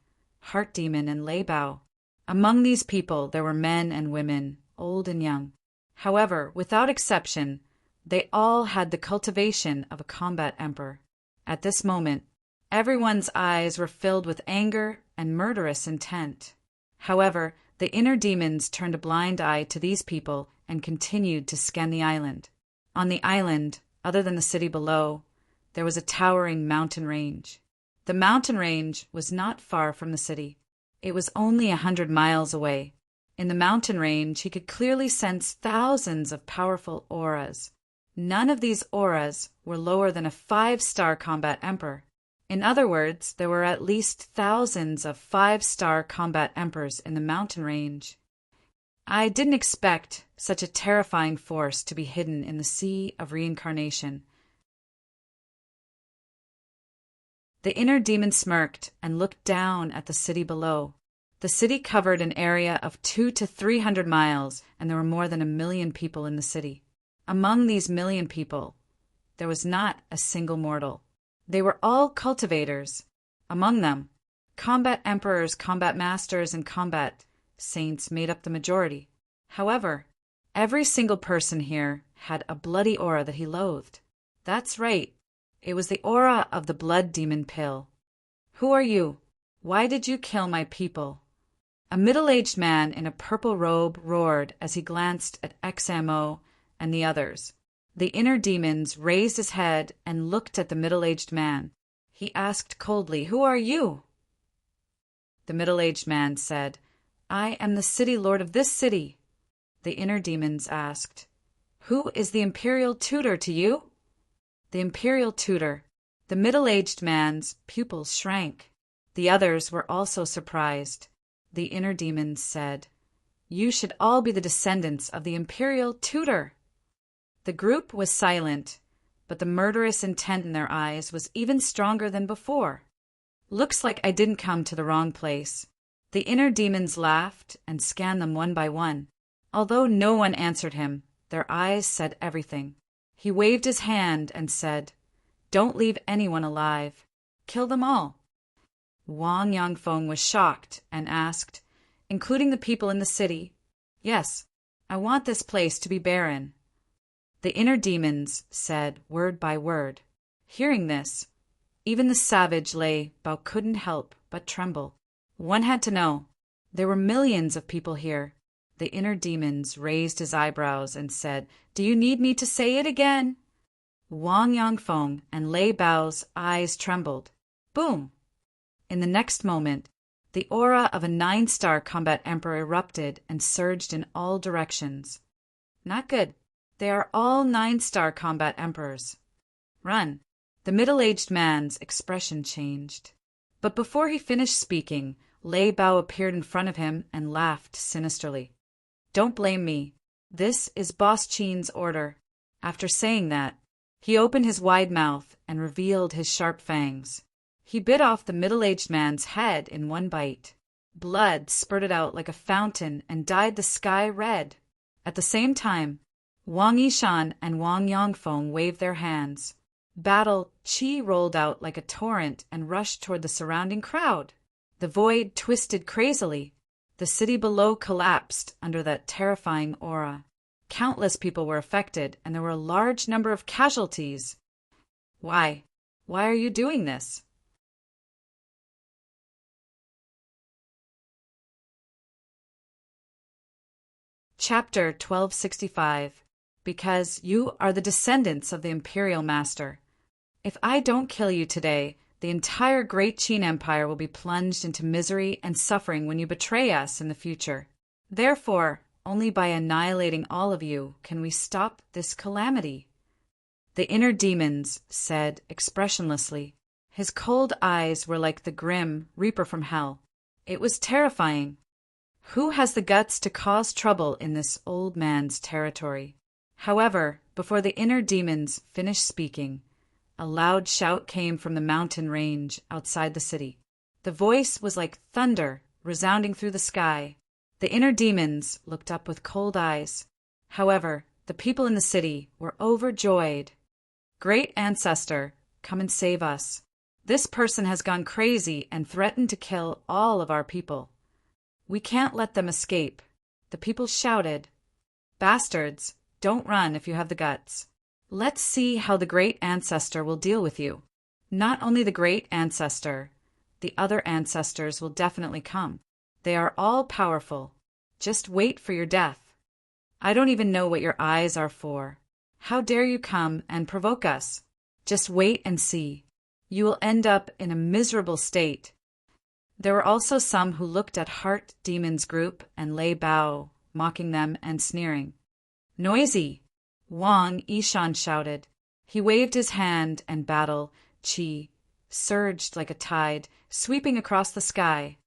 and Lei Bao. Among these people there were men and women, old and young. However, without exception, they all had the cultivation of a combat emperor. At this moment, everyone's eyes were filled with anger and murderous intent. However, the inner demons turned a blind eye to these people and continued to scan the island. On the island, other than the city below, there was a towering mountain range. The mountain range was not far from the city. It was only 100 miles away. In the mountain range, he could clearly sense thousands of powerful auras. None of these auras were lower than a 5-star combat emperor. In other words, there were at least thousands of 5-star combat emperors in the mountain range. I didn't expect such a terrifying force to be hidden in the sea of reincarnation. The inner demon smirked and looked down at the city below. The city covered an area of 200 to 300 miles, and there were more than 1 million people in the city. Among these million people, there was not a single mortal. They were all cultivators. Among them, combat emperors, combat masters, and combat saints made up the majority. However, every single person here had a bloody aura that he loathed. That's right, it was the aura of the blood demon pill. "Who are you? Why did you kill my people?" A middle-aged man in a purple robe roared as he glanced at XMO and the others. The inner demons raised his head and looked at the middle-aged man. He asked coldly, "Who are you?" The middle-aged man said, "I am the city lord of this city." The inner demons asked, "Who is the imperial tutor to you?" The imperial tutor. The middle-aged man's pupils shrank. The others were also surprised. The inner demons said, "You should all be the descendants of the imperial tutor." The group was silent, but the murderous intent in their eyes was even stronger than before. "Looks like I didn't come to the wrong place." The inner demons laughed and scanned them one by one. Although no one answered him, their eyes said everything. He waved his hand and said, "Don't leave anyone alive. Kill them all." Wang Yangfeng was shocked and asked, "Including the people in the city?" "Yes, I want this place to be barren." The inner demons said word by word. Hearing this, even the savage Lei Bao couldn't help but tremble. One had to know. There were millions of people here. The inner demons raised his eyebrows and said, "Do you need me to say it again?" Wang Yangfeng and Lei Bao's eyes trembled. Boom! In the next moment, the aura of a 9-star combat emperor erupted and surged in all directions. Not good. They are all 9-star combat emperors. Run. The middle-aged man's expression changed. But before he finished speaking, Lei Bao appeared in front of him and laughed sinisterly. "Don't blame me. This is Boss Qin's order." After saying that, he opened his wide mouth and revealed his sharp fangs. He bit off the middle-aged man's head in one bite. Blood spurted out like a fountain and dyed the sky red. At the same time, Wang Yishan and Wang Yangfeng waved their hands. Battle qi rolled out like a torrent and rushed toward the surrounding crowd. The void twisted crazily. The city below collapsed under that terrifying aura. Countless people were affected, and there were a large number of casualties. Why? Why are you doing this? Chapter 1265. Because you are the descendants of the Imperial Master. If I don't kill you today, the entire Great Qin Empire will be plunged into misery and suffering when you betray us in the future. Therefore, only by annihilating all of you can we stop this calamity. The inner demons said expressionlessly. His cold eyes were like the grim reaper from hell. It was terrifying. Who has the guts to cause trouble in this old man's territory? However, before the inner demons finished speaking, a loud shout came from the mountain range outside the city. The voice was like thunder resounding through the sky. The inner demons looked up with cold eyes. However, the people in the city were overjoyed. "Great Ancestor, come and save us. This person has gone crazy and threatened to kill all of our people. We can't let them escape." The people shouted, "Bastards, don't run if you have the guts. Let's see how the Great Ancestor will deal with you." Not only the Great Ancestor, the other ancestors will definitely come. They are all powerful. Just wait for your death. I don't even know what your eyes are for. How dare you come and provoke us? Just wait and see. You will end up in a miserable state. There were also some who looked at Heart Demon's group and Lei Bao, mocking them and sneering. "Noisy!" Wang Yishan shouted. He waved his hand and battle qi surged like a tide, sweeping across the sky.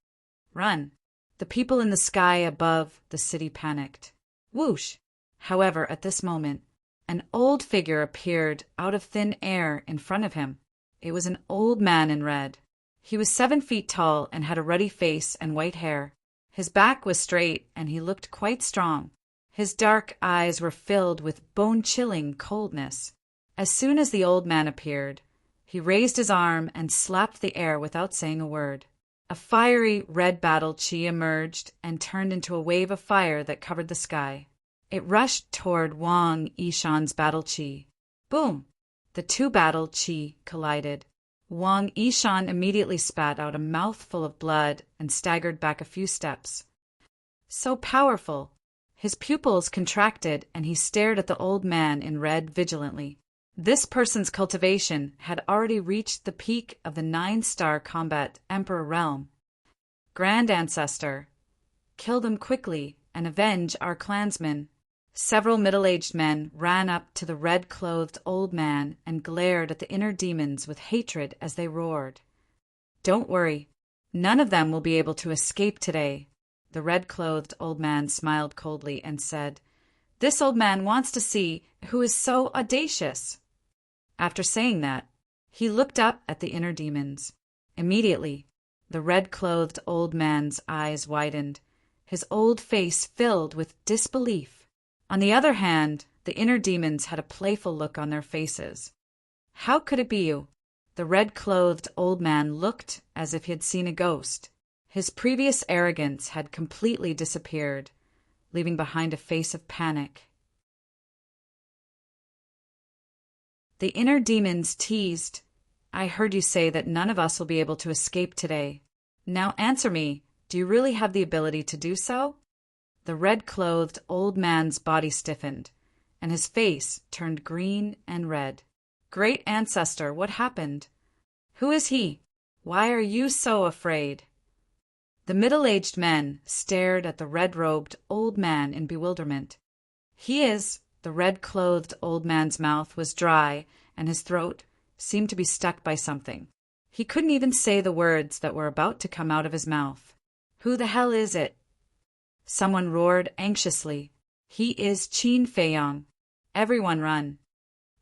"Run!" The people in the sky above the city panicked. Whoosh! However, at this moment, an old figure appeared out of thin air in front of him. It was an old man in red. He was 7 feet tall and had a ruddy face and white hair. His back was straight and he looked quite strong. His dark eyes were filled with bone-chilling coldness. As soon as the old man appeared, he raised his arm and slapped the air without saying a word. A fiery red battle qi emerged and turned into a wave of fire that covered the sky. It rushed toward Wang Yishan's battle qi. Boom! The two battle qi collided. Wang Yishan immediately spat out a mouthful of blood and staggered back a few steps. So powerful! His pupils contracted and he stared at the old man in red vigilantly. This person's cultivation had already reached the peak of the 9-star combat Emperor realm. "Grand Ancestor, kill them quickly and avenge our clansmen." Several middle-aged men ran up to the red-clothed old man and glared at the inner demons with hatred as they roared. "Don't worry, none of them will be able to escape today." The red-clothed old man smiled coldly and said, "This old man wants to see who is so audacious." After saying that, he looked up at the inner demons. Immediately, the red-clothed old man's eyes widened. His old face filled with disbelief. On the other hand, the inner demons had a playful look on their faces. "How could it be you? The red-clothed old man looked as if he had seen a ghost. His previous arrogance had completely disappeared, leaving behind a face of panic. The inner demons teased, "I heard you say that none of us will be able to escape today. Now answer me, do you really have the ability to do so?" The red-clothed old man's body stiffened, and his face turned green and red. "Great ancestor, what happened? Who is he? Why are you so afraid?" The middle-aged men stared at the red-robed old man in bewilderment. The red-clothed old man's mouth was dry, and his throat seemed to be stuck by something. He couldn't even say the words that were about to come out of his mouth. "Who the hell is it?" Someone roared anxiously. "He is Qin Feiyang. Everyone run."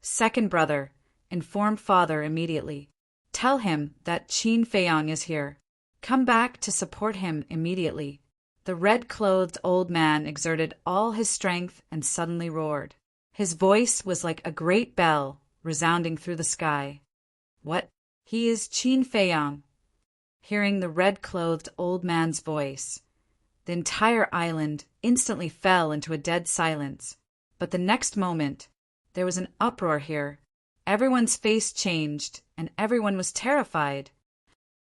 "Second brother, inform father immediately. Tell him that Qin Feiyang is here. Come back to support him immediately." The red-clothed old man exerted all his strength and suddenly roared. His voice was like a great bell resounding through the sky. "What? He is Qin Feiyang." Hearing the red-clothed old man's voice, the entire island instantly fell into a dead silence. But the next moment, there was an uproar here. Everyone's face changed, and everyone was terrified.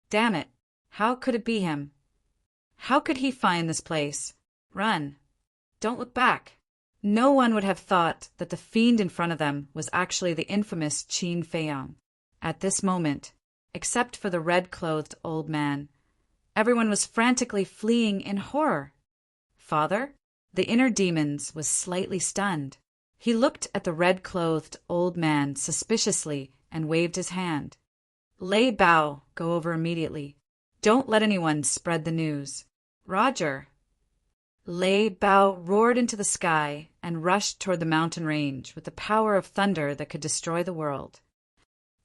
Damn it! How could it be him? How could he find this place? Run! Don't look back! No one would have thought that the fiend in front of them was actually the infamous Qin Feiyang. At this moment, except for the red-clothed old man, everyone was frantically fleeing in horror. Father, the inner demons, was slightly stunned. He looked at the red-clothed old man suspiciously and waved his hand. "Lei Bao, go over immediately. Don't let anyone spread the news." "Roger." Lei Bao roared into the sky and rushed toward the mountain range with the power of thunder that could destroy the world.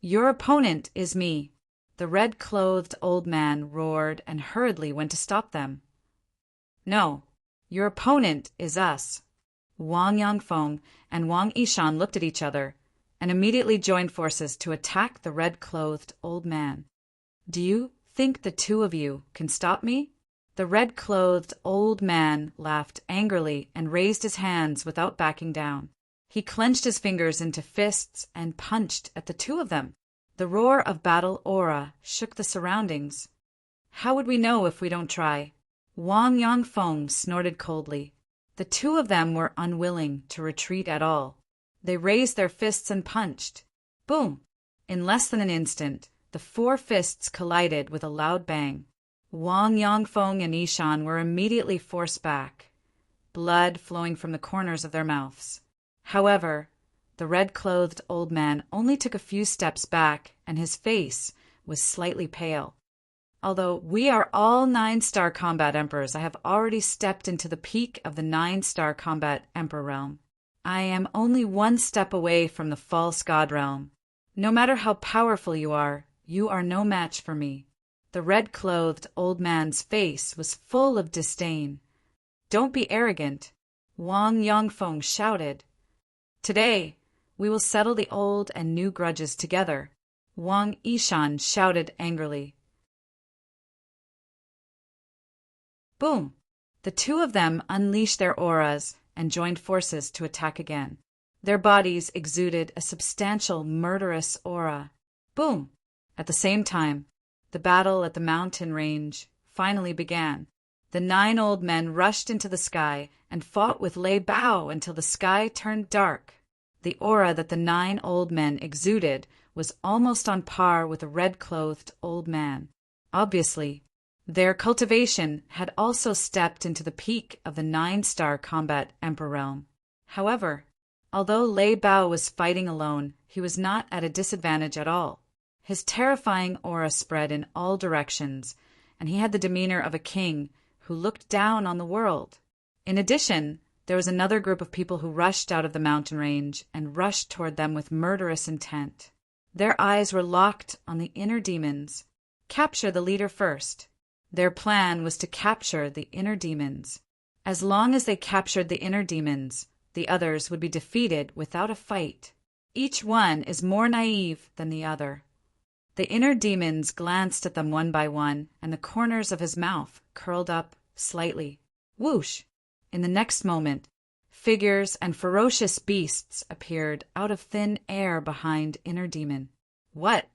"Your opponent is me," the red-clothed old man roared and hurriedly went to stop them. "No, your opponent is us." Wang Yangfeng and Wang Yishan looked at each other and immediately joined forces to attack the red-clothed old man. "Do you think the two of you can stop me?" The red-clothed old man laughed angrily and raised his hands without backing down. He clenched his fingers into fists and punched at the two of them. The roar of battle aura shook the surroundings. "How would we know if we don't try?" Wang Yangfeng snorted coldly. The two of them were unwilling to retreat at all. They raised their fists and punched. Boom! In less than an instant, the four fists collided with a loud bang. Wang Yangfeng and Yishan were immediately forced back, blood flowing from the corners of their mouths. However, the red-clothed old man only took a few steps back, and his face was slightly pale. "Although we are all 9-star combat emperors, I have already stepped into the peak of the 9-star combat emperor realm. I am only one step away from the false god realm. No matter how powerful you are no match for me." The red-clothed old man's face was full of disdain. "Don't be arrogant," Wang Yangfeng shouted. "Today, we will settle the old and new grudges together," Wang Yishan shouted angrily. Boom! The two of them unleashed their auras and joined forces to attack again. Their bodies exuded a substantial, murderous aura. Boom! At the same time, the battle at the mountain range finally began. The 9 old men rushed into the sky and fought with Lei Bao until the sky turned dark. The aura that the 9 old men exuded was almost on par with the red-clothed old man. Obviously, their cultivation had also stepped into the peak of the 9-star combat emperor realm. However, although Lei Bao was fighting alone, he was not at a disadvantage at all. His terrifying aura spread in all directions, and he had the demeanor of a king who looked down on the world. In addition, there was another group of people who rushed out of the mountain range and rushed toward them with murderous intent. Their eyes were locked on the inner demons. Capture the leader first. Their plan was to capture the inner demons. As long as they captured the inner demons, the others would be defeated without a fight. Each one is more naive than the other. The inner demons glanced at them one by one, and the corners of his mouth curled up slightly. Whoosh! In the next moment, figures and ferocious beasts appeared out of thin air behind Inner Demon. What?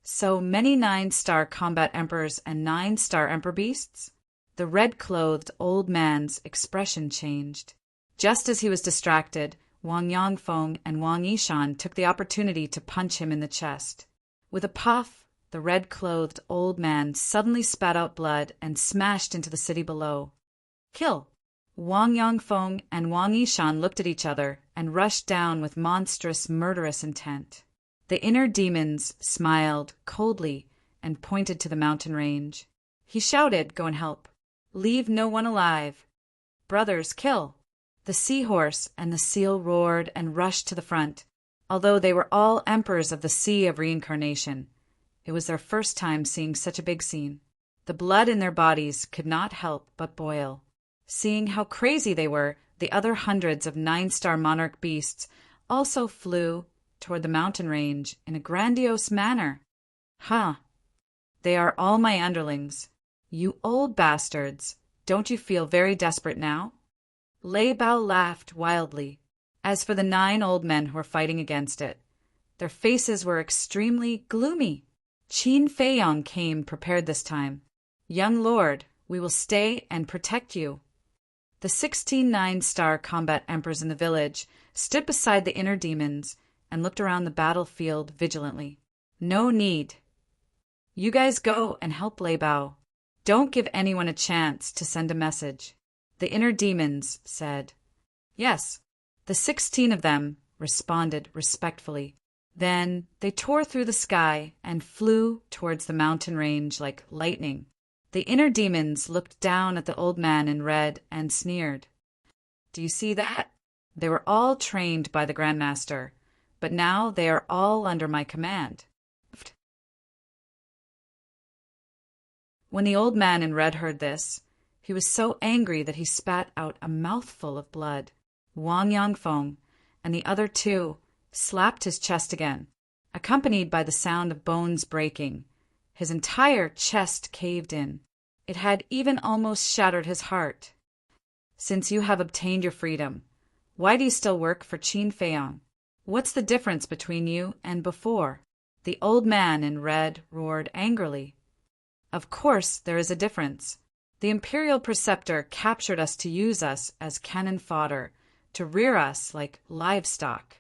So many 9-star combat emperors and 9-star emperor beasts? The red-clothed old man's expression changed. Just as he was distracted, Wang Yangfeng and Wang Yishan took the opportunity to punch him in the chest. With a puff, the red-clothed old man suddenly spat out blood and smashed into the city below. Kill! Wang Yangfeng and Wang Yishan looked at each other and rushed down with monstrous, murderous intent. The inner demons smiled coldly and pointed to the mountain range. He shouted, "Go and help. Leave no one alive. Brothers, kill!" The seahorse and the seal roared and rushed to the front. Although they were all emperors of the Sea of Reincarnation, it was their first time seeing such a big scene. The blood in their bodies could not help but boil. Seeing how crazy they were, the other hundreds of 9-star monarch beasts also flew toward the mountain range in a grandiose manner. "Ha! They are all my underlings. You old bastards, don't you feel very desperate now?" Lei Bao laughed wildly. As for the 9 old men who were fighting against it, their faces were extremely gloomy. Qin Feiyang came prepared this time. "Young lord, we will stay and protect you." The 16 9-star combat emperors in the village stood beside the inner demons and looked around the battlefield vigilantly. "No need. You guys go and help Lei Bao. Don't give anyone a chance to send a message," the inner demons said. Yes, the 16 of them responded respectfully. Then they tore through the sky and flew towards the mountain range like lightning. The inner demons looked down at the old man in red and sneered. "Do you see that? They were all trained by the Grandmaster, but now they are all under my command." When the old man in red heard this, he was so angry that he spat out a mouthful of blood. Wang Yangfeng and the other 2 slapped his chest again, accompanied by the sound of bones breaking. His entire chest caved in. It had even almost shattered his heart. "Since you have obtained your freedom, why do you still work for Qin Feiyang? What's the difference between you and before?" The old man in red roared angrily. "Of course there is a difference. The Imperial Preceptor captured us to use us as cannon fodder, to rear us like livestock.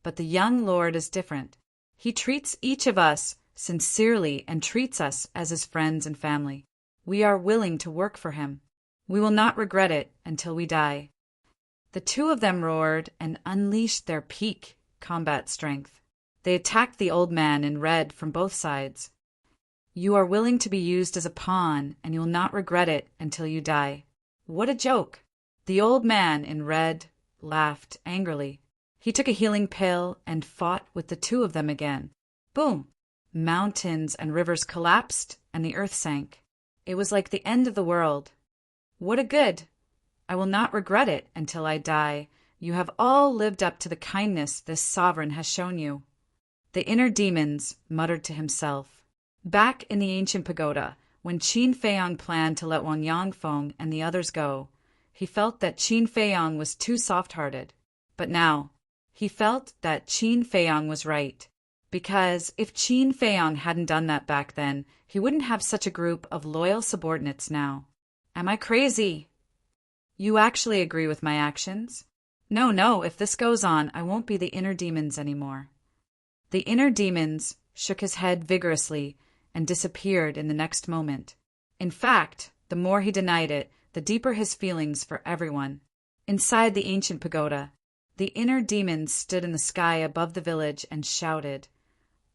But the young lord is different. He treats each of us sincerely and treats us as his friends and family. We are willing to work for him. We will not regret it until we die." The 2 of them roared and unleashed their peak combat strength. They attacked the old man in red from both sides. "You are willing to be used as a pawn, and you will not regret it until you die." What a joke! The old man in red laughed angrily. He took a healing pill and fought with the 2 of them again. Boom! Mountains and rivers collapsed, and the earth sank. It was like the end of the world. What a good! I will not regret it until I die. You have all lived up to the kindness this sovereign has shown you. The inner demons muttered to himself. Back in the ancient pagoda, when Qin Feiyang planned to let Wang Yangfeng and the others go, he felt that Qin Feiyang was too soft-hearted. But now, he felt that Qin Feiyang was right, because if Qin Feiyang hadn't done that back then, he wouldn't have such a group of loyal subordinates now. Am I crazy? You actually agree with my actions? No, if this goes on, I won't be the inner demons anymore. The inner demons shook his head vigorously and disappeared in the next moment. In fact, the more he denied it, the deeper his feelings for everyone. Inside the ancient pagoda, the inner demons stood in the sky above the village and shouted,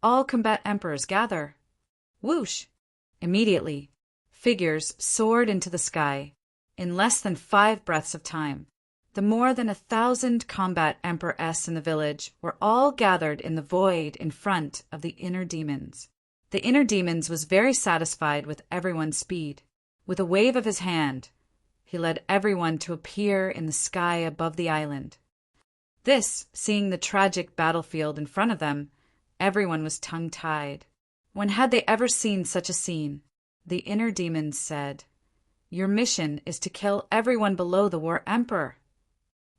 "All combat emperors gather!" Whoosh! Immediately, figures soared into the sky. In less than 5 breaths of time, the more than 1,000 combat emperors in the village were all gathered in the void in front of the inner demons. The inner demons was very satisfied with everyone's speed. With a wave of his hand, he led everyone to appear in the sky above the island. This, seeing the tragic battlefield in front of them, everyone was tongue-tied. When had they ever seen such a scene? The inner demons said, "Your mission is to kill everyone below the War Emperor."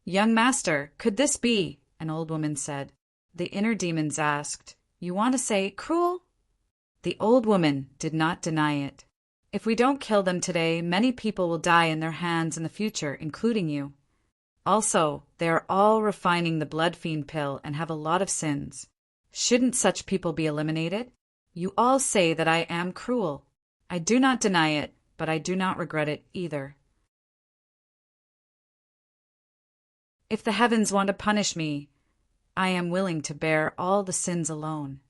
"Young master, could this be?" an old woman said. The inner demons asked, "You want to say cruel?" The old woman did not deny it. "If we don't kill them today, many people will die in their hands in the future, including you. Also, they are all refining the blood fiend pill and have a lot of sins. Shouldn't such people be eliminated? You all say that I am cruel. I do not deny it, but I do not regret it either. If the heavens want to punish me, I am willing to bear all the sins alone.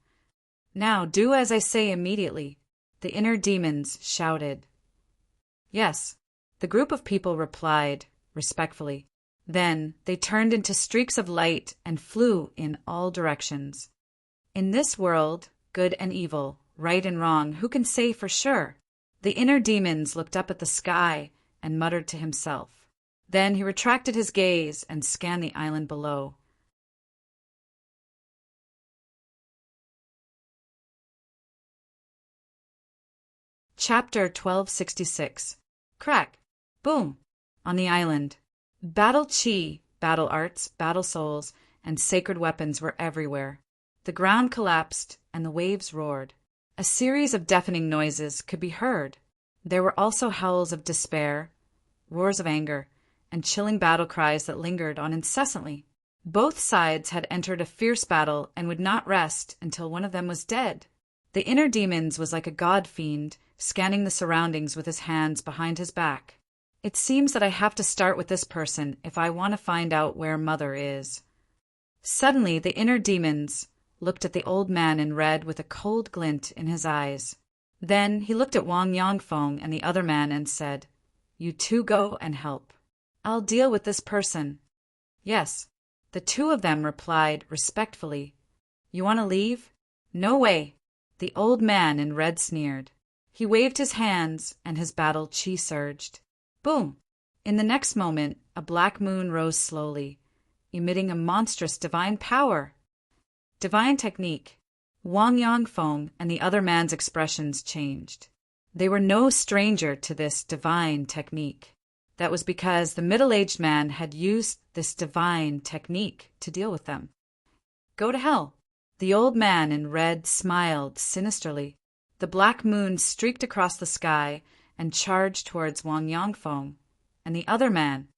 Now do as I say immediately," the inner demons shouted. "Yes," the group of people replied, respectfully. Then they turned into streaks of light and flew in all directions. In this world, good and evil, right and wrong, who can say for sure? The inner demons looked up at the sky and muttered to himself. Then he retracted his gaze and scanned the island below. Chapter 1266. Crack! Boom! On the island. Battle chi, battle arts, battle souls, and sacred weapons were everywhere. The ground collapsed and the waves roared. A series of deafening noises could be heard. There were also howls of despair, roars of anger, and chilling battle cries that lingered on incessantly. Both sides had entered a fierce battle and would not rest until one of them was dead. The inner demons was like a god fiend, scanning the surroundings with his hands behind his back. "It seems that I have to start with this person if I want to find out where Mother is." Suddenly, the inner demons looked at the old man in red with a cold glint in his eyes. Then he looked at Wang Yongfeng and the other man and said, "You two go and help. I'll deal with this person." "Yes," the two of them replied respectfully. "You want to leave?" "No way," the old man in red sneered. He waved his hands and his battle chi surged. Boom! In the next moment, a black moon rose slowly, emitting a monstrous divine power. Divine technique. Wang Yongfeng and the other man's expressions changed. They were no stranger to this divine technique. That was because the middle-aged man had used this divine technique to deal with them. "Go to hell." The old man in red smiled sinisterly. The black moon streaked across the sky and charged towards Wang Yongfeng and the other man.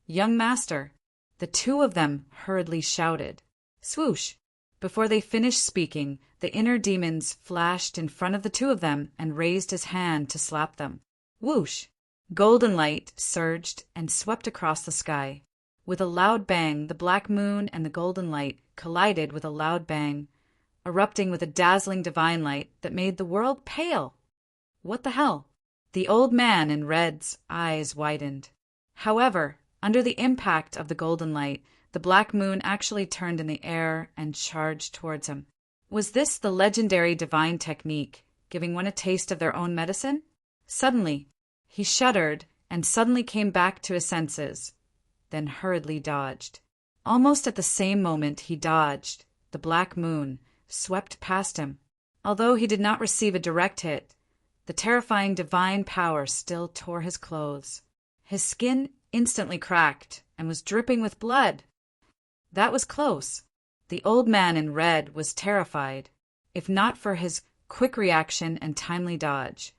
"Young master," the two of them hurriedly shouted. Swoosh! Before they finished speaking, the inner demons flashed in front of the two of them and raised his hand to slap them. Whoosh! Golden light surged and swept across the sky. With a loud bang, the black moon and the golden light collided with a loud bang, erupting with a dazzling divine light that made the world pale. What the hell? The old man in red's eyes widened. However, under the impact of the golden light, the black moon actually turned in the air and charged towards him. Was this the legendary divine technique, giving one a taste of their own medicine? Suddenly, he shuddered and suddenly came back to his senses, then hurriedly dodged. Almost at the same moment he dodged, the black moon swept past him. Although he did not receive a direct hit, the terrifying divine power still tore his clothes. His skin instantly cracked and was dripping with blood. That was close. The old man in red was terrified. If not for his quick reaction and timely dodge,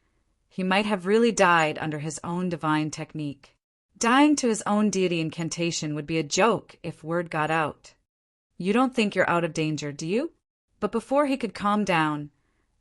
he might have really died under his own divine technique. Dying to his own deity incantation would be a joke if word got out. You don't think you're out of danger, do you? But before he could calm down,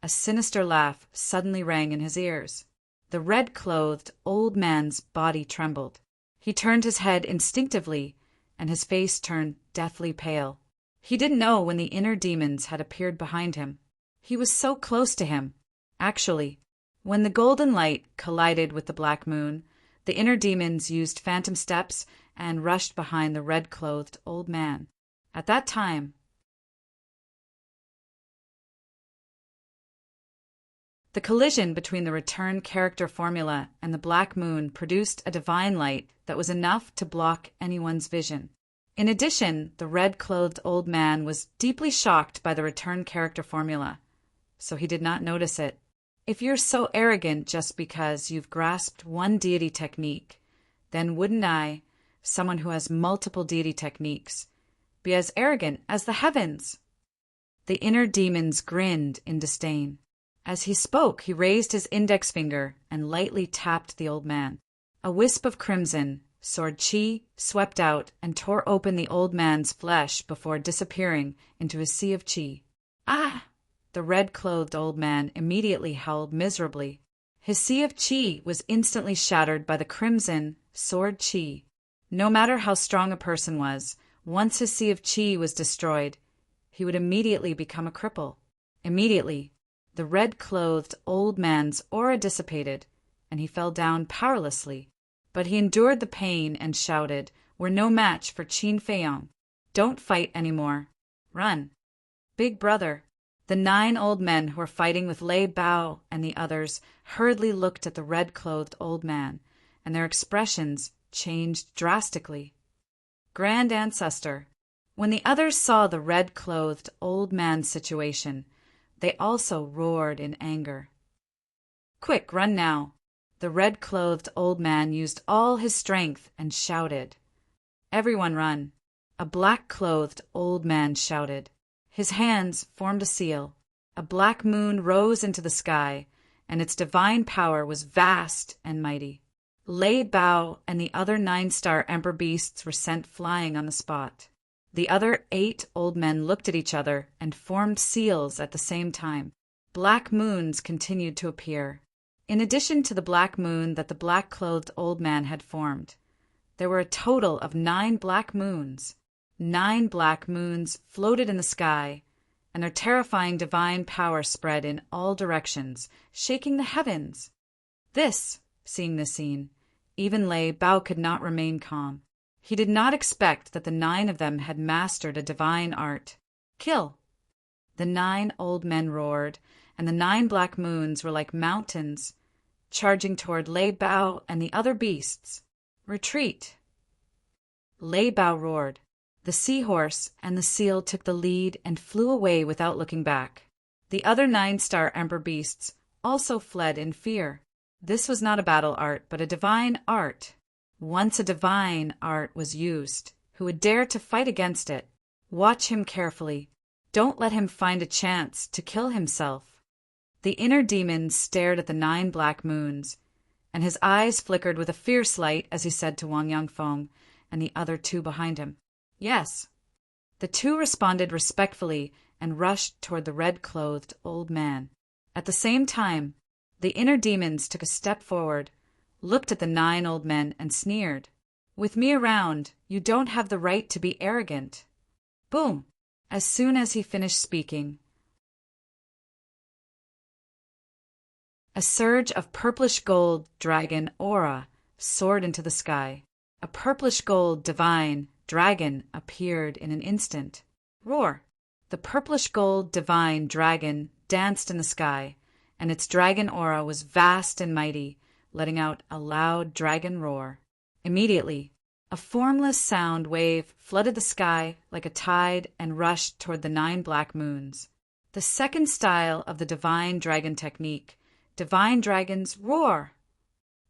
a sinister laugh suddenly rang in his ears. The red-clothed old man's body trembled. He turned his head instinctively, and his face turned deathly pale. He didn't know when the inner demons had appeared behind him. He was so close to him. Actually, when the golden light collided with the black moon, the inner demons used phantom steps and rushed behind the red-clothed old man. At that time, the collision between the return character formula and the black moon produced a divine light that was enough to block anyone's vision. In addition, the red-clothed old man was deeply shocked by the return character formula. so he did not notice it. If you're so arrogant just because you've grasped one deity technique, then wouldn't I, someone who has multiple deity techniques, be as arrogant as the heavens? The inner demons grinned in disdain. As he spoke, he raised his index finger and lightly tapped the old man. A wisp of crimson, sword chi, swept out and tore open the old man's flesh before disappearing into a sea of chi. Ah! The red-clothed old man immediately howled miserably. His sea of chi was instantly shattered by the crimson sword chi. No matter how strong a person was, once his sea of chi was destroyed, he would immediately become a cripple. Immediately, the red-clothed old man's aura dissipated, and he fell down powerlessly. But he endured the pain and shouted, "We're no match for Qin Feiyong. Don't fight anymore. Run." Big brother. The 9 old men who were fighting with Lei Bao and the others hurriedly looked at the red-clothed old man, and their expressions changed drastically. Grand Ancestor. When the others saw the red-clothed old man's situation, they also roared in anger. "Quick, run now." The red-clothed old man used all his strength and shouted. "Everyone run." A black-clothed old man shouted. His hands formed a seal. A black moon rose into the sky, and its divine power was vast and mighty. Lei Bao and the other 9-star emperor beasts were sent flying on the spot. The other 8 old men looked at each other and formed seals at the same time. Black moons continued to appear. In addition to the black moon that the black-clothed old man had formed, there were a total of 9 black moons. 9 black moons floated in the sky, and their terrifying divine power spread in all directions, shaking the heavens. Seeing this scene, even Lei Bao could not remain calm. He did not expect that the 9 of them had mastered a divine art. "Kill!" The 9 old men roared, and the 9 black moons were like mountains, charging toward Lei Bao and the other beasts. "Retreat!" Lei Bao roared. The seahorse and the seal took the lead and flew away without looking back. The other 9-star emperor beasts also fled in fear. This was not a battle art, but a divine art. Once a divine art was used, who would dare to fight against it? Watch him carefully. Don't let him find a chance to kill himself. The inner demon stared at the 9 black moons, and his eyes flickered with a fierce light as he said to Wang Yangfeng and the other 2 behind him, "Yes." The 2 responded respectfully and rushed toward the red-clothed old man. At the same time, the inner demons took a step forward, looked at the 9 old men and sneered. "With me around, you don't have the right to be arrogant." Boom! As soon as he finished speaking, a surge of purplish-gold dragon aura soared into the sky. A purplish-gold divine dragon appeared in an instant. Roar! The purplish-gold divine dragon danced in the sky, and its dragon aura was vast and mighty, letting out a loud dragon roar. Immediately, a formless sound wave flooded the sky like a tide and rushed toward the 9 black moons. The second style of the divine dragon technique, divine dragons roar.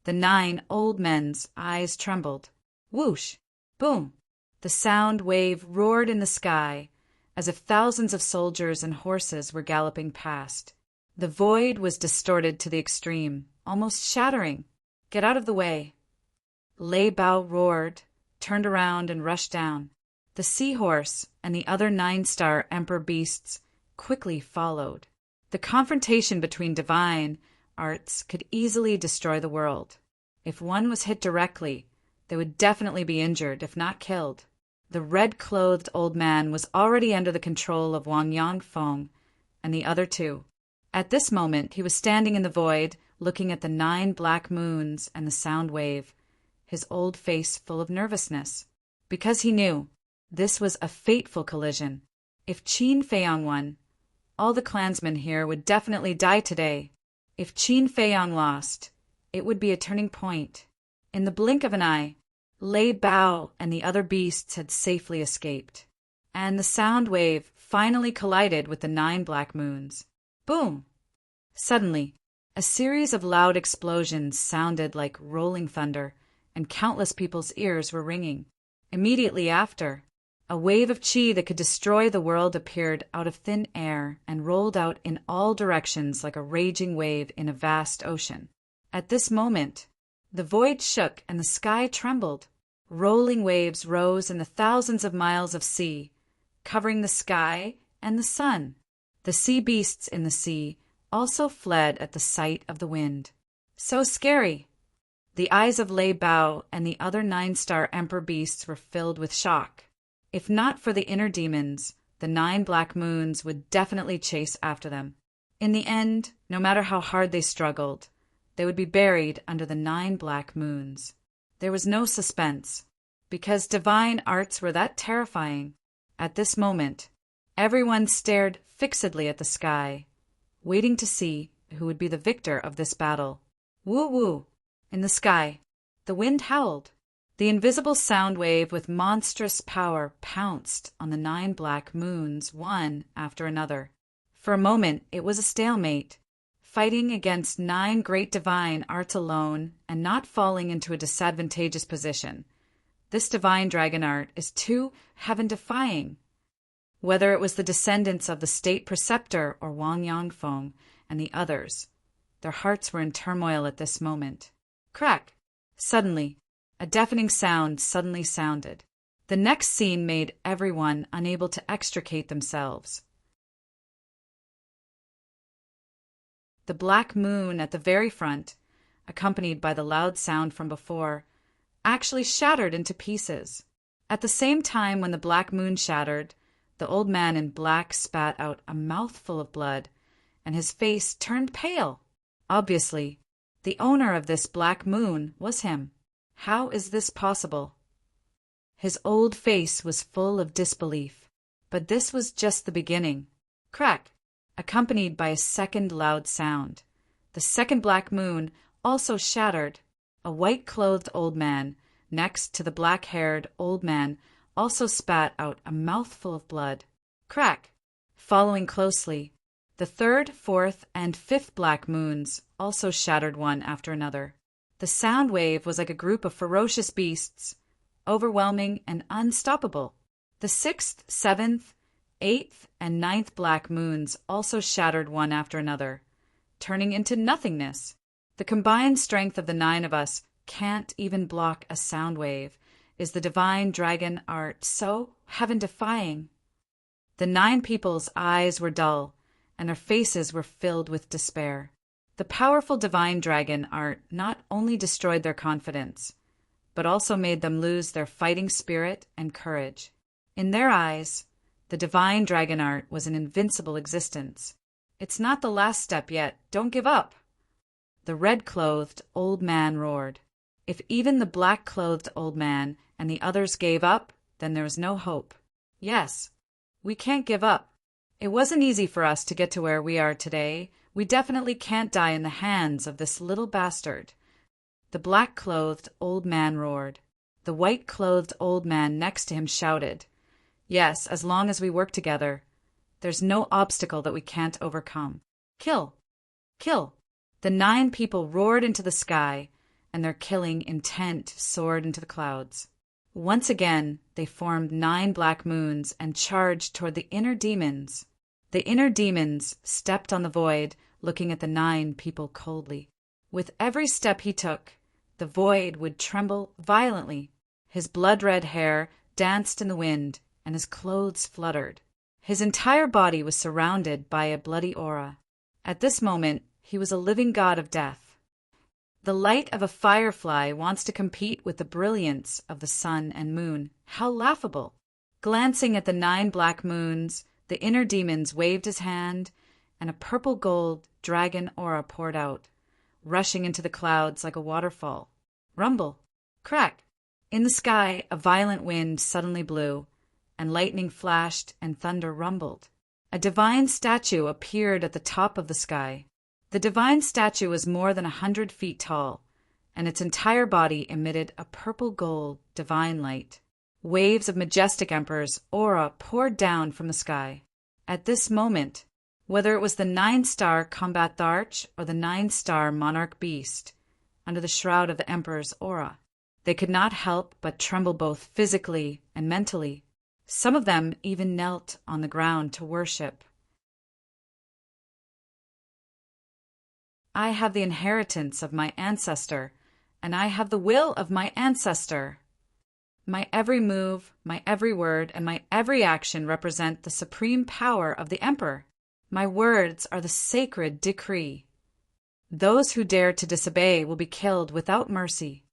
The 9 old men's eyes trembled. Whoosh! Boom! The sound wave roared in the sky, as if thousands of soldiers and horses were galloping past. The void was distorted to the extreme, almost shattering. "Get out of the way." Lei Bao roared, turned around and rushed down. The seahorse and the other 9-star emperor beasts quickly followed. The confrontation between divine arts could easily destroy the world. If one was hit directly, they would definitely be injured, if not killed. The red-clothed old man was already under the control of Wang Yangfeng and the other 2. At this moment, he was standing in the void, looking at the 9 black moons and the sound wave, his old face full of nervousness, because he knew this was a fateful collision. If Qin Feiyong won, all the clansmen here would definitely die today. If Qin Feiyong lost, it would be a turning point. In the blink of an eye, Lei Bao and the other beasts had safely escaped, and the sound wave finally collided with the 9 black moons. Boom! Suddenly, a series of loud explosions sounded like rolling thunder, and countless people's ears were ringing. Immediately after, a wave of chi that could destroy the world appeared out of thin air and rolled out in all directions like a raging wave in a vast ocean. At this moment, the void shook and the sky trembled. Rolling waves rose in the thousands of miles of sea, covering the sky and the sun. The sea beasts in the sea also fled at the sight of the wind. So scary! The eyes of Lei Bao and the other 9-star emperor beasts were filled with shock. If not for the inner demons, the 9 black moons would definitely chase after them. In the end, no matter how hard they struggled, they would be buried under the 9 black moons. There was no suspense, because divine arts were that terrifying. At this moment, everyone stared fixedly at the sky, waiting to see who would be the victor of this battle. Woo-woo! In the sky, the wind howled. The invisible sound wave with monstrous power pounced on the 9 black moons, one after another. For a moment, it was a stalemate, fighting against 9 great divine arts alone and not falling into a disadvantageous position. This divine dragon art is too heaven-defying. Whether it was the descendants of the state preceptor or Wang Yangfeng and the others, their hearts were in turmoil at this moment. Crack! Suddenly, a deafening sound suddenly sounded. The next scene made everyone unable to extricate themselves. The black moon at the very front, accompanied by the loud sound from before, actually shattered into pieces. At the same time when the black moon shattered, the old man in black spat out a mouthful of blood, and his face turned pale. Obviously, the owner of this black moon was him. How is this possible? His old face was full of disbelief, but this was just the beginning. Crack! Accompanied by a second loud sound. The second black moon also shattered. A white-clothed old man, next to the black-haired old man, also spat out a mouthful of blood. Crack! Following closely, the third, fourth, and fifth black moons also shattered one after another. The sound wave was like a group of ferocious beasts, overwhelming and unstoppable. The 6th, 7th, 8th, and 9th black moons also shattered one after another, turning into nothingness. The combined strength of the 9 of us can't even block a sound wave. Is the divine dragon art so heaven-defying? The 9 people's eyes were dull, and their faces were filled with despair. The powerful divine dragon art not only destroyed their confidence, but also made them lose their fighting spirit and courage. In their eyes, the divine dragon art was an invincible existence. It's not the last step yet. Don't give up. The red-clothed old man roared. If even the black-clothed old man and the others gave up, then there was no hope. Yes, we can't give up. It wasn't easy for us to get to where we are today. We definitely can't die in the hands of this little bastard. The black-clothed old man roared. The white-clothed old man next to him shouted, "Yes, as long as we work together. There's no obstacle that we can't overcome. Kill! Kill!" The 9 people roared into the sky, and their killing intent soared into the clouds. Once again, they formed 9 black moons and charged toward the inner demons. The inner demons stepped on the void, looking at the 9 people coldly. With every step he took, the void would tremble violently. His blood-red hair danced in the wind, and his clothes fluttered. His entire body was surrounded by a bloody aura. At this moment, he was a living god of death. The light of a firefly wants to compete with the brilliance of the sun and moon. How laughable! Glancing at the 9 black moons, the inner demons waved his hand, and a purple-gold dragon aura poured out, rushing into the clouds like a waterfall. Rumble! Crack! In the sky, a violent wind suddenly blew, and lightning flashed and thunder rumbled. A divine statue appeared at the top of the sky. The divine statue was more than 100 feet tall, and its entire body emitted a purple-gold divine light. Waves of majestic emperor's aura poured down from the sky. At this moment, Whether it was the 9-star combat Tharch or the 9-star monarch beast, under the shroud of the Emperor's aura, they could not help but tremble both physically and mentally. Some of them even knelt on the ground to worship. I have the inheritance of my ancestor, and I have the will of my ancestor. My every move, my every word, and my every action represent the supreme power of the Emperor. My words are the sacred decree. Those who dare to disobey will be killed without mercy.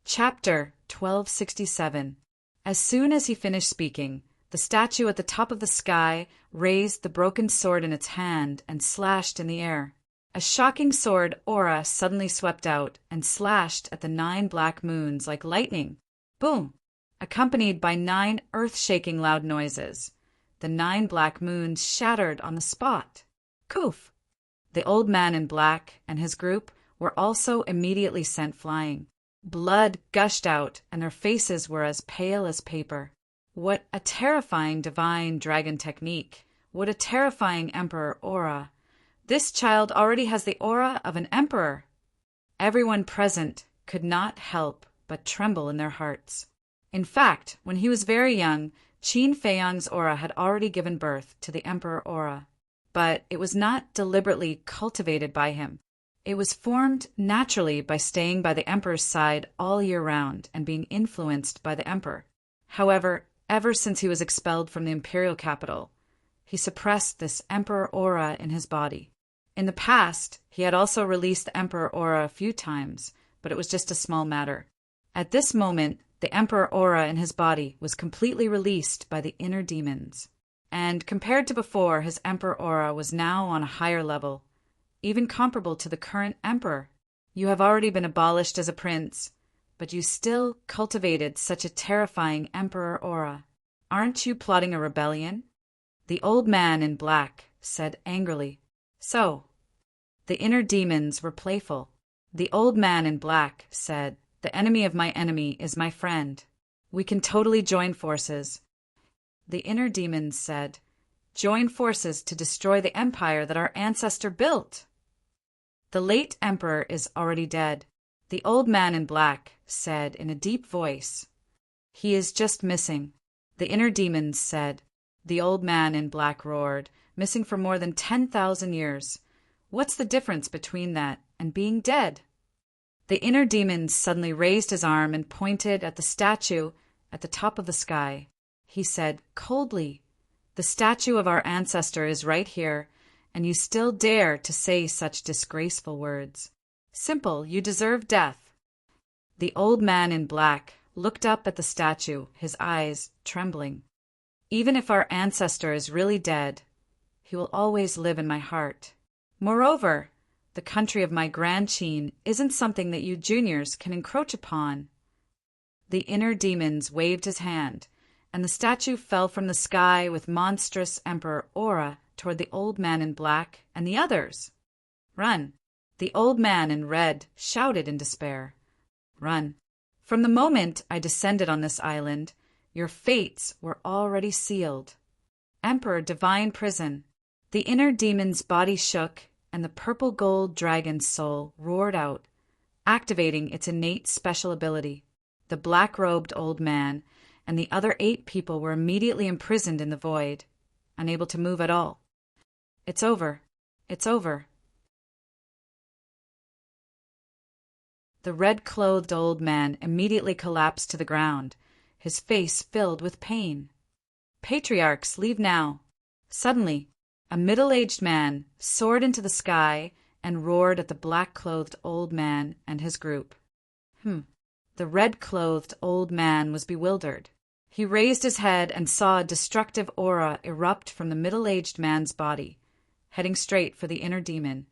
Chapter 1267. As soon as he finished speaking, the statue at the top of the sky raised the broken sword in its hand and slashed in the air. A shocking sword aura suddenly swept out and slashed at the 9 black moons like lightning. Boom! Accompanied by 9 earth-shaking loud noises. The 9 black moons shattered on the spot. Koof! The old man in black and his group were also immediately sent flying. Blood gushed out, and their faces were as pale as paper. What a terrifying divine dragon technique! What a terrifying emperor aura! This child already has the aura of an emperor. Everyone present could not help but tremble in their hearts. In fact, when he was very young, Qin Feiyang's aura had already given birth to the emperor aura. But it was not deliberately cultivated by him. It was formed naturally by staying by the emperor's side all year round and being influenced by the emperor. However, ever since he was expelled from the imperial capital, he suppressed this emperor aura in his body. In the past, he had also released the emperor aura a few times, but it was just a small matter. At this moment, the emperor aura in his body was completely released by the inner demons. And compared to before, his emperor aura was now on a higher level, even comparable to the current emperor. You have already been abolished as a prince, but you still cultivated such a terrifying emperor aura. Aren't you plotting a rebellion? The old man in black said angrily. So, the inner demons were playful. The old man in black said, "The enemy of my enemy is my friend. We can totally join forces." The inner demons said, "Join forces to destroy the empire that our ancestor built." The late emperor is already dead. The old man in black said in a deep voice, "He is just missing." The inner demons said. The old man in black roared, "Missing for more than 10,000 years. What's the difference between that and being dead?" The inner demon suddenly raised his arm and pointed at the statue at the top of the sky. He said coldly, "The statue of our ancestor is right here, and you still dare to say such disgraceful words. Simple, you deserve death." The old man in black looked up at the statue, his eyes trembling. "Even if our ancestor is really dead, he will always live in my heart. Moreover, the country of my Grand Qin isn't something that you juniors can encroach upon." The inner demons waved his hand, and the statue fell from the sky with monstrous emperor aura toward the old man in black and the others. "Run!" The old man in red shouted in despair. "Run! From the moment I descended on this island, your fates were already sealed. Emperor Divine Prison." The inner demon's body shook, and the purple gold dragon's soul roared out, activating its innate special ability. The black-robed old man and the other 8 people were immediately imprisoned in the void, unable to move at all. "It's over. It's over." The red-clothed old man immediately collapsed to the ground, his face filled with pain. "Patriarchs, leave now." Suddenly, a middle-aged man soared into the sky and roared at the black-clothed old man and his group. The red-clothed old man was bewildered. He raised his head and saw a destructive aura erupt from the middle-aged man's body, heading straight for the inner demon,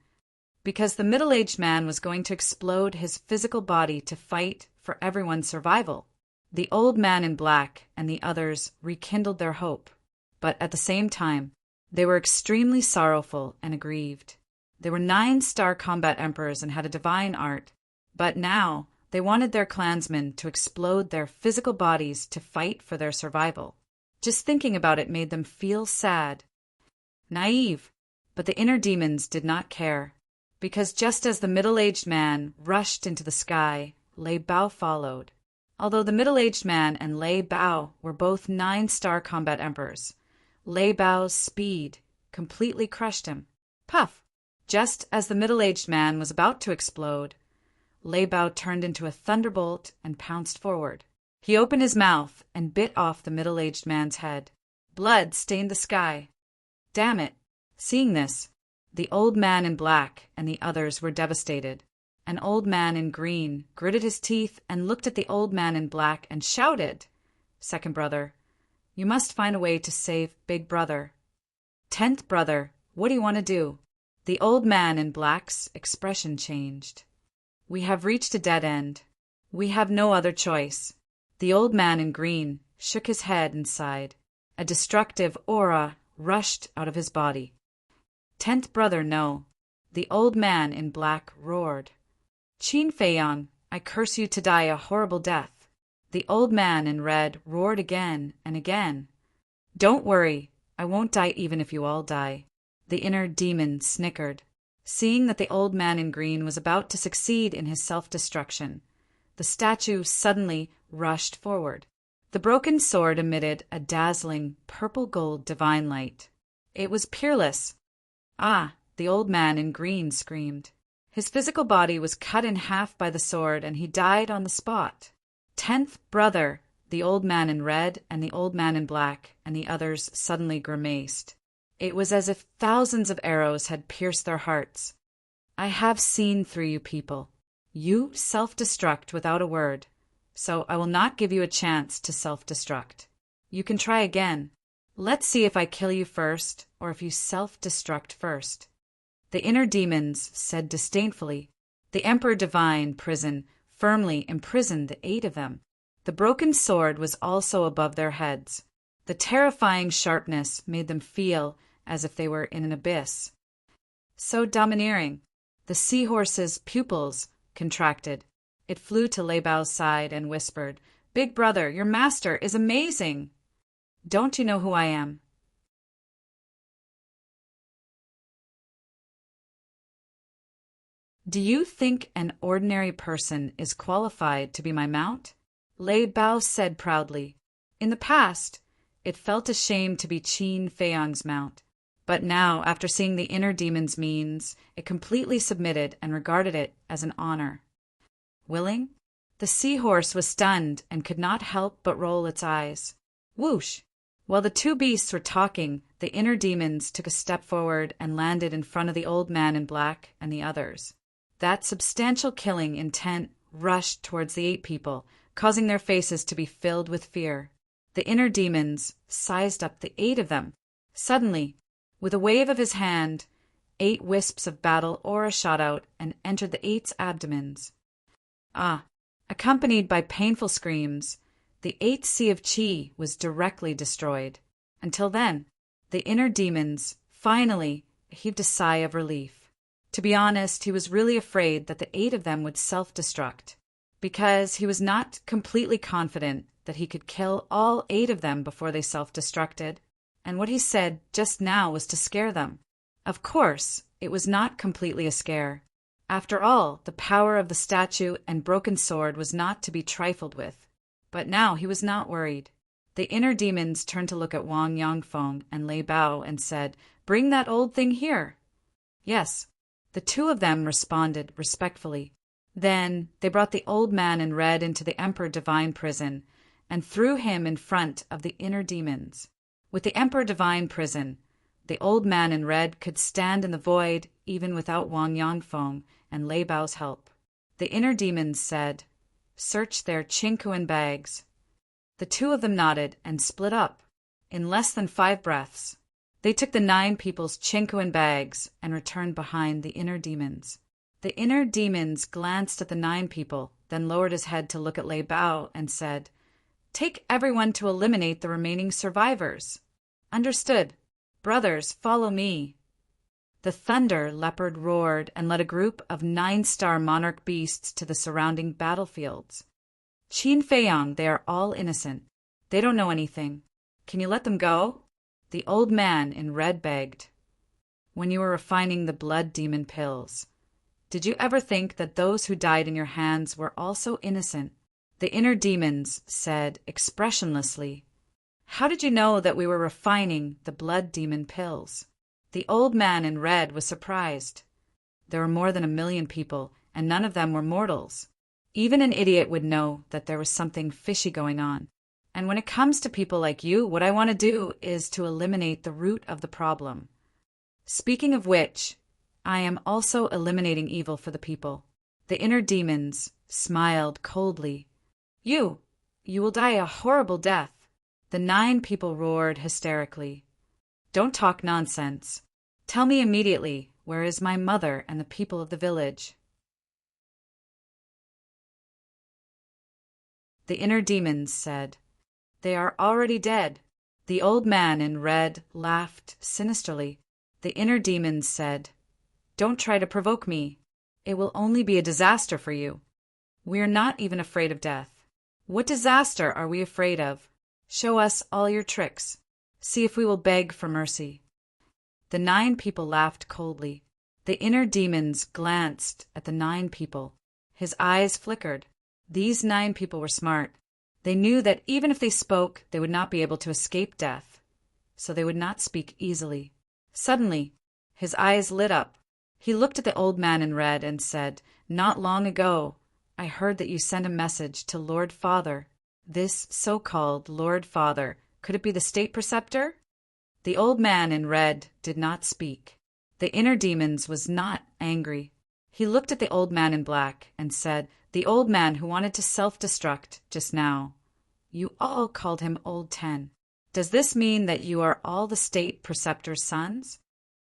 because the middle-aged man was going to explode his physical body to fight for everyone's survival. The old man in black and the others rekindled their hope, but at the same time, they were extremely sorrowful and aggrieved. They were 9-star combat emperors and had a divine art, but now, They wanted their clansmen to explode their physical bodies to fight for their survival. Just thinking about it made them feel sad. Naive, but the inner demons did not care, because just as the middle-aged man rushed into the sky, Lei Bao followed. Although the middle-aged man and Lei Bao were both 9-star combat emperors, Lei Bao's speed completely crushed him. Puff! Just as the middle-aged man was about to explode, Lei Bao turned into a thunderbolt and pounced forward. He opened his mouth and bit off the middle-aged man's head. Blood stained the sky. Damn it! Seeing this, the old man in black and the others were devastated. An old man in green gritted his teeth and looked at the old man in black and shouted, "Second brother, you must find a way to save big brother." 10th brother, what do you want to do? The old man in black's expression changed. We have reached a dead end. We have no other choice. The old man in green shook his head and sighed. A destructive aura rushed out of his body. 10th brother, no. The old man in black roared. Qin Feiyang, I curse you to die a horrible death. The old man in red roared again and again. Don't worry, I won't die even if you all die. The inner demon snickered. Seeing that the old man in green was about to succeed in his self-destruction, the statue suddenly rushed forward. The broken sword emitted a dazzling purple-gold divine light. It was peerless. Ah, the old man in green screamed. His physical body was cut in half by the sword, and he died on the spot. 10th brother, the old man in red and the old man in black and the others suddenly grimaced. It was as if thousands of arrows had pierced their hearts. I have seen through you people. You self-destruct without a word, so I will not give you a chance to self-destruct. You can try again. Let's see if I kill you first, or if you self-destruct first. The inner demons said disdainfully. The Emperor Divine prison firmly imprisoned the 8 of them. The broken sword was also above their heads. The terrifying sharpness made them feel as if they were in an abyss. So domineering. The seahorse's pupils contracted. It flew to Lei Bao's side and whispered, "Big brother, your master is amazing. Don't you know who I am?" Do you think an ordinary person is qualified to be my mount? Lei Bao said proudly. In the past, it felt a shame to be Qin Feiyang's mount. But now, after seeing the inner demon's means, it completely submitted and regarded it as an honor. Willing? The seahorse was stunned and could not help but roll its eyes. Whoosh! While the 2 beasts were talking, the inner demons took a step forward and landed in front of the old man in black and the others. That substantial killing intent rushed towards the 8 people, causing their faces to be filled with fear. The inner demons sized up the 8 of them. Suddenly, with a wave of his hand, 8 wisps of battle aura shot out and entered the 8's abdomens. Ah! Accompanied by painful screams, the 8th sea of qi was directly destroyed. Until then, the inner demons finally heaved a sigh of relief. To be honest, he was really afraid that the 8 of them would self-destruct, because he was not completely confident that he could kill all 8 of them before they self-destructed, and what he said just now was to scare them. Of course, it was not completely a scare. After all, the power of the statue and broken sword was not to be trifled with. But now he was not worried. The inner demons turned to look at Wang Yangfeng and Lei Bao and said, "Bring that old thing here." Yes, the 2 of them responded respectfully. Then they brought the old man in red into the Emperor Divine prison and threw him in front of the inner demons. With the Emperor Divine prison, the old man in red could stand in the void even without Wang Yangfeng and Lei Bao's help. The inner demons said, "Search their Qingkuan bags." The 2 of them nodded and split up. In less than 5 breaths, they took the 9 people's Qingkuan bags and returned behind the inner demons. The inner demons glanced at the 9 people, then lowered his head to look at Lei Bao and said, "Take everyone to eliminate the remaining survivors." "Understood. Brothers, follow me." The thunder leopard roared and led a group of 9-star monarch beasts to the surrounding battlefields. Qin Feiyang, they are all innocent. They don't know anything. Can you let them go? The old man in red begged. When you were refining the blood demon pills, did you ever think that those who died in your hands were also innocent? The inner demons said expressionlessly. How did you know that we were refining the blood demon pills? The old man in red was surprised. There were more than 1 million people, and none of them were mortals. Even an idiot would know that there was something fishy going on. And when it comes to people like you, what I want to do is to eliminate the root of the problem. Speaking of which, I am also eliminating evil for the people. The inner demons smiled coldly. You will die a horrible death. The 9 people roared hysterically. Don't talk nonsense. Tell me immediately, where is my mother and the people of the village? The inner demons said, They are already dead. The old man in red laughed sinisterly. The inner demons said, Don't try to provoke me. It will only be a disaster for you. We are not even afraid of death. What disaster are we afraid of? Show us all your tricks. See if we will beg for mercy. The 9 people laughed coldly. The inner demons glanced at the 9 people. His eyes flickered. These 9 people were smart. They knew that even if they spoke, they would not be able to escape death. So they would not speak easily. Suddenly, his eyes lit up. He looked at the old man in red and said, Not long ago, I heard that you sent a message to Lord Father. This so-called Lord Father, could it be the state preceptor? The old man in red did not speak. The inner demons was not angry. He looked at the old man in black and said, The old man who wanted to self-destruct just now. You all called him Old 10. Does this mean that you are all the state preceptor's sons?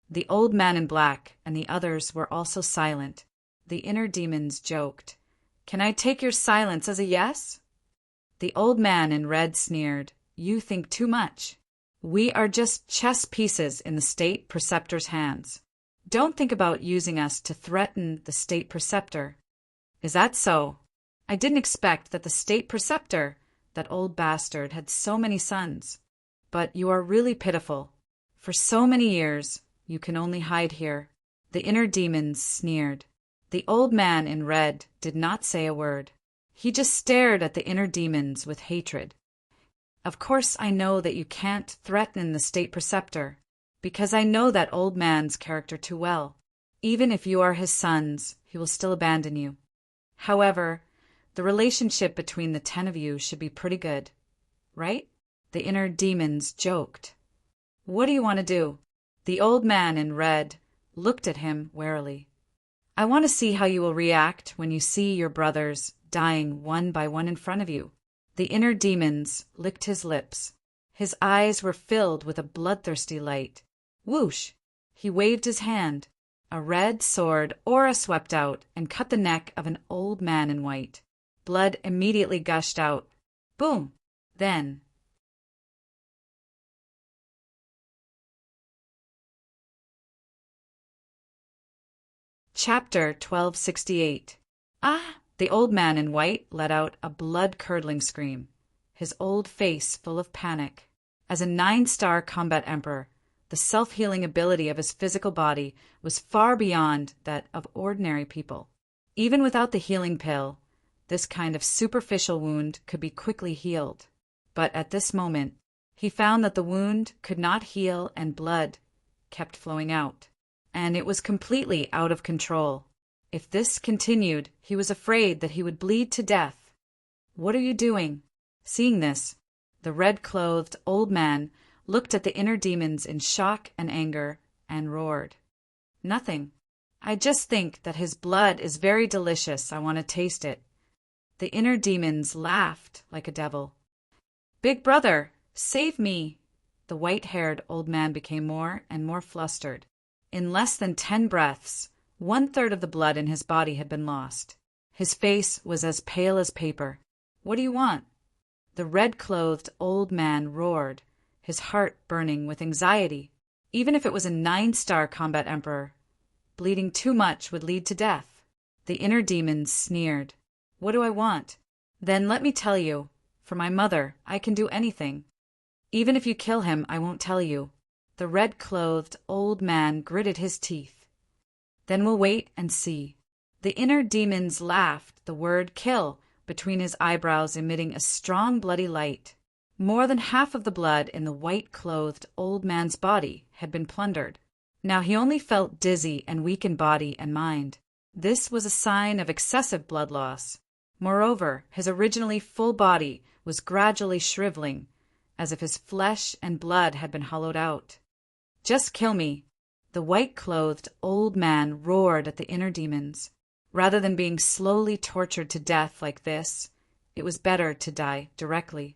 The old man in black and the others were also silent. The inner demons joked. Can I take your silence as a yes? The old man in red sneered. You think too much. We are just chess pieces in the state preceptor's hands. Don't think about using us to threaten the state preceptor. Is that so? I didn't expect that the state preceptor, that old bastard, had so many sons. But you are really pitiful. For so many years, you can only hide here. The inner demons sneered. The old man in red did not say a word. He just stared at the inner demons with hatred. Of course I know that you can't threaten the state preceptor, because I know that old man's character too well. Even if you are his sons, he will still abandon you. However, the relationship between the 10 of you should be pretty good, right? The inner demons joked. What do you want to do? The old man in red looked at him warily. I want to see how you will react when you see your brothers dying one by one in front of you. The inner demons licked his lips. His eyes were filled with a bloodthirsty light. Whoosh! He waved his hand. A red sword aura swept out and cut the neck of an old man in white. Blood immediately gushed out. Boom! Then, Chapter 1268. Ah! The old man in white let out a blood-curdling scream, his old face full of panic. As a 9-star combat emperor, the self-healing ability of his physical body was far beyond that of ordinary people. Even without the healing pill, this kind of superficial wound could be quickly healed. But at this moment, he found that the wound could not heal and blood kept flowing out. And it was completely out of control. If this continued, he was afraid that he would bleed to death. What are you doing? Seeing this, the red-clothed old man looked at the inner demons in shock and anger and roared. Nothing. I just think that his blood is very delicious. I want to taste it. The inner demons laughed like a devil. Big brother, save me! The white-haired old man became more and more flustered. In less than 10 breaths, 1/3 of the blood in his body had been lost. His face was as pale as paper. What do you want? The red-clothed old man roared, his heart burning with anxiety. even if it was a 9-star combat emperor. Bleeding too much would lead to death. The inner demons sneered. What do I want? Then let me tell you. For my mother, I can do anything. Even if you kill him, I won't tell you. The red-clothed old man gritted his teeth. Then we'll wait and see. The inner demons laughed, the word kill between his eyebrows emitting a strong bloody light. More than half of the blood in the white-clothed old man's body had been plundered. Now he only felt dizzy and weak in body and mind. This was a sign of excessive blood loss. Moreover, his originally full body was gradually shriveling, as if his flesh and blood had been hollowed out. Just kill me, the white-clothed old man roared at the inner demons. Rather than being slowly tortured to death like this, it was better to die directly.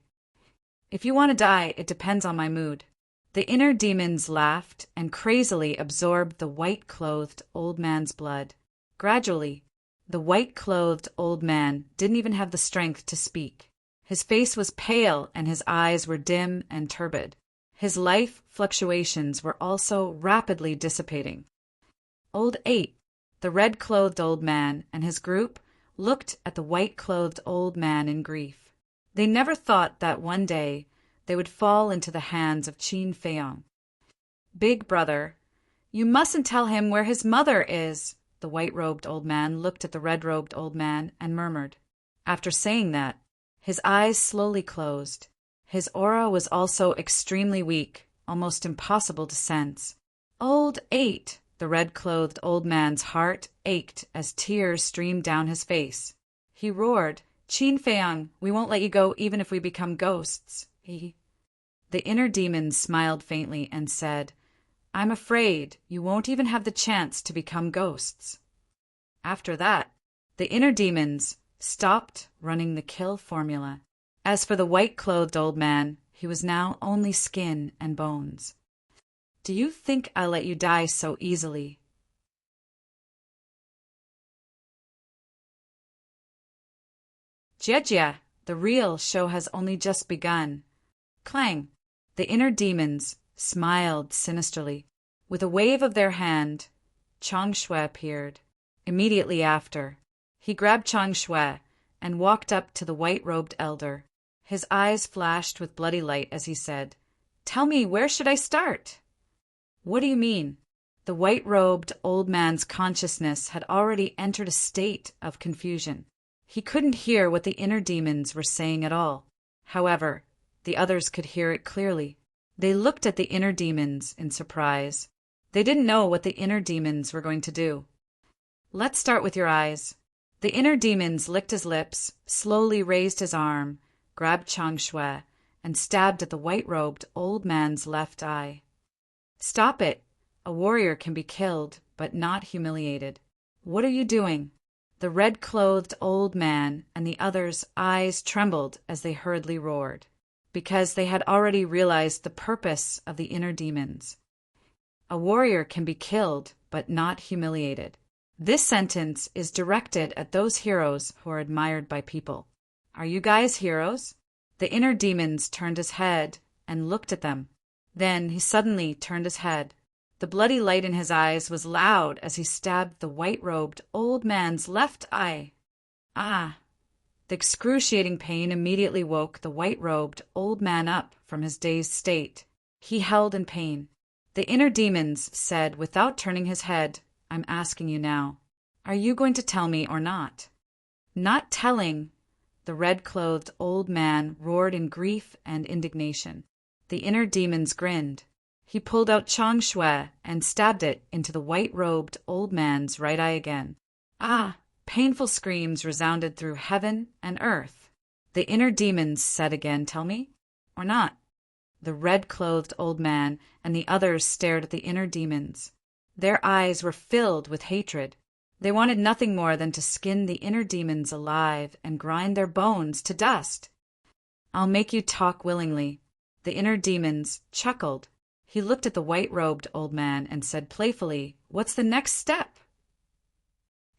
If you want to die, it depends on my mood. The inner demons laughed and crazily absorbed the white-clothed old man's blood. Gradually, the white-clothed old man didn't even have the strength to speak. His face was pale and his eyes were dim and turbid. His life fluctuations were also rapidly dissipating. Old 8, the red-clothed old man, and his group looked at the white-clothed old man in grief. They never thought that one day they would fall into the hands of Qin Feiyong. Big brother, you mustn't tell him where his mother is. The white-robed old man looked at the red-robed old man and murmured. After saying that, his eyes slowly closed. His aura was also extremely weak, almost impossible to sense. Old 8, the red-clothed old man's heart ached as tears streamed down his face. He roared, Qin Feiyong, we won't let you go even if we become ghosts. The inner demon smiled faintly and said, I'm afraid you won't even have the chance to become ghosts. After that, the inner demons stopped running the kill formula. As for the white-clothed old man, he was now only skin and bones. Do you think I'll let you die so easily? Jia, the real show has only just begun. Clang! The inner demons smiled sinisterly. With a wave of their hand, Chang Shui appeared. Immediately after, he grabbed Chang Shui and walked up to the white-robed elder. His eyes flashed with bloody light as he said, Tell me, where should I start? What do you mean? The white-robed old man's consciousness had already entered a state of confusion. He couldn't hear what the inner demons were saying at all. However, the others could hear it clearly. They looked at the inner demons in surprise. They didn't know what the inner demons were going to do. Let's start with your eyes. The inner demons licked his lips, slowly raised his arm, grabbed Chang Shui, and stabbed at the white-robed old man's left eye. Stop it. A warrior can be killed, but not humiliated. What are you doing? The red-clothed old man and the others' eyes trembled as they hurriedly roared, because they had already realized the purpose of the inner demons. A warrior can be killed, but not humiliated. This sentence is directed at those heroes who are admired by people. Are you guys heroes? The inner demons turned his head and looked at them. Then he suddenly turned his head. The bloody light in his eyes was loud as he stabbed the white-robed old man's left eye. Ah! The excruciating pain immediately woke the white-robed old man up from his dazed state. He held in pain. The inner demons said without turning his head, I'm asking you now, are you going to tell me or not? Not telling, the red-clothed old man roared in grief and indignation. The inner demons grinned. He pulled out Chang Shui and stabbed it into the white-robed old man's right eye again. Ah! Painful screams resounded through heaven and earth. The inner demons said again, tell me, or not? The red-clothed old man and the others stared at the inner demons. Their eyes were filled with hatred. They wanted nothing more than to skin the inner demons alive and grind their bones to dust. I'll make you talk willingly. The inner demons chuckled. He looked at the white-robed old man and said playfully, what's the next step?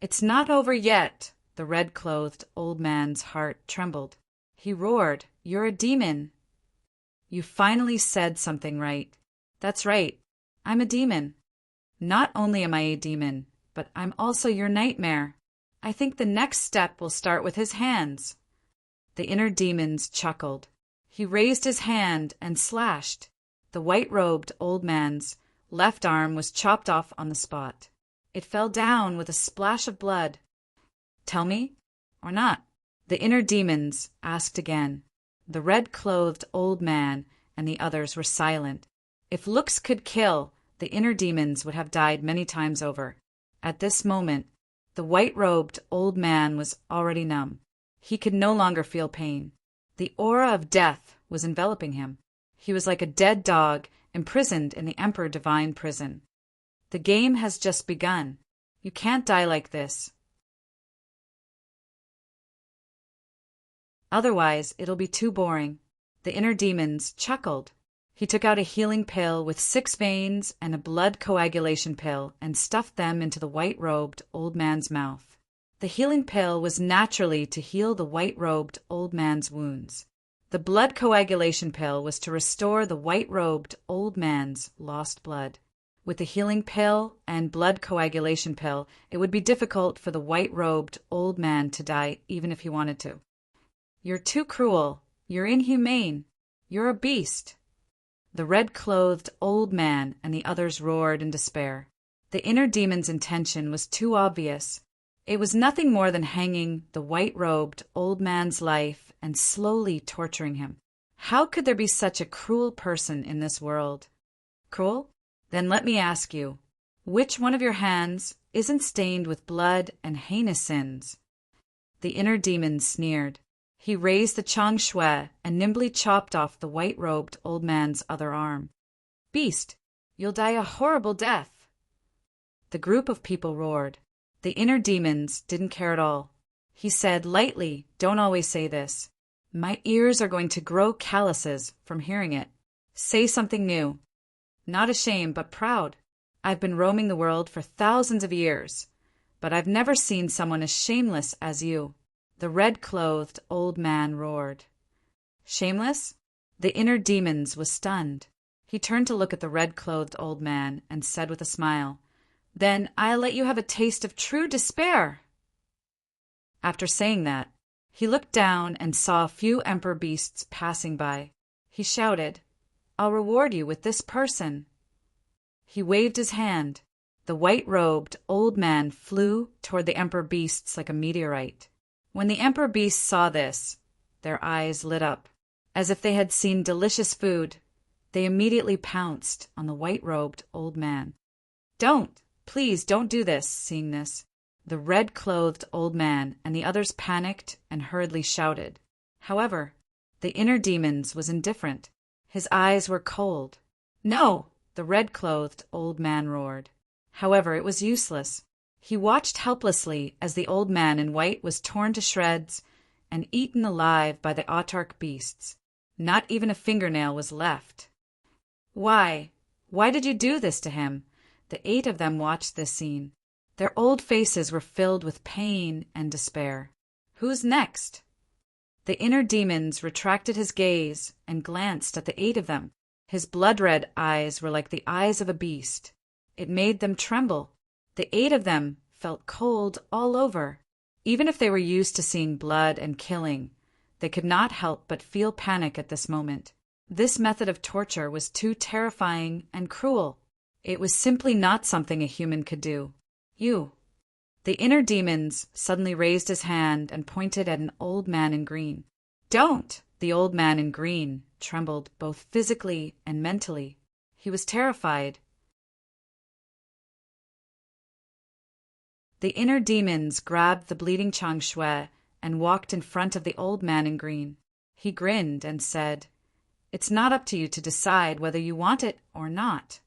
It's not over yet. The red-clothed old man's heart trembled. He roared, you're a demon. You finally said something right. That's right. I'm a demon. Not only am I a demon, but I'm also your nightmare. I think the next step will start with his hands." The inner demons chuckled. He raised his hand and slashed. The white-robed old man's left arm was chopped off on the spot. It fell down with a splash of blood. "Tell me, or not?" the inner demons asked again. The red-clothed old man and the others were silent. If looks could kill, the inner demons would have died many times over. At this moment, the white-robed old man was already numb. He could no longer feel pain. The aura of death was enveloping him. He was like a dead dog imprisoned in the Emperor Divine prison. The game has just begun. You can't die like this. Otherwise, it'll be too boring. The inner demons chuckled. He took out a healing pill with 6 veins and a blood coagulation pill and stuffed them into the white-robed old man's mouth. The healing pill was naturally to heal the white-robed old man's wounds. The blood coagulation pill was to restore the white-robed old man's lost blood. With the healing pill and blood coagulation pill, it would be difficult for the white-robed old man to die even if he wanted to. "You're too cruel. You're inhumane. You're a beast." The red-clothed old man and the others roared in despair. The inner demon's intention was too obvious. It was nothing more than hanging the white-robed old man's life and slowly torturing him. How could there be such a cruel person in this world? Cruel? Then let me ask you, which one of your hands isn't stained with blood and heinous sins? The inner demon sneered. He raised the chang shui and nimbly chopped off the white-robed old man's other arm. "Beast, you'll die a horrible death." The group of people roared. The inner demons didn't care at all. He said lightly, "Don't always say this. My ears are going to grow calluses from hearing it. Say something new." "Not ashamed, but proud. I've been roaming the world for thousands of years, but I've never seen someone as shameless as you." The red-clothed old man roared. "Shameless?" The inner demons was stunned. He turned to look at the red-clothed old man and said with a smile, "Then I'll let you have a taste of true despair." After saying that, he looked down and saw a few emperor beasts passing by. He shouted, "I'll reward you with this person." He waved his hand. The white-robed old man flew toward the emperor beasts like a meteorite. When the emperor beasts saw this, their eyes lit up. As if they had seen delicious food, they immediately pounced on the white-robed old man. "Don't! Please don't do this!" Seeing this, the red-clothed old man and the others panicked and hurriedly shouted. However, the inner demons was indifferent. His eyes were cold. "No!" the red-clothed old man roared. However, it was useless. He watched helplessly as the old man in white was torn to shreds and eaten alive by the autarch beasts. Not even a fingernail was left. "Why? Why did you do this to him?" The 8 of them watched this scene. Their old faces were filled with pain and despair. "Who's next?" The inner demons retracted his gaze and glanced at the 8 of them. His blood-red eyes were like the eyes of a beast. It made them tremble. The 8 of them felt cold all over. Even if they were used to seeing blood and killing, they could not help but feel panic at this moment. This method of torture was too terrifying and cruel. It was simply not something a human could do. "You." The inner demons suddenly raised his hand and pointed at an old man in green. "Don't!" The old man in green trembled both physically and mentally. He was terrified. The inner demons grabbed the bleeding chang shui and walked in front of the old man in green. He grinned and said, "It's not up to you to decide whether you want it or not."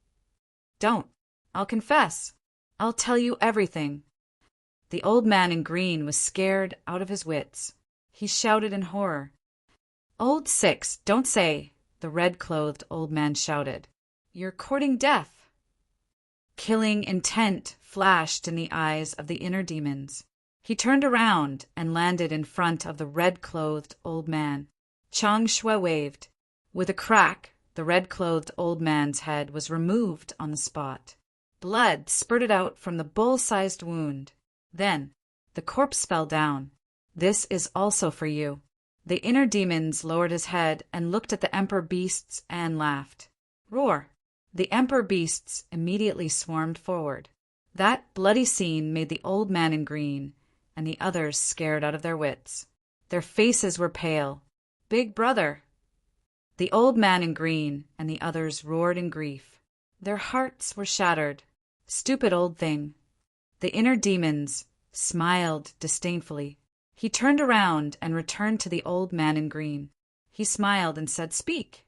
"Don't. I'll confess. I'll tell you everything." The old man in green was scared out of his wits. He shouted in horror. "Old Six, don't say," the red-clothed old man shouted. "You're courting death." Killing intent flashed in the eyes of the inner demons. He turned around and landed in front of the red-clothed old man. Chang Shui waved. With a crack, The red-clothed old man's head was removed on the spot. Blood spurted out from the bull-sized wound. Then, the corpse fell down. This is also for you. The inner demons lowered his head and looked at the emperor beasts and laughed. Roar! The emperor beasts immediately swarmed forward. That bloody scene made the old man in green and the others scared out of their wits. Their faces were pale. Big brother! The old man in green and the others roared in grief. Their hearts were shattered. Stupid old thing. The inner demons smiled disdainfully. He turned around and returned to the old man in green. He smiled and said, "Speak."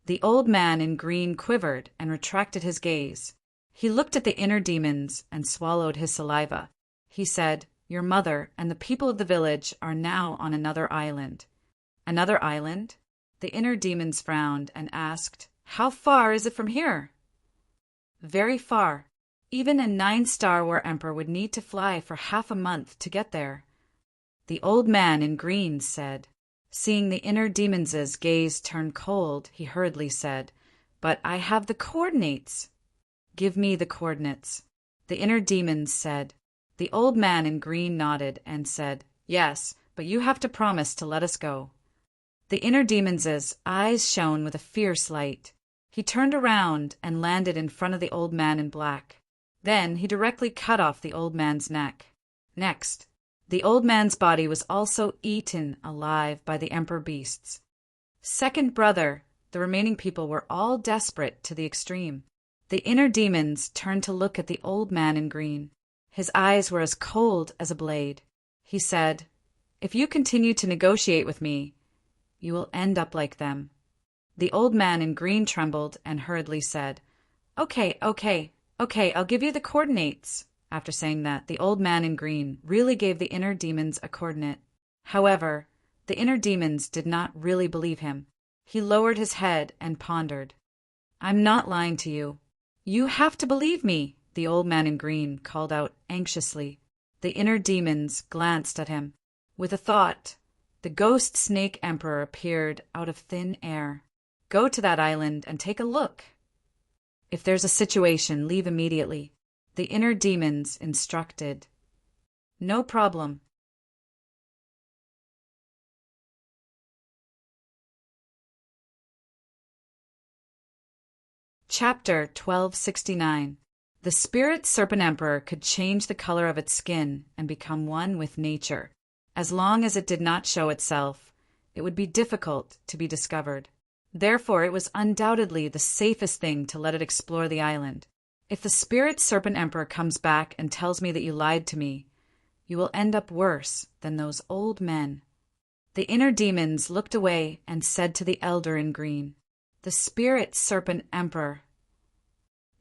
The old man in green quivered and retracted his gaze. He looked at the inner demons and swallowed his saliva. He said, "Your mother and the people of the village are now on another island." Another island? The inner demons frowned and asked, "How far is it from here?" Very far. Even a 9-star war emperor would need to fly for half a month to get there. The old man in green said. Seeing the inner demons' gaze turn cold, he hurriedly said, "But I have the coordinates." "Give me the coordinates." The inner demons said. The old man in green nodded and said, "Yes, but you have to promise to let us go." The inner demons' eyes shone with a fierce light. He turned around and landed in front of the old man in black. Then he directly cut off the old man's neck. Next, the old man's body was also eaten alive by the emperor beasts. Second brother, the remaining people were all desperate to the extreme. The inner demons turned to look at the old man in green. His eyes were as cold as a blade. He said, "If you continue to negotiate with me, you will end up like them." The old man in green trembled and hurriedly said, Okay, I'll give you the coordinates." After saying that, the old man in green really gave the inner demons a coordinate. However, the inner demons did not really believe him. He lowered his head and pondered. "I'm not lying to you. You have to believe me," the old man in green called out anxiously. The inner demons glanced at him. With a thought, the ghost snake emperor appeared out of thin air. "Go to that island and take a look. If there's a situation, leave immediately," the inner demons instructed. "No problem." Chapter 1269. The Spirit Serpent Emperor could change the color of its skin and become one with nature. As long as it did not show itself, it would be difficult to be discovered. Therefore, it was undoubtedly the safest thing to let it explore the island. If the Spirit Serpent Emperor comes back and tells me that you lied to me, you will end up worse than those old men. The inner demons looked away and said to the elder in green, "The Spirit Serpent Emperor."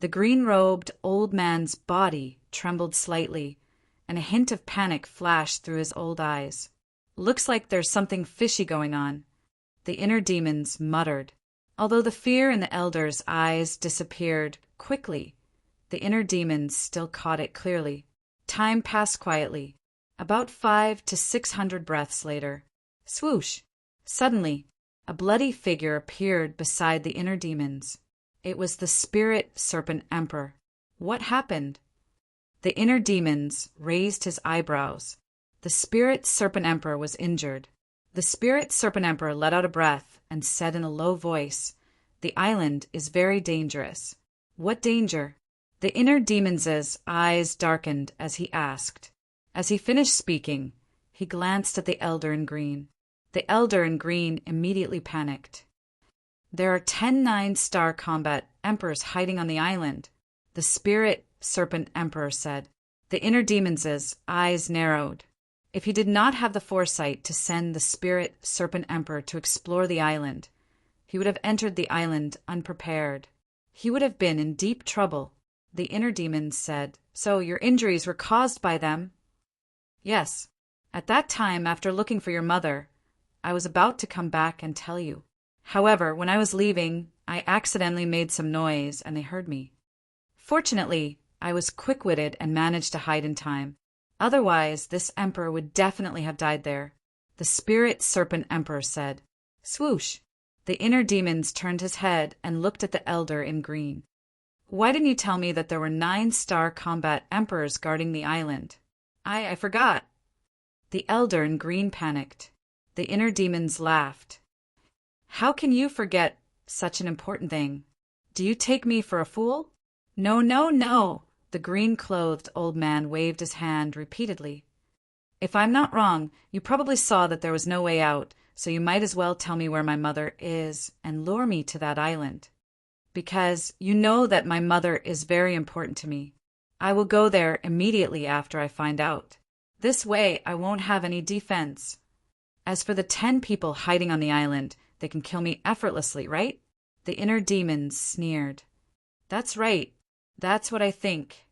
The green-robed old man's body trembled slightly, and a hint of panic flashed through his old eyes. "Looks like there's something fishy going on," the inner demons muttered. Although the fear in the elder's eyes disappeared quickly, the inner demons still caught it clearly. Time passed quietly. About 500 to 600 breaths later. Swoosh! Suddenly, a bloody figure appeared beside the inner demons. It was the Spirit Serpent Emperor. What happened? The inner demons raised his eyebrows. The Spirit Serpent Emperor was injured. The Spirit Serpent Emperor let out a breath and said in a low voice, "The island is very dangerous." "What danger?" The inner demons' eyes darkened as he asked. As he finished speaking, he glanced at the elder in green. The elder in green immediately panicked. "There are 10 9-star combat emperors hiding on the island," the Spirit Serpent Emperor said. The inner demons' eyes narrowed. If he did not have the foresight to send the Spirit Serpent Emperor to explore the island, he would have entered the island unprepared. He would have been in deep trouble. The inner demons said, "So your injuries were caused by them?" "Yes. At that time, after looking for your mother, I was about to come back and tell you. However, when I was leaving, I accidentally made some noise and they heard me. Fortunately, I was quick-witted and managed to hide in time. Otherwise, this emperor would definitely have died there," the Spirit Serpent Emperor said. Swoosh! The inner demons turned his head and looked at the elder in green. Why didn't you tell me that there were 9-star combat emperors guarding the island? I forgot. The elder in green panicked. The inner demons laughed. How can you forget such an important thing? Do you take me for a fool? No, no, no. The green-clothed old man waved his hand repeatedly. If I'm not wrong, you probably saw that there was no way out, so you might as well tell me where my mother is and lure me to that island. Because you know that my mother is very important to me. I will go there immediately after I find out. This way I won't have any defense. As for the 10 people hiding on the island, they can kill me effortlessly, right? The inner demons sneered. That's right. That's what I think.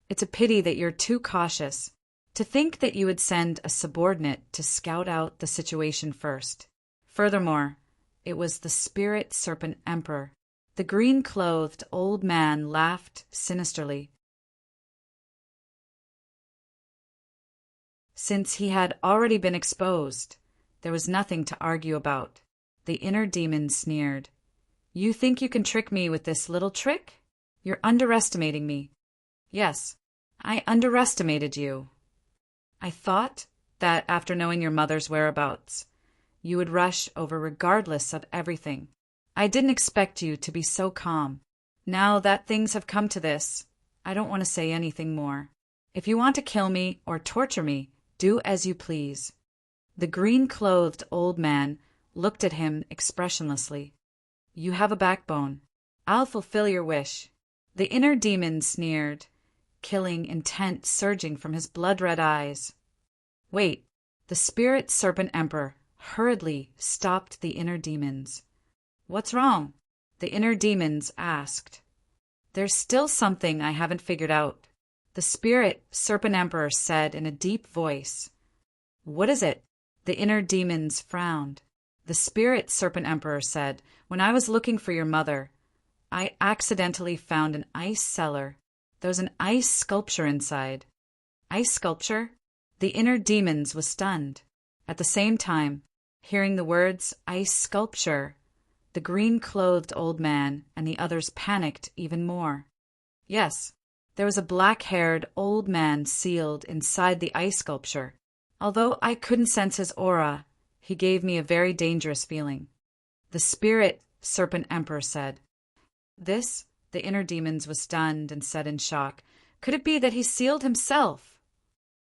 It's a pity that you're too cautious. To think that you would send a subordinate to scout out the situation first. Furthermore, it was the Spirit Serpent Emperor. The green-clothed old man laughed sinisterly. Since he had already been exposed, there was nothing to argue about. The inner demon sneered. You think you can trick me with this little trick? You're underestimating me. Yes, I underestimated you. I thought that after knowing your mother's whereabouts, you would rush over regardless of everything. I didn't expect you to be so calm. Now that things have come to this, I don't want to say anything more. If you want to kill me or torture me, do as you please. The green-clothed old man looked at him expressionlessly. You have a backbone. I'll fulfill your wish. The inner demon sneered, killing intent surging from his blood-red eyes. Wait, the Spirit Serpent Emperor hurriedly stopped the inner demons. What's wrong? The inner demons asked. There's still something I haven't figured out. The Spirit Serpent Emperor said in a deep voice. What is it? The inner demons frowned. The Spirit Serpent Emperor said, when I was looking for your mother, I accidentally found an ice cellar. There's an ice sculpture inside. Ice sculpture? The inner demons was stunned. At the same time, hearing the words ice sculpture, the green-clothed old man and the others panicked even more. Yes, there was a black-haired old man sealed inside the ice sculpture. Although I couldn't sense his aura, he gave me a very dangerous feeling. The Spirit Serpent Emperor said. This, the inner demons was stunned and said in shock. Could it be that he sealed himself?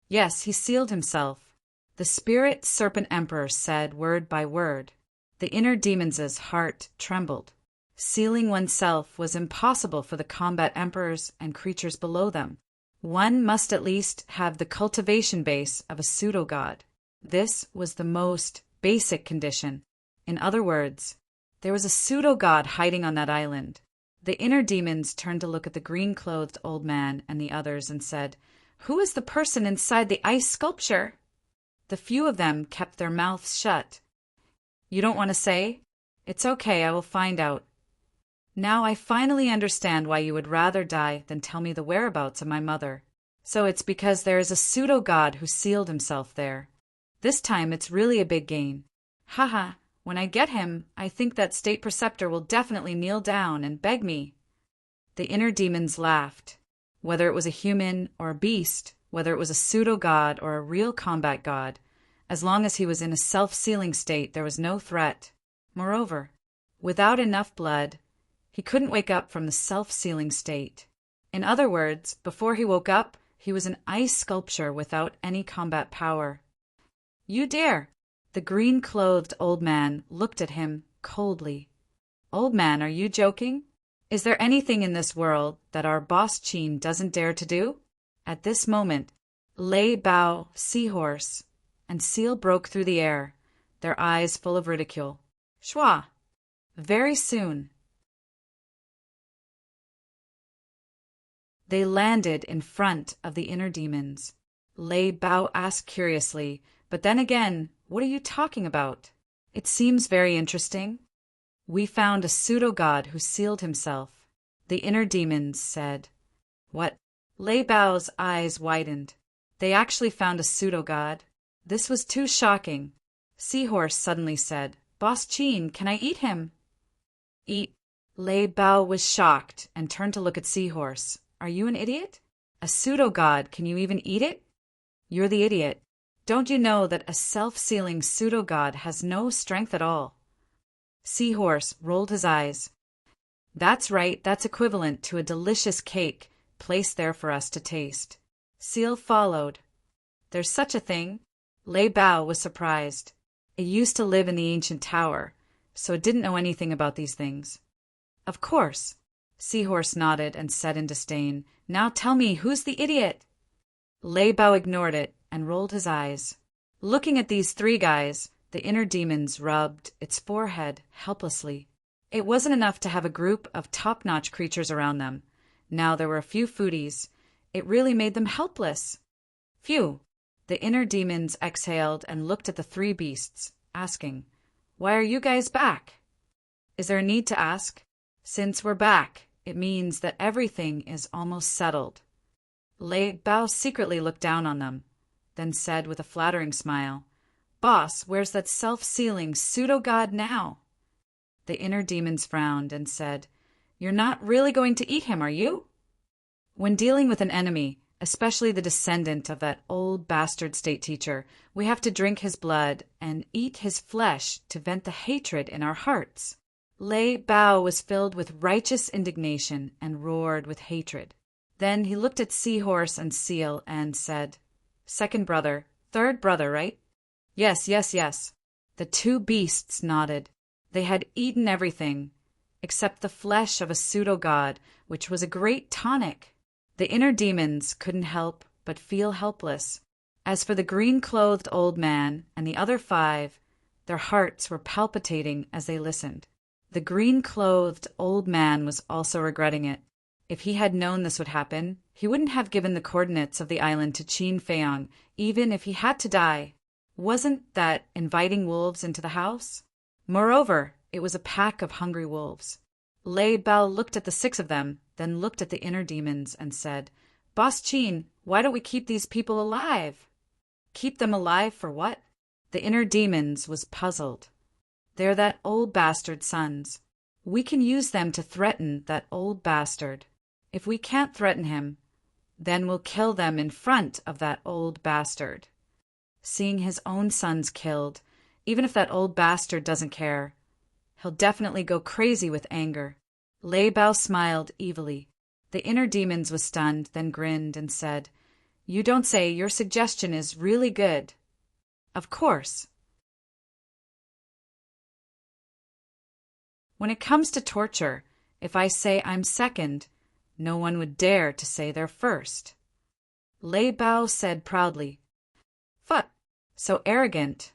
Yes, he sealed himself. The Spirit Serpent Emperor said word by word. The inner demons' heart trembled. Sealing oneself was impossible for the combat emperors and creatures below them. One must at least have the cultivation base of a pseudo-god. This was the most basic condition. In other words, there was a pseudo-god hiding on that island. The inner demons turned to look at the green-clothed old man and the others and said, Who is the person inside the ice sculpture? The few of them kept their mouths shut. You don't want to say? It's okay, I will find out. Now I finally understand why you would rather die than tell me the whereabouts of my mother. So it's because there is a pseudo-god who sealed himself there. This time it's really a big gain. Haha, when I get him, I think that State Preceptor will definitely kneel down and beg me. The inner demons laughed. Whether it was a human or a beast, whether it was a pseudo-god or a real combat god, as long as he was in a self-sealing state, there was no threat. Moreover, without enough blood, he couldn't wake up from the self-sealing state. In other words, before he woke up, he was an ice sculpture without any combat power. You dare! The green-clothed old man looked at him coldly. Old man, are you joking? Is there anything in this world that our boss Chin doesn't dare to do? At this moment, Lei Bao, Seahorse, and Seal broke through the air, their eyes full of ridicule. Shwa! Very soon, they landed in front of the inner demons. Lei Bao asked curiously, but then again, what are you talking about? It seems very interesting. We found a pseudo-god who sealed himself. The inner demons said. What? Lei Bao's eyes widened. They actually found a pseudo-god. This was too shocking. Seahorse suddenly said, Boss Chin, can I eat him? Eat. Lei Bao was shocked and turned to look at Seahorse. Are you an idiot? A pseudo-god, can you even eat it? You're the idiot. Don't you know that a self-sealing pseudo-god has no strength at all? Seahorse rolled his eyes. That's right, that's equivalent to a delicious cake placed there for us to taste. Seal followed. There's such a thing? Lei Bao was surprised. It used to live in the ancient tower, so it didn't know anything about these things. Of course. Seahorse nodded and said in disdain, Now tell me, who's the idiot? Lei Bao ignored it and rolled his eyes. Looking at these three guys, the inner demons rubbed its forehead helplessly. It wasn't enough to have a group of top-notch creatures around them. Now there were a few foodies. It really made them helpless. Phew! The inner demons exhaled and looked at the three beasts, asking, Why are you guys back? Is there a need to ask? Since we're back, it means that everything is almost settled. Lei Bao secretly looked down on them, then said with a flattering smile, Boss, where's that self-sealing pseudo-god now? The inner demons frowned and said, You're not really going to eat him, are you? When dealing with an enemy, especially the descendant of that old bastard state teacher, we have to drink his blood and eat his flesh to vent the hatred in our hearts. Lei Bao was filled with righteous indignation and roared with hatred. Then he looked at Seahorse and Seal and said, Second brother, third brother, right? Yes. The two beasts nodded. They had eaten everything, except the flesh of a pseudo-god, which was a great tonic. The inner demons couldn't help but feel helpless. As for the green-clothed old man and the other five, their hearts were palpitating as they listened. The green-clothed old man was also regretting it. If he had known this would happen, he wouldn't have given the coordinates of the island to Qin Feiyang, even if he had to die. Wasn't that inviting wolves into the house? Moreover, it was a pack of hungry wolves. Lei Bao looked at the six of them, then looked at the inner demons and said, Boss Qin, why don't we keep these people alive? Keep them alive for what? The inner demons was puzzled. They're that old bastard's sons. We can use them to threaten that old bastard. If we can't threaten him, then we'll kill them in front of that old bastard. Seeing his own sons killed, even if that old bastard doesn't care, he'll definitely go crazy with anger. Lei Bao smiled evilly. The inner demons was stunned, then grinned and said, You don't say. Your suggestion is really good. Of course. When it comes to torture, if I say I'm second, no one would dare to say they're first. Lei Bao said proudly, Fuck, so arrogant.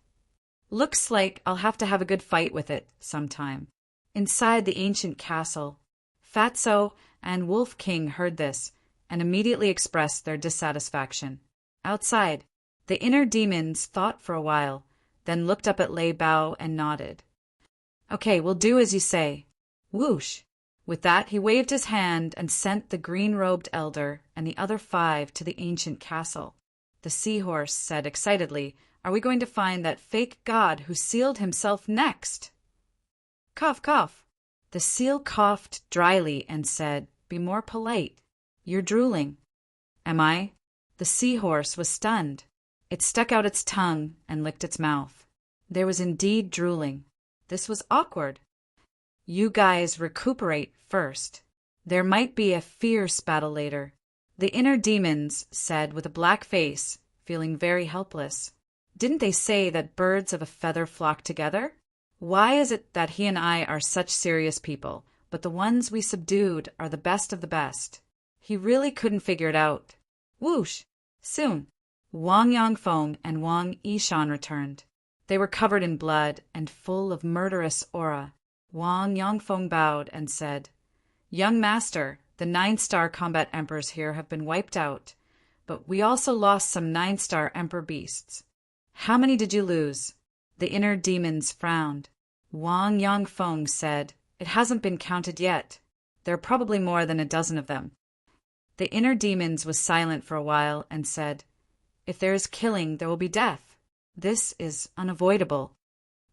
Looks like I'll have to have a good fight with it sometime. Inside the ancient castle, Fatso and Wolf King heard this and immediately expressed their dissatisfaction. Outside, the inner demons thought for a while, then looked up at Lei Bao and nodded. Okay, we'll do as you say. Whoosh! With that, he waved his hand and sent the green-robed elder and the other five to the ancient castle. The seahorse said excitedly, Are we going to find that fake god who sealed himself next? Cough, cough. The seal coughed dryly and said, Be more polite. You're drooling. Am I? The seahorse was stunned. It stuck out its tongue and licked its mouth. There was indeed drooling. This was awkward. You guys recuperate first. There might be a fierce battle later. The inner demons said with a black face, feeling very helpless. Didn't they say that birds of a feather flock together? Why is it that he and I are such serious people, but the ones we subdued are the best of the best? He really couldn't figure it out. Whoosh! Soon, Wang Yangfeng and Wang Yishan returned. They were covered in blood and full of murderous aura. Wang Yangfeng bowed and said, Young master, the 9-star combat emperors here have been wiped out, but we also lost some 9-star emperor beasts. How many did you lose? The inner demons frowned. Wang Yangfeng said, It hasn't been counted yet. There are probably more than a dozen of them. The inner demons was silent for a while and said, If there is killing, there will be death. This is unavoidable.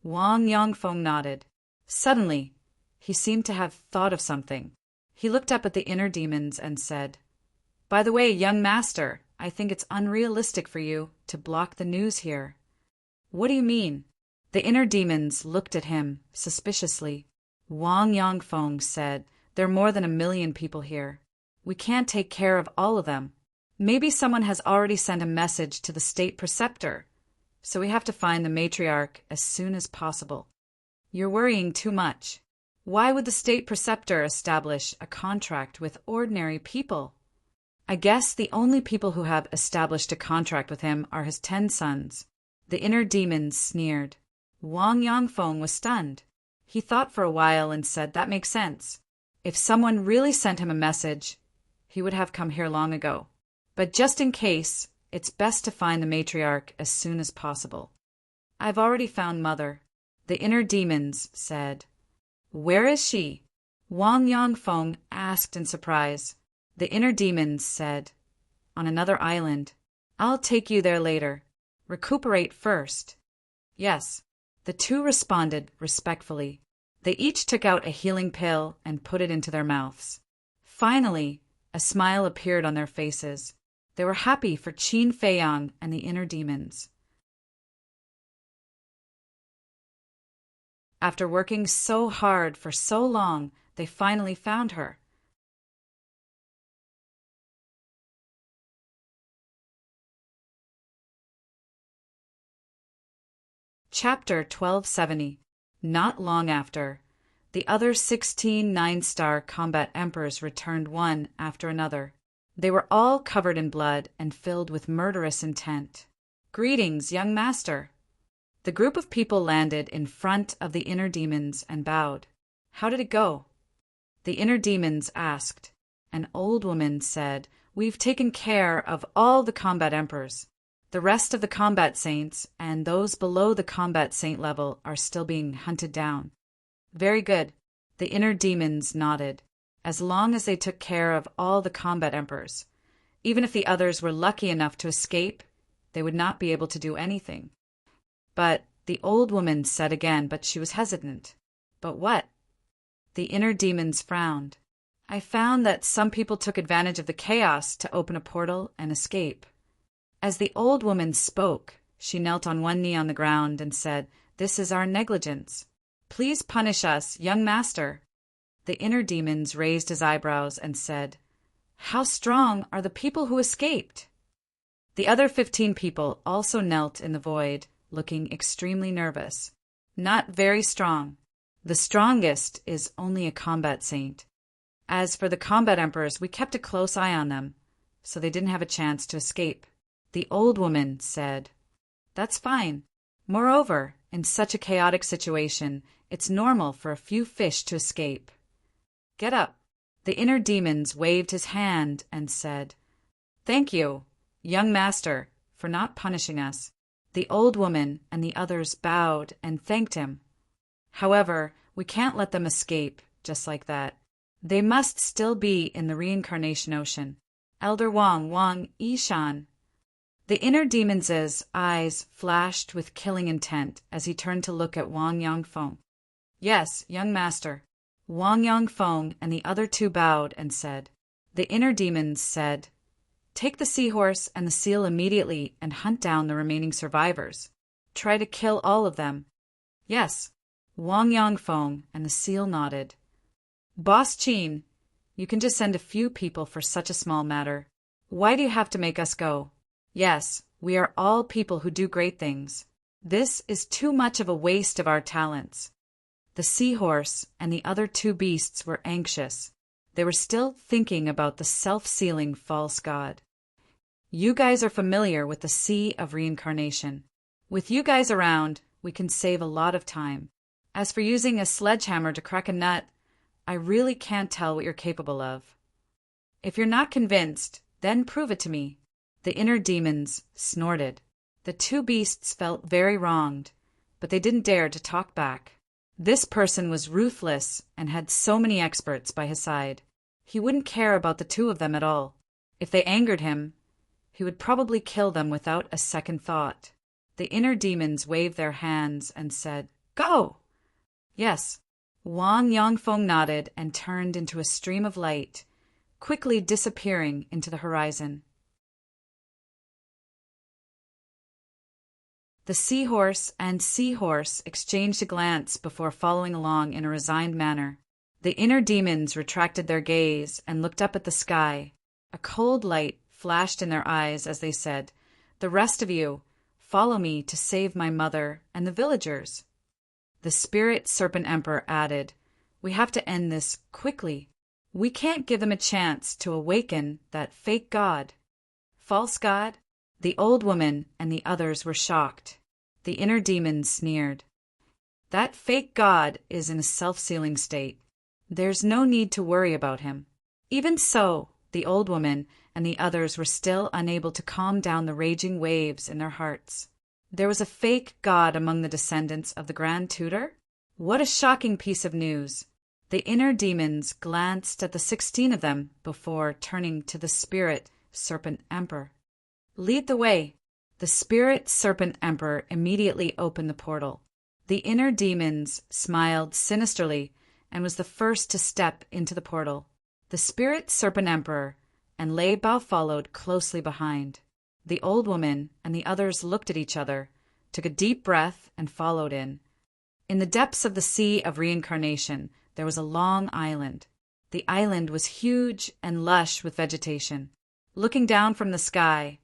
Wang Yongfeng nodded. Suddenly, he seemed to have thought of something. He looked up at the inner demons and said, "By the way, young master, I think it's unrealistic for you to block the news here." "What do you mean?" The inner demons looked at him suspiciously. Wang Yongfeng said, "There are more than 1 million people here. We can't take care of all of them. Maybe someone has already sent a message to the state preceptor, so we have to find the matriarch as soon as possible." "You're worrying too much. Why would the state preceptor establish a contract with ordinary people?" "I guess the only people who have established a contract with him are his 10 sons. The inner demons sneered. Wang Yongfeng was stunned. He thought for a while and said that makes sense. If someone really sent him a message, he would have come here long ago. But just in case, it's best to find the matriarch as soon as possible." "I've already found Mother," the inner demons said. "Where is she?" Wang Yongfeng asked in surprise. The inner demons said, "On another island. I'll take you there later. Recuperate first." "Yes," the two responded respectfully. They each took out a healing pill and put it into their mouths. Finally, a smile appeared on their faces. They were happy for Qin Feiyang and the inner demons. After working so hard for so long, they finally found her. Chapter 1270. Not long after, the other 16 9-star combat emperors returned one after another. They were all covered in blood and filled with murderous intent. "Greetings, young master." The group of people landed in front of the inner demons and bowed. "How did it go?" The inner demons asked. An old woman said, "We've taken care of all the combat emperors. The rest of the combat saints and those below the combat saint level are still being hunted down." "Very good." The inner demons nodded. As long as they took care of all the combat emperors, even if the others were lucky enough to escape, they would not be able to do anything. "But," the old woman said again, but she was hesitant. "But what?" The inner demons frowned. "I found that some people took advantage of the chaos to open a portal and escape." As the old woman spoke, she knelt on one knee on the ground and said, "This is our negligence. Please punish us, young master." The inner demons raised his eyebrows and said, "How strong are the people who escaped?" The other 15 people also knelt in the void, looking extremely nervous. "Not very strong. The strongest is only a combat saint. As for the combat emperors, we kept a close eye on them, so they didn't have a chance to escape." The old woman said, "That's fine. Moreover, in such a chaotic situation, it's normal for a few fish to escape. Get up." The inner demons waved his hand and said, "Thank you, young master, for not punishing us." The old woman and the others bowed and thanked him. "However, we can't let them escape just like that. They must still be in the reincarnation ocean. Elder Wang Yishan." The inner demons' eyes flashed with killing intent as he turned to look at Wang Yongfeng. "Yes, young master." Wang Yongfeng and the other two bowed and said. The inner demons said, "Take the seahorse and the seal immediately and hunt down the remaining survivors. Try to kill all of them." "Yes." Wang Yongfeng and the seal nodded. "Boss Qin, you can just send a few people for such a small matter. Why do you have to make us go? Yes, we are all people who do great things. This is too much of a waste of our talents." The seahorse and the other 2 beasts were anxious. They were still thinking about the self-sealing false god. "You guys are familiar with the Sea of Reincarnation. With you guys around, we can save a lot of time. As for using a sledgehammer to crack a nut, I really can't tell what you're capable of. If you're not convinced, then prove it to me." The inner demons snorted. The 2 beasts felt very wronged, but they didn't dare to talk back. This person was ruthless and had so many experts by his side. He wouldn't care about the 2 of them at all. If they angered him, he would probably kill them without a second thought. The inner demons waved their hands and said, Go! Yes. Wang Yongfeng nodded and turned into a stream of light, quickly disappearing into the horizon. The seahorse and seahorse exchanged a glance before following along in a resigned manner. The inner demons retracted their gaze and looked up at the sky. A cold light flashed in their eyes as they said, "The rest of you, follow me to save my mother and the villagers." The Spirit Serpent Emperor added, "We have to end this quickly. We can't give them a chance to awaken that fake god." False god? The old woman and the others were shocked. The inner demons sneered. That fake god is in a self-sealing state. There's no need to worry about him. Even so, the old woman and the others were still unable to calm down the raging waves in their hearts. There was a fake god among the descendants of the Grand Tutor? What a shocking piece of news! The inner demons glanced at the 16 of them before turning to the Spirit Serpent Emperor. "Lead the way." The Spirit Serpent Emperor immediately opened the portal. The inner demons smiled sinisterly and was the first to step into the portal. The Spirit Serpent Emperor and Lei Bao followed closely behind. The old woman and the others looked at each other, took a deep breath, and followed in. In the depths of the Sea of Reincarnation, there was a long island. The island was huge and lush with vegetation. Looking down from the sky,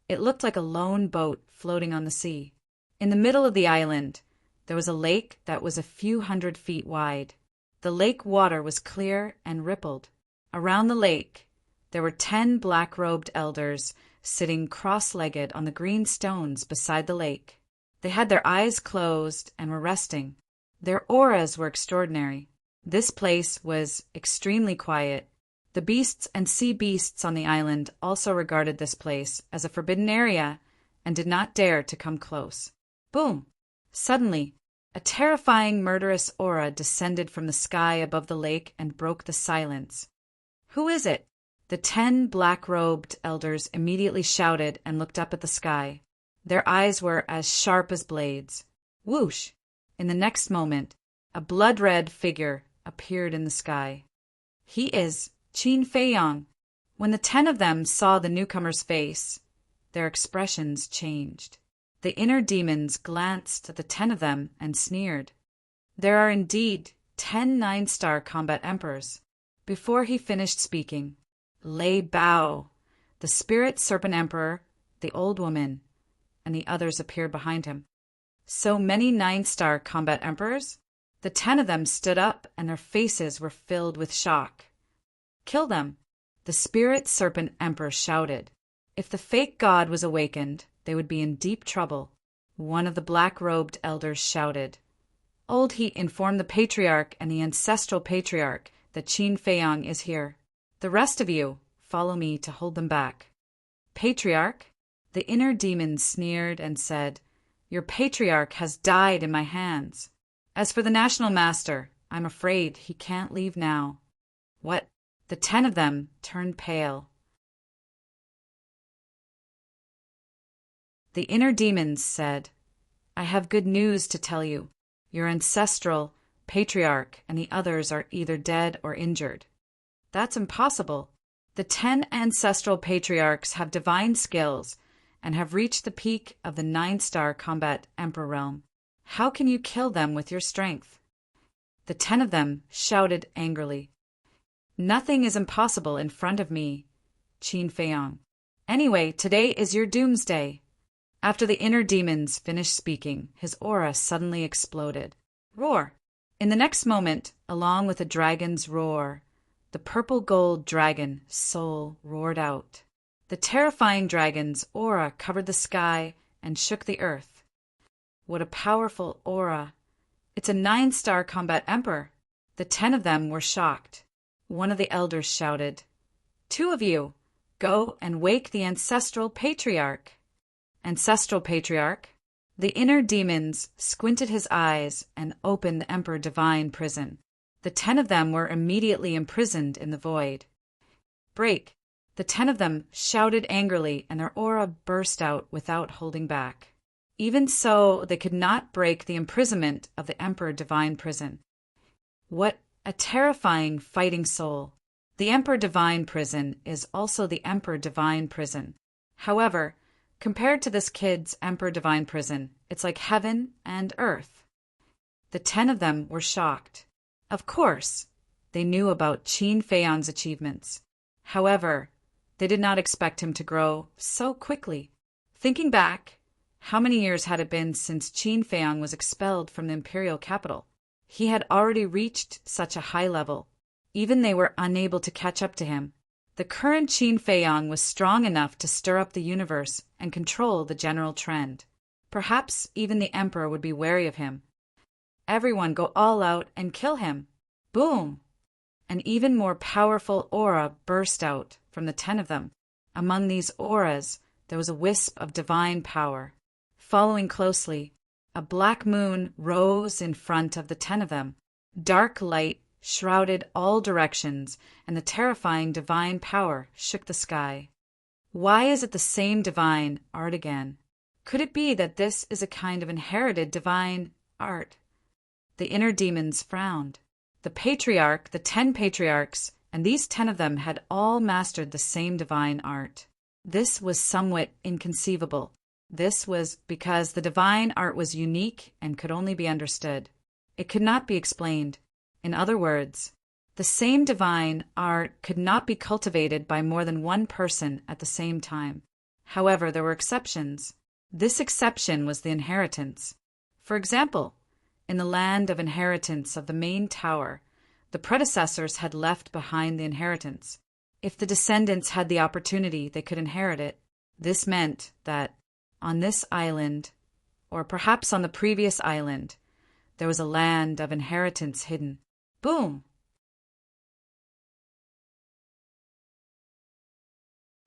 it looked like a lone boat floating on the sea. In the middle of the island, there was a lake that was a few 100 feet wide. The lake water was clear and rippled. Around the lake, there were 10 black-robed elders sitting cross-legged on the green stones beside the lake. They had their eyes closed and were resting. Their auras were extraordinary. This place was extremely quiet. The beasts and sea beasts on the island also regarded this place as a forbidden area and did not dare to come close. Boom! Suddenly, a terrifying murderous aura descended from the sky above the lake and broke the silence. "Who is it?" The 10 black-robed elders immediately shouted and looked up at the sky. Their eyes were as sharp as blades. Whoosh! In the next moment, a blood-red figure appeared in the sky. "He is Qin Feiyang." When the 10 of them saw the newcomer's face, their expressions changed. The inner demons glanced at the 10 of them and sneered. "There are indeed 10 9-star combat emperors." Before he finished speaking, Lei Bao, the Spirit Serpent Emperor, the old woman, and the others appeared behind him. So many 9-star combat emperors? The 10 of them stood up and their faces were filled with shock. "Kill them!" The Spirit Serpent Emperor shouted. If the fake god was awakened, they would be in deep trouble. One of the black-robed elders shouted. "Old Heat informed the Patriarch and the Ancestral Patriarch that Qin Feiyang is here. The rest of you, follow me to hold them back." "Patriarch?" The inner demon sneered and said, "Your Patriarch has died in my hands. As for the National Master, I'm afraid he can't leave now." "What?" The 10 of them turned pale. The inner demons said, "I have good news to tell you. Your ancestral patriarch and the others are either dead or injured." "That's impossible. The 10 ancestral patriarchs have divine skills and have reached the peak of the 9-star combat emperor realm. How can you kill them with your strength?" The 10 of them shouted angrily. "Nothing is impossible in front of me, Qin Feiyang. Anyway, today is your doomsday." After the inner demons finished speaking, his aura suddenly exploded. Roar! In the next moment, along with a dragon's roar, the purple-gold dragon soul roared out. The terrifying dragon's aura covered the sky and shook the earth. What a powerful aura! It's a 9-star combat emperor. The 10 of them were shocked. One of the elders shouted, "2 of you, go and wake the ancestral patriarch." "Ancestral patriarch?" The inner demons squinted his eyes and opened the Emperor Divine prison. The 10 of them were immediately imprisoned in the void. "Break!" The 10 of them shouted angrily and their aura burst out without holding back. Even so, they could not break the imprisonment of the Emperor Divine Prison. What a terrifying fighting soul! The Emperor Divine Prison is also the Emperor Divine Prison. However, compared to this kid's Emperor Divine Prison, it's like heaven and earth. The 10 of them were shocked. Of course, they knew about Qin Feiyang's achievements. However, they did not expect him to grow so quickly. Thinking back, how many years had it been since Qin Feiyang was expelled from the imperial capital? He had already reached such a high level. Even they were unable to catch up to him. The current Qin Feiyang was strong enough to stir up the universe and control the general trend. Perhaps even the emperor would be wary of him. Everyone go all out and kill him. Boom! An even more powerful aura burst out from the 10 of them. Among these auras, there was a wisp of divine power. Following closely, a black moon rose in front of the 10 of them. Dark light shrouded all directions, and the terrifying divine power shook the sky. Why is it the same divine art again? Could it be that this is a kind of inherited divine art? The inner demons frowned. The patriarch, the 10 patriarchs, and these 10 of them had all mastered the same divine art. This was somewhat inconceivable. This was because the divine art was unique and could only be understood. It could not be explained. In other words, the same divine art could not be cultivated by more than one person at the same time. However, there were exceptions. This exception was the inheritance. For example, in the land of inheritance of the main tower, the predecessors had left behind the inheritance. If the descendants had the opportunity, they could inherit it. This meant that on this island, or perhaps on the previous island, there was a land of inheritance hidden. Boom!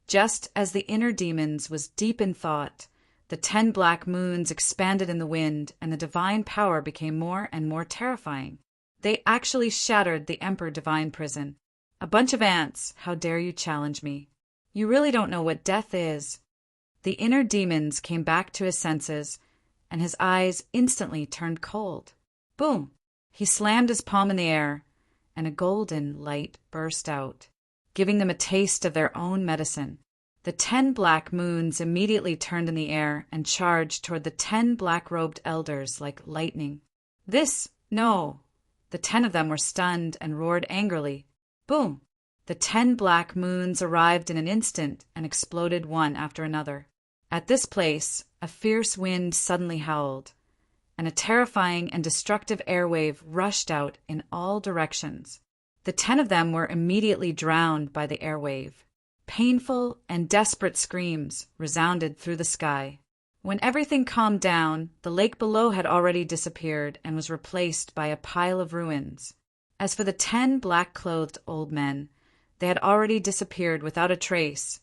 Just as the inner demons was deep in thought, the 10 black moons expanded in the wind, and the divine power became more and more terrifying. They actually shattered the Emperor Divine Prison. A bunch of ants, how dare you challenge me? You really don't know what death is. The inner demons came back to his senses, and his eyes instantly turned cold. Boom! He slammed his palm in the air, and a golden light burst out, giving them a taste of their own medicine. The 10 black moons immediately turned in the air and charged toward the 10 black-robed elders like lightning. No! The 10 of them were stunned and roared angrily. Boom! The 10 black moons arrived in an instant and exploded one after another. At this place, a fierce wind suddenly howled, and a terrifying and destructive airwave rushed out in all directions. The 10 of them were immediately drowned by the airwave. Painful and desperate screams resounded through the sky. When everything calmed down, the lake below had already disappeared and was replaced by a pile of ruins. As for the 10 black-clothed old men, they had already disappeared without a trace,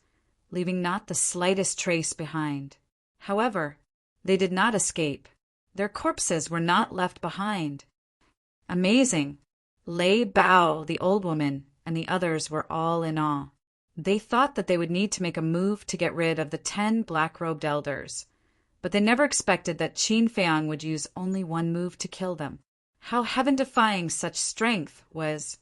leaving not the slightest trace behind. However, they did not escape. Their corpses were not left behind. Amazing! Lei Bao, the old woman, and the others were all in awe. They thought that they would need to make a move to get rid of the 10 black-robed elders, but they never expected that Qin Feiyang would use only one move to kill them. How heaven-defying such strength was!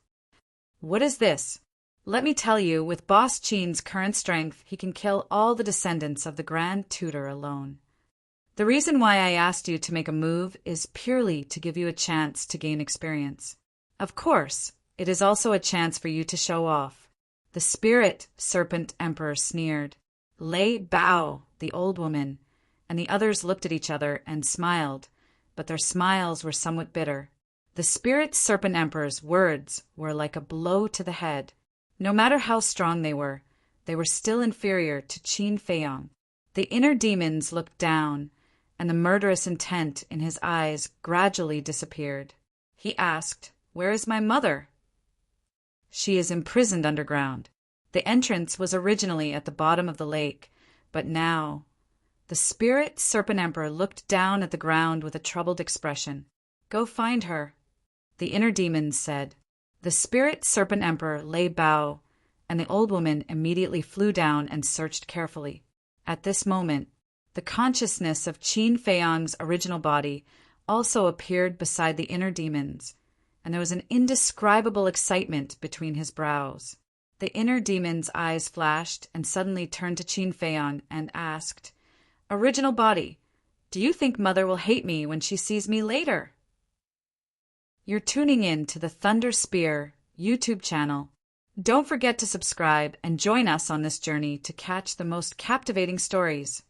What is this? Let me tell you, with Boss Qin's current strength, he can kill all the descendants of the Grand Tutor alone. The reason why I asked you to make a move is purely to give you a chance to gain experience. Of course, it is also a chance for you to show off. The Spirit Serpent Emperor sneered. Lei Bao, the old woman, and the others looked at each other and smiled, but their smiles were somewhat bitter. The Spirit Serpent Emperor's words were like a blow to the head. No matter how strong they were still inferior to Qin Feiyang. The inner demons looked down, and the murderous intent in his eyes gradually disappeared. He asked, "Where is my mother?" "She is imprisoned underground. The entrance was originally at the bottom of the lake, but now—" The Spirit Serpent Emperor looked down at the ground with a troubled expression. "Go find her," the inner demons said. The Spirit Serpent Emperor Lei Bao and the old woman immediately flew down and searched carefully. At this moment, The consciousness of Qin Feiyang's original body also appeared beside the inner demons, and there was an indescribable excitement between his brows. The inner demon's eyes flashed and suddenly turned to Qin Feiyang and asked, "Original body, do you think Mother will hate me when she sees me later?" You're tuning in to the Thunder Spear YouTube channel. Don't forget to subscribe and join us on this journey to catch the most captivating stories.